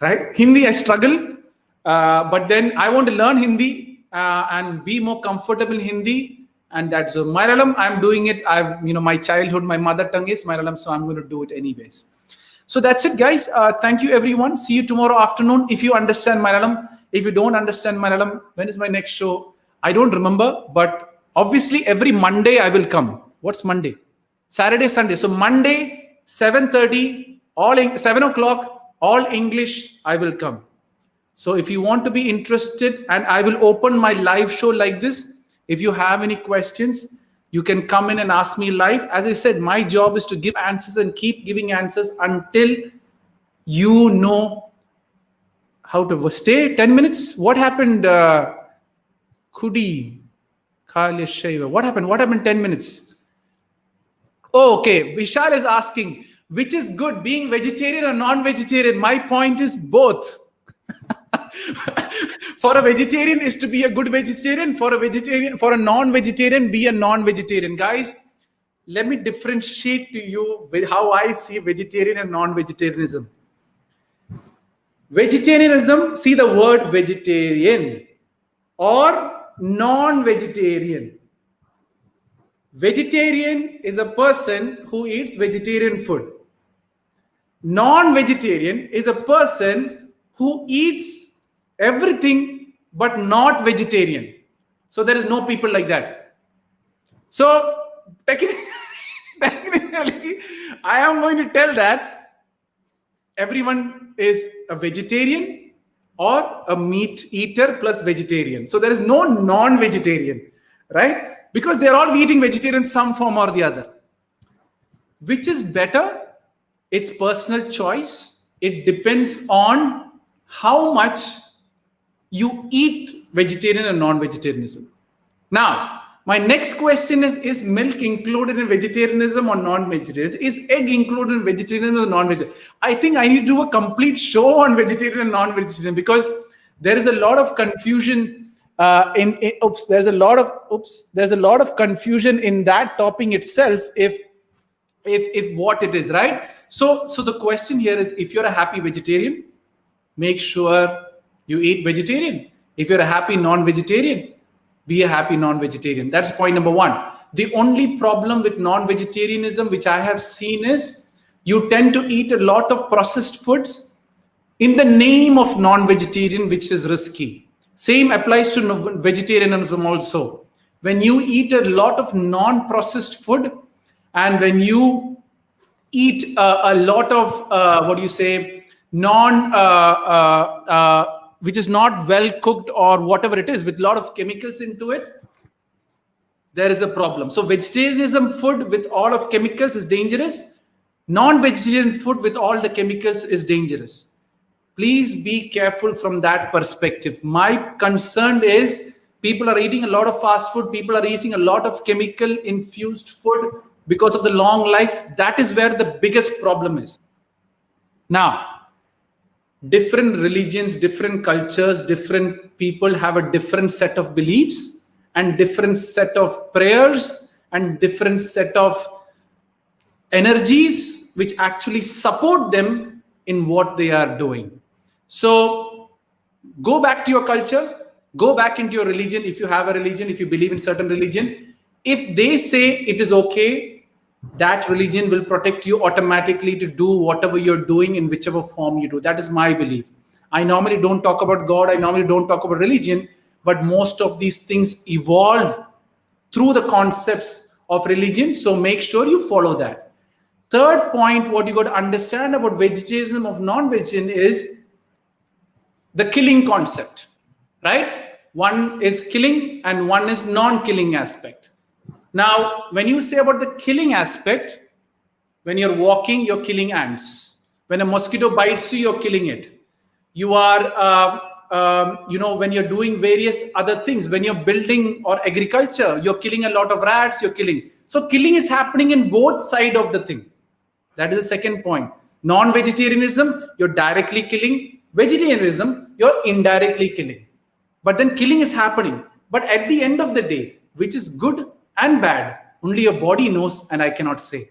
right? Hindi I struggle, but then I want to learn Hindi and be more comfortable in Hindi. And that's Malayalam. I'm doing it. My childhood, my mother tongue is Malayalam, so I'm going to do it anyways. So that's it, guys. Thank you, everyone. See you tomorrow afternoon. If you understand Malayalam, if you don't understand Malayalam, when is my next show? I don't remember, but obviously every Monday I will come. What's Monday? Saturday, Sunday. So Monday, 7:30, 7 o'clock, all English, I will come. So if you want to be interested, and I will open my live show like this, if you have any questions, you can come in and ask me live. As I said, my job is to give answers and keep giving answers until you know how to stay. 10 minutes. What happened? Kudi, Khalya Shaiva. What happened? What happened 10 minutes? Oh, okay. Vishal is asking, which is good, being vegetarian or non-vegetarian? My point is both. For a vegetarian is to be a good vegetarian. For a non-vegetarian, be a non-vegetarian. Guys, let me differentiate to you with how I see vegetarian and non-vegetarianism. Vegetarianism, see the word vegetarian or non-vegetarian. Vegetarian is a person who eats vegetarian food. Non-vegetarian is a person who eats everything but not vegetarian. So there is no people like that. So technically, I am going to tell that everyone is a vegetarian or a meat eater plus vegetarian. So there is no non-vegetarian, right? Because they're all eating vegetarian some form or the other. Which is better? It's personal choice. It depends on how much you eat vegetarian and non-vegetarianism. Now, my next question is milk included in vegetarianism or non-vegetarianism? Is egg included in vegetarianism or non-vegetarianism? I think I need to do a complete show on vegetarian and non-vegetarianism, because there is a lot of confusion there's a lot of confusion in that topic itself, if what it is, right? So the question here is, if you're a happy vegetarian, make sure you eat vegetarian. If you're a happy non-vegetarian, be a happy non-vegetarian. That's point number one. The only problem with non-vegetarianism, which I have seen, is you tend to eat a lot of processed foods in the name of non-vegetarian, which is risky. Same applies to vegetarianism also. When you eat a lot of non-processed food, and when you eat a lot of which is not well cooked or whatever it is, with a lot of chemicals into it, there is a problem. So vegetarianism food with all of chemicals is dangerous. Non-vegetarian food with all the chemicals is dangerous. Please be careful from that perspective. My concern is people are eating a lot of fast food. People are eating a lot of chemical infused food because of the long life. That is where the biggest problem is. Now, different religions, different cultures, different people have a different set of beliefs and different set of prayers and different set of energies which actually support them in what they are doing. So go back to your culture, go back into your religion. If you have a religion, if you believe in certain religion, if they say it is okay, that religion will protect you automatically to do whatever you're doing in whichever form you do. That is my belief. I normally don't talk about God. I normally don't talk about religion, but most of these things evolve through the concepts of religion. So make sure you follow that. Third point, what you got to understand about vegetarianism of non-vegetarian is the killing concept, right? One is killing and one is non-killing aspect. Now, when you say about the killing aspect, when you're walking, you're killing ants. When a mosquito bites you, you're killing it. You are, when you're doing various other things, when you're building or agriculture, you're killing a lot of rats, you're killing. So killing is happening in both sides of the thing. That is the second point. Non-vegetarianism, you're directly killing. Vegetarianism, you're indirectly killing. But then killing is happening. But at the end of the day, which is good and bad, only your body knows, and I cannot say.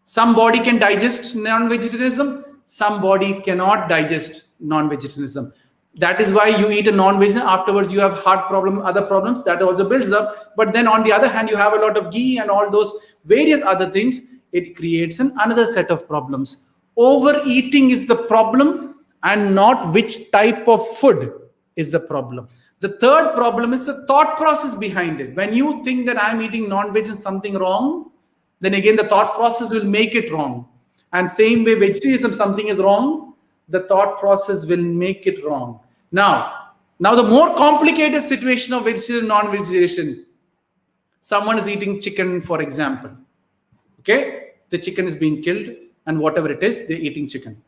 Some body can digest non-vegetarianism, some body cannot digest non-vegetarianism. That is why you eat a non-vegetarian, afterwards you have heart problem, other problems, that also builds up. But then on the other hand, you have a lot of ghee and all those various other things. It creates another set of problems. Overeating is the problem, and not which type of food is the problem. The third problem is the thought process behind it. When you think that I'm eating non-veg is something wrong, then again the thought process will make it wrong. And same way, vegetarianism, something is wrong, the thought process will make it wrong. Now the more complicated situation of vegetarian, non-vegetarian, someone is eating chicken, for example. Okay, the chicken is being killed, and whatever it is, they're eating chicken.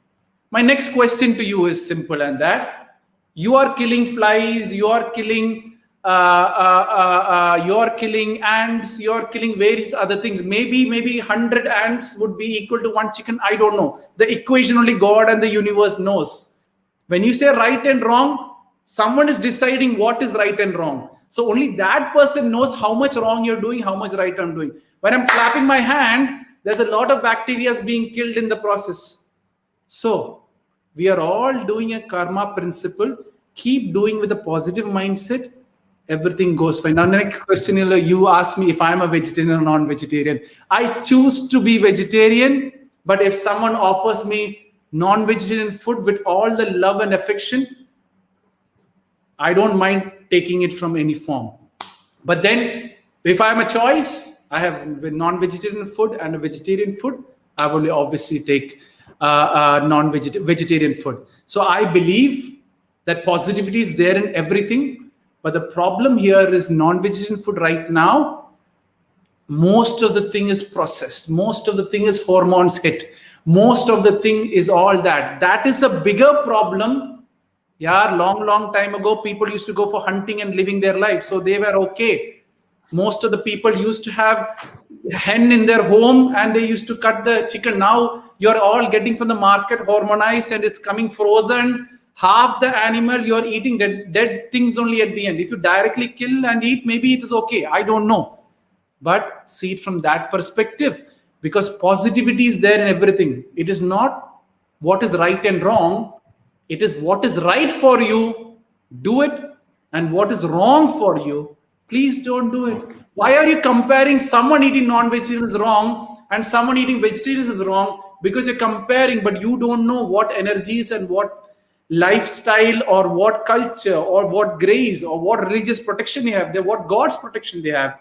My next question to you is simple, and that you are killing flies, you are killing ants, you are killing various other things. Maybe 100 ants would be equal to one chicken. I don't know. The equation only God and the universe knows. When you say right and wrong, someone is deciding what is right and wrong. So only that person knows how much wrong you're doing, how much right I'm doing. When I'm clapping my hand, there's a lot of bacteria being killed in the process. So we are all doing a karma principle. Keep doing with a positive mindset. Everything goes fine. Now, next question, you ask me if I'm a vegetarian or non-vegetarian. I choose to be vegetarian, but if someone offers me non-vegetarian food with all the love and affection, I don't mind taking it from any form. But then, if I have a choice, I have non-vegetarian food and a vegetarian food, I will obviously take non-vegetarian food. So I believe that positivity is there in everything. But the problem here is non-vegetarian food right now, most of the thing is processed. Most of the thing is hormones hit. Most of the thing is all that. That is a bigger problem. Yeah, long time ago, people used to go for hunting and living their life. So they were okay. Most of the people used to have hen in their home and they used to cut the chicken. Now you're all getting from the market hormonized and it's coming frozen. Half the animal you're eating dead things only at the end. If you directly kill and eat, maybe it is okay. I don't know. But see it from that perspective, because positivity is there in everything. It is not what is right and wrong. It is what is right for you, do it, and what is wrong for you, please don't do it. Why are you comparing someone eating non-vegetarian is wrong and someone eating vegetarian is wrong? Because you're comparing, but you don't know what energies and what lifestyle or what culture or what grace or what religious protection they have, what God's protection they have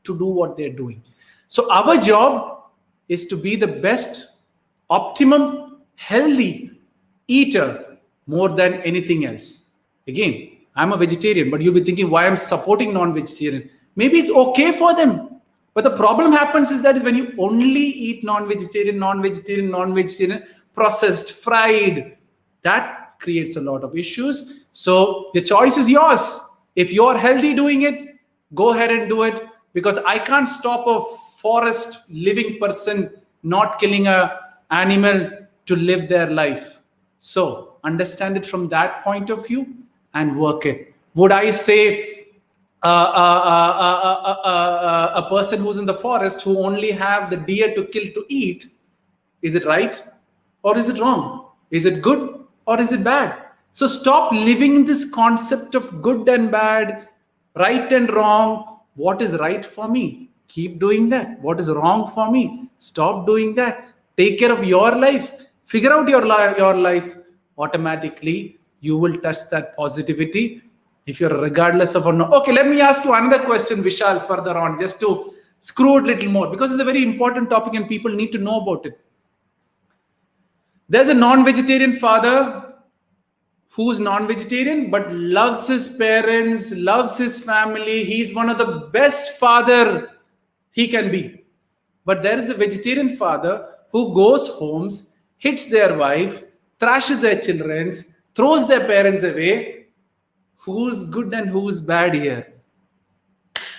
to do what they're doing. So our job is to be the best, optimum, healthy eater more than anything else. Again, I'm a vegetarian, but you'll be thinking why I'm supporting non-vegetarian. Maybe it's okay for them. But the problem happens is that is when you only eat non-vegetarian, processed, fried, that creates a lot of issues. So the choice is yours. If you're healthy doing it, go ahead and do it, because I can't stop a forest living person not killing an animal to live their life. So understand it from that point of view and work it. Would I say a person who's in the forest who only have the deer to kill to eat, is it right or is it wrong? Is it good or is it bad? So stop living in this concept of good and bad, right and wrong. What is right for me? Keep doing that. What is wrong for me? Stop doing that. Take care of your life. Figure out your life. Automatically, you will touch that positivity. If you're regardless of or no. Okay, let me ask you another question, Vishal, further on, just to screw it a little more, because it's a very important topic and people need to know about it. There's a non-vegetarian father who's non-vegetarian but loves his parents, loves his family. He's one of the best father he can be. But there is a vegetarian father who goes homes, hits their wife, thrashes their children, throws their parents away. Who's good and who's bad here?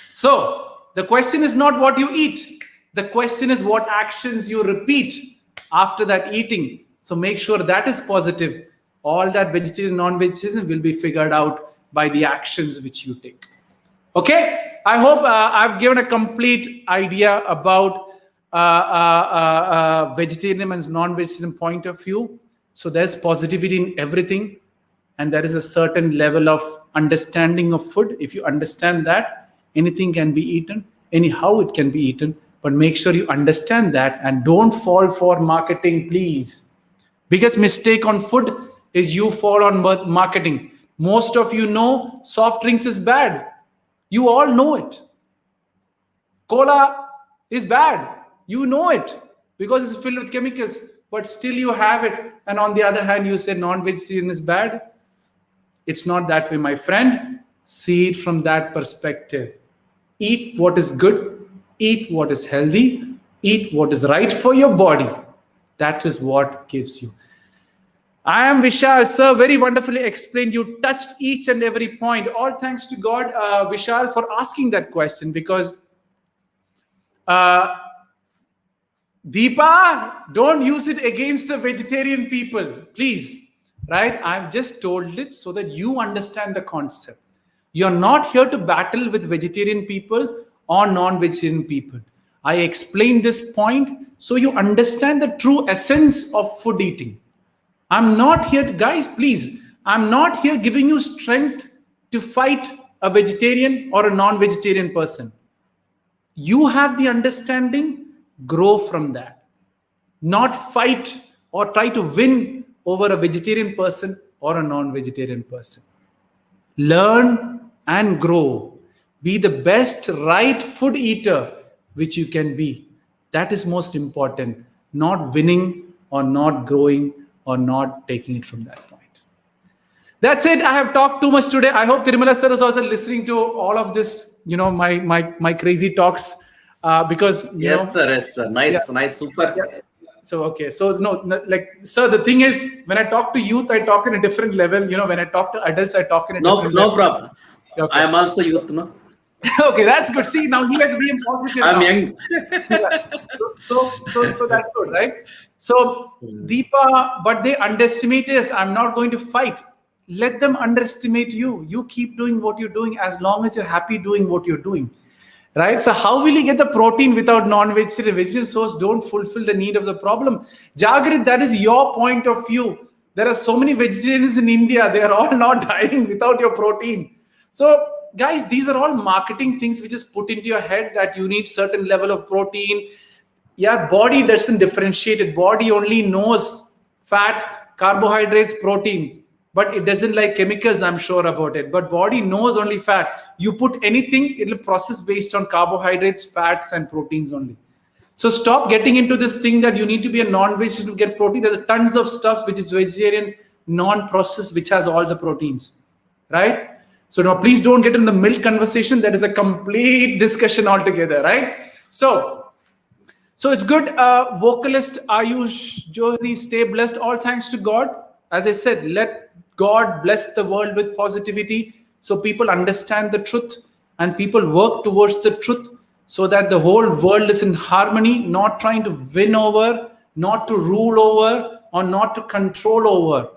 So the question is not what you eat. The question is what actions you repeat after that eating. So make sure that is positive. All that vegetarian, non-vegetarian will be figured out by the actions which you take. Okay, I hope I've given a complete idea about vegetarian and non-vegetarian point of view. So there's positivity in everything, and there is a certain level of understanding of food. If you understand that, anything can be eaten, anyhow it can be eaten, but make sure you understand that and don't fall for marketing, please. Biggest mistake on food is you fall on marketing. Most of you know soft drinks is bad. You all know it. Cola is bad. You know it because it's filled with chemicals, but still you have it. And on the other hand, you say non-vegetarian is bad. It's not that way, my friend. See it from that perspective. Eat what is good, eat what is healthy, eat what is right for your body. That is what gives you. I am Vishal, sir. Very wonderfully explained. You touched each and every point. All thanks to God, Vishal, for asking that question, because Deepa, don't use it against the vegetarian people, please. Right? I've just told it so that you understand the concept. You're not here to battle with vegetarian people or non-vegetarian people. I explained this point so you understand the true essence of food eating. I'm not here, guys, please. I'm not here giving you strength to fight a vegetarian or a non-vegetarian person. You have the understanding, grow from that. Not fight or try to win over a vegetarian person or a non-vegetarian person. Learn and grow. Be the best right food eater which you can be. That is most important. Not winning or not growing or not taking it from that point. That's it. I have talked too much today. I hope Tirumala sir is also listening to all of this, my crazy talks, because
yes, sir. Nice, super.
Yeah. So okay, so sir, the thing is, when I talk to youth, I talk in a different level. When I talk to adults, I talk in a different level.
No problem.
Okay.
I am also youth, no?
Okay, that's good. See, now he has been positive.
I'm young.
So that's good, right? So Deepa, but they underestimate us. I'm not going to fight. Let them underestimate you. You keep doing what you're doing as long as you're happy doing what you're doing. Right? So how will you get the protein without non-vegetarian? Vegetarian source don't fulfill the need of the problem. Jagrit, that is your point of view. There are so many vegetarians in India. They are all not dying without your protein. So guys, these are all marketing things which is put into your head that you need certain level of protein. Yeah, body doesn't differentiate it. Body only knows fat, carbohydrates, protein. But it doesn't like chemicals, I'm sure about it. But body knows only fat. You put anything, it'll process based on carbohydrates, fats, and proteins only. So stop getting into this thing that you need to be a non-vegetarian to get protein. There's tons of stuff which is vegetarian, non-processed, which has all the proteins. Right? So now please don't get in the milk conversation. That is a complete discussion altogether, right? So it's good. Vocalist Ayush Johri, stay blessed. All thanks to God. As I said, let God bless the world with positivity so people understand the truth and people work towards the truth so that the whole world is in harmony, not trying to win over, not to rule over, or not to control over.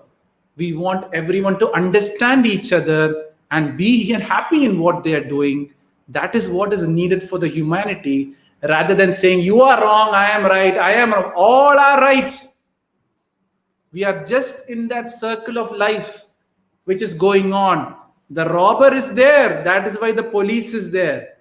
We want everyone to understand each other and be happy in what they are doing. That is what is needed for the humanity, rather than saying, you are wrong, I am right, I am wrong. All are right. We are just in that circle of life which is going on. The robber is there. That is why the police is there.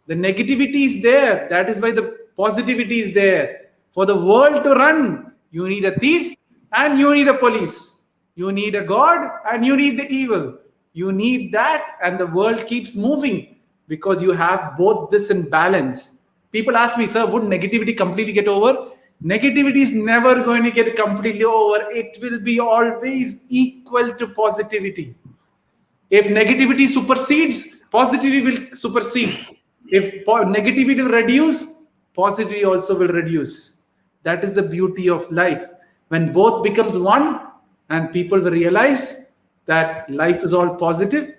The negativity is there. That is why the positivity is there. For the world to run, you need a thief and you need a police. You need a God and you need the evil. You need that, and the world keeps moving because you have both this in balance. People ask me, sir, would negativity completely get over? Negativity is never going to get completely over. It will be always equal to positivity. If negativity supersedes, positivity will supersede. If negativity will reduce, positivity also will reduce. That is the beauty of life. When both becomes one and people will realize that life is all positive,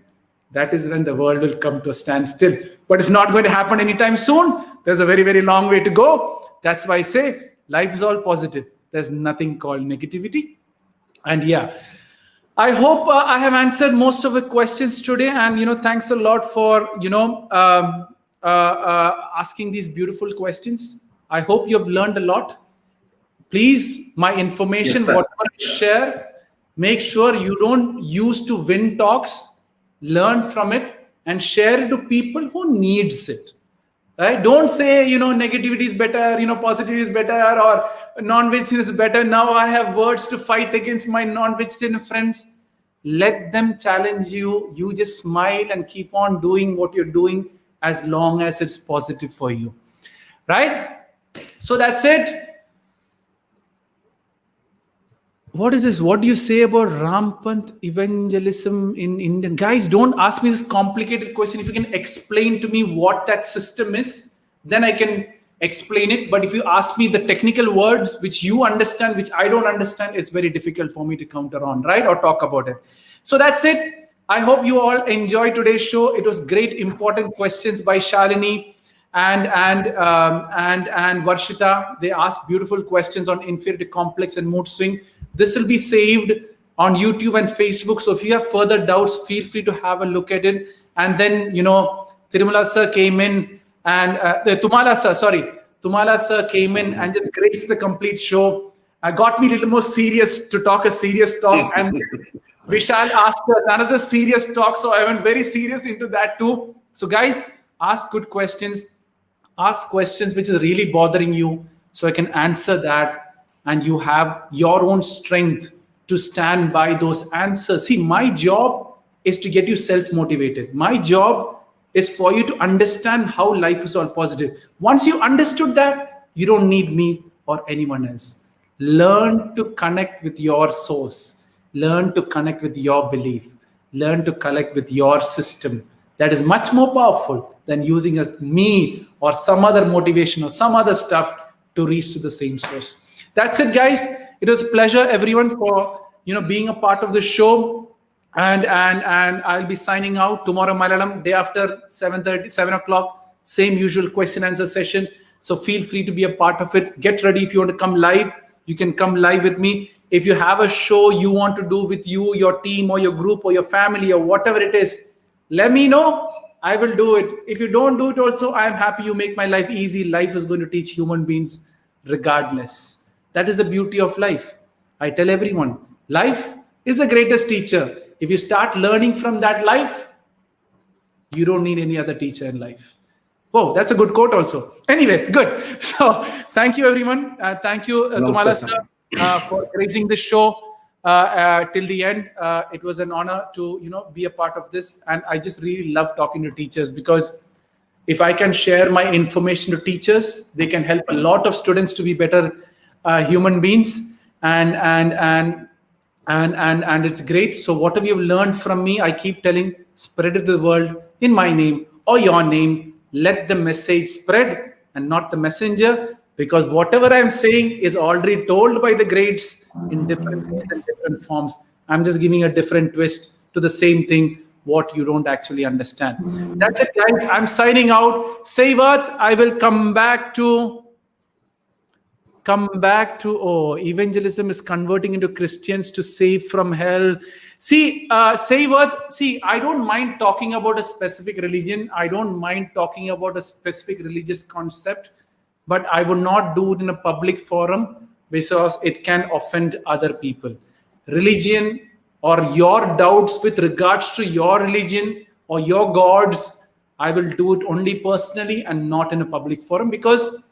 that is when the world will come to a standstill. But it's not going to happen anytime soon. There's a very, very long way to go. That's why I say life is all positive. There's nothing called negativity. And yeah, I hope I have answered most of the questions today. And, thanks a lot for, asking these beautiful questions. I hope you have learned a lot. Please, my information,
Yes,
whatever I share, make sure you don't use to win talks. Learn from it and share it to people who needs it. Right? Don't say, negativity is better, positivity is better, or non-vegetarian is better. Now I have words to fight against my non-vegetarian friends. Let them challenge you. You just smile and keep on doing what you're doing as long as it's positive for you. Right? So that's it. What is this? What do you say about rampant evangelism in Indian? Guys, don't ask me this complicated question. If you can explain to me what that system is, then I can explain it. But if you ask me the technical words which you understand, which I don't understand, it's very difficult for me to counter on, right? Or talk about it. So that's it. I hope you all enjoyed today's show. It was great, important questions by Shalini and Varshita. They asked beautiful questions on inferiority complex and mood swing. This will be saved on YouTube and Facebook. So if you have further doubts, feel free to have a look at it. And then, Tirumala sir came in and Tumala sir came in and just graced the complete show. Got me a little more serious to talk a serious talk. And Vishal asked another serious talk. So I went very serious into that too. So guys, ask good questions. Ask questions which is really bothering you so I can answer that. And you have your own strength to stand by those answers. See, my job is to get you self-motivated. My job is for you to understand how life is all positive. Once you understood that, you don't need me or anyone else. Learn to connect with your source. Learn to connect with your belief. Learn to connect with your system. That is much more powerful than using me or some other motivation or some other stuff to reach to the same source. That's it, guys. It was a pleasure, everyone, for being a part of the show. And I'll be signing out tomorrow, Malayalam, day after 7 o'clock, same usual question answer session. So feel free to be a part of it. Get ready. If you want to come live, you can come live with me. If you have a show you want to do with you, your team, or your group, or your family, or whatever it is, let me know. I will do it. If you don't do it also, I am happy. You make my life easy. Life is going to teach human beings regardless. That is the beauty of life. I tell everyone, life is the greatest teacher. If you start learning from that life, you don't need any other teacher in life. Oh, that's a good quote also. Anyways, good. So thank you, everyone. Thank you, Tumala sir, for raising this show till the end. It was an honor to be a part of this. And I just really love talking to teachers, because if I can share my information to teachers, they can help a lot of students to be better human beings, and it's great. So whatever you've learned from me, I keep telling, spread it to the world in my name or your name. Let the message spread and not the messenger, because whatever I'm saying is already told by the greats in different ways and different forms. I'm just giving a different twist to the same thing, what you don't actually understand. That's it, guys. I'm signing out. Save Earth. I will come back to evangelism is converting into Christians to save from hell. See, save Earth. See, I don't mind talking about a specific religion. I don't mind talking about a specific religious concept, but I would not do it in a public forum because it can offend other people. Religion or your doubts with regards to your religion or your gods, I will do it only personally and not in a public forum, because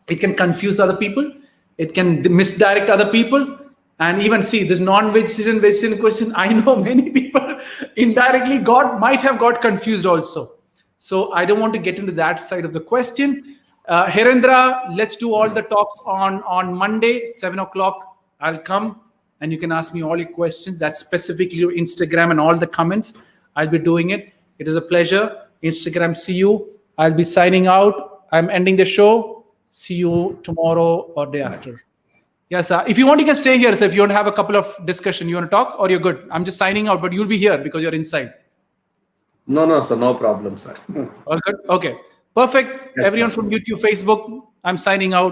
it can confuse other people. It can misdirect other people. And even see this non-vegetarian, vegetarian question, I know many people indirectly might have got confused also. So I don't want to get into that side of the question. Herendra, let's do all the talks on Monday, 7 o'clock. I'll come and you can ask me all your questions. That's specifically your Instagram and all the comments. I'll be doing it. It is a pleasure. Instagram, see you. I'll be signing out. I'm ending the show. See you tomorrow or day after. Yes, sir. If you want, you can stay here. So if you want to have a couple of discussion, you want to talk, or you're good. I'm just signing out, but you'll be here because you're inside.
No, sir. No problem, sir.
All good? Okay. Perfect.
Yes,
Everyone
sir.
from YouTube, Facebook, I'm signing out.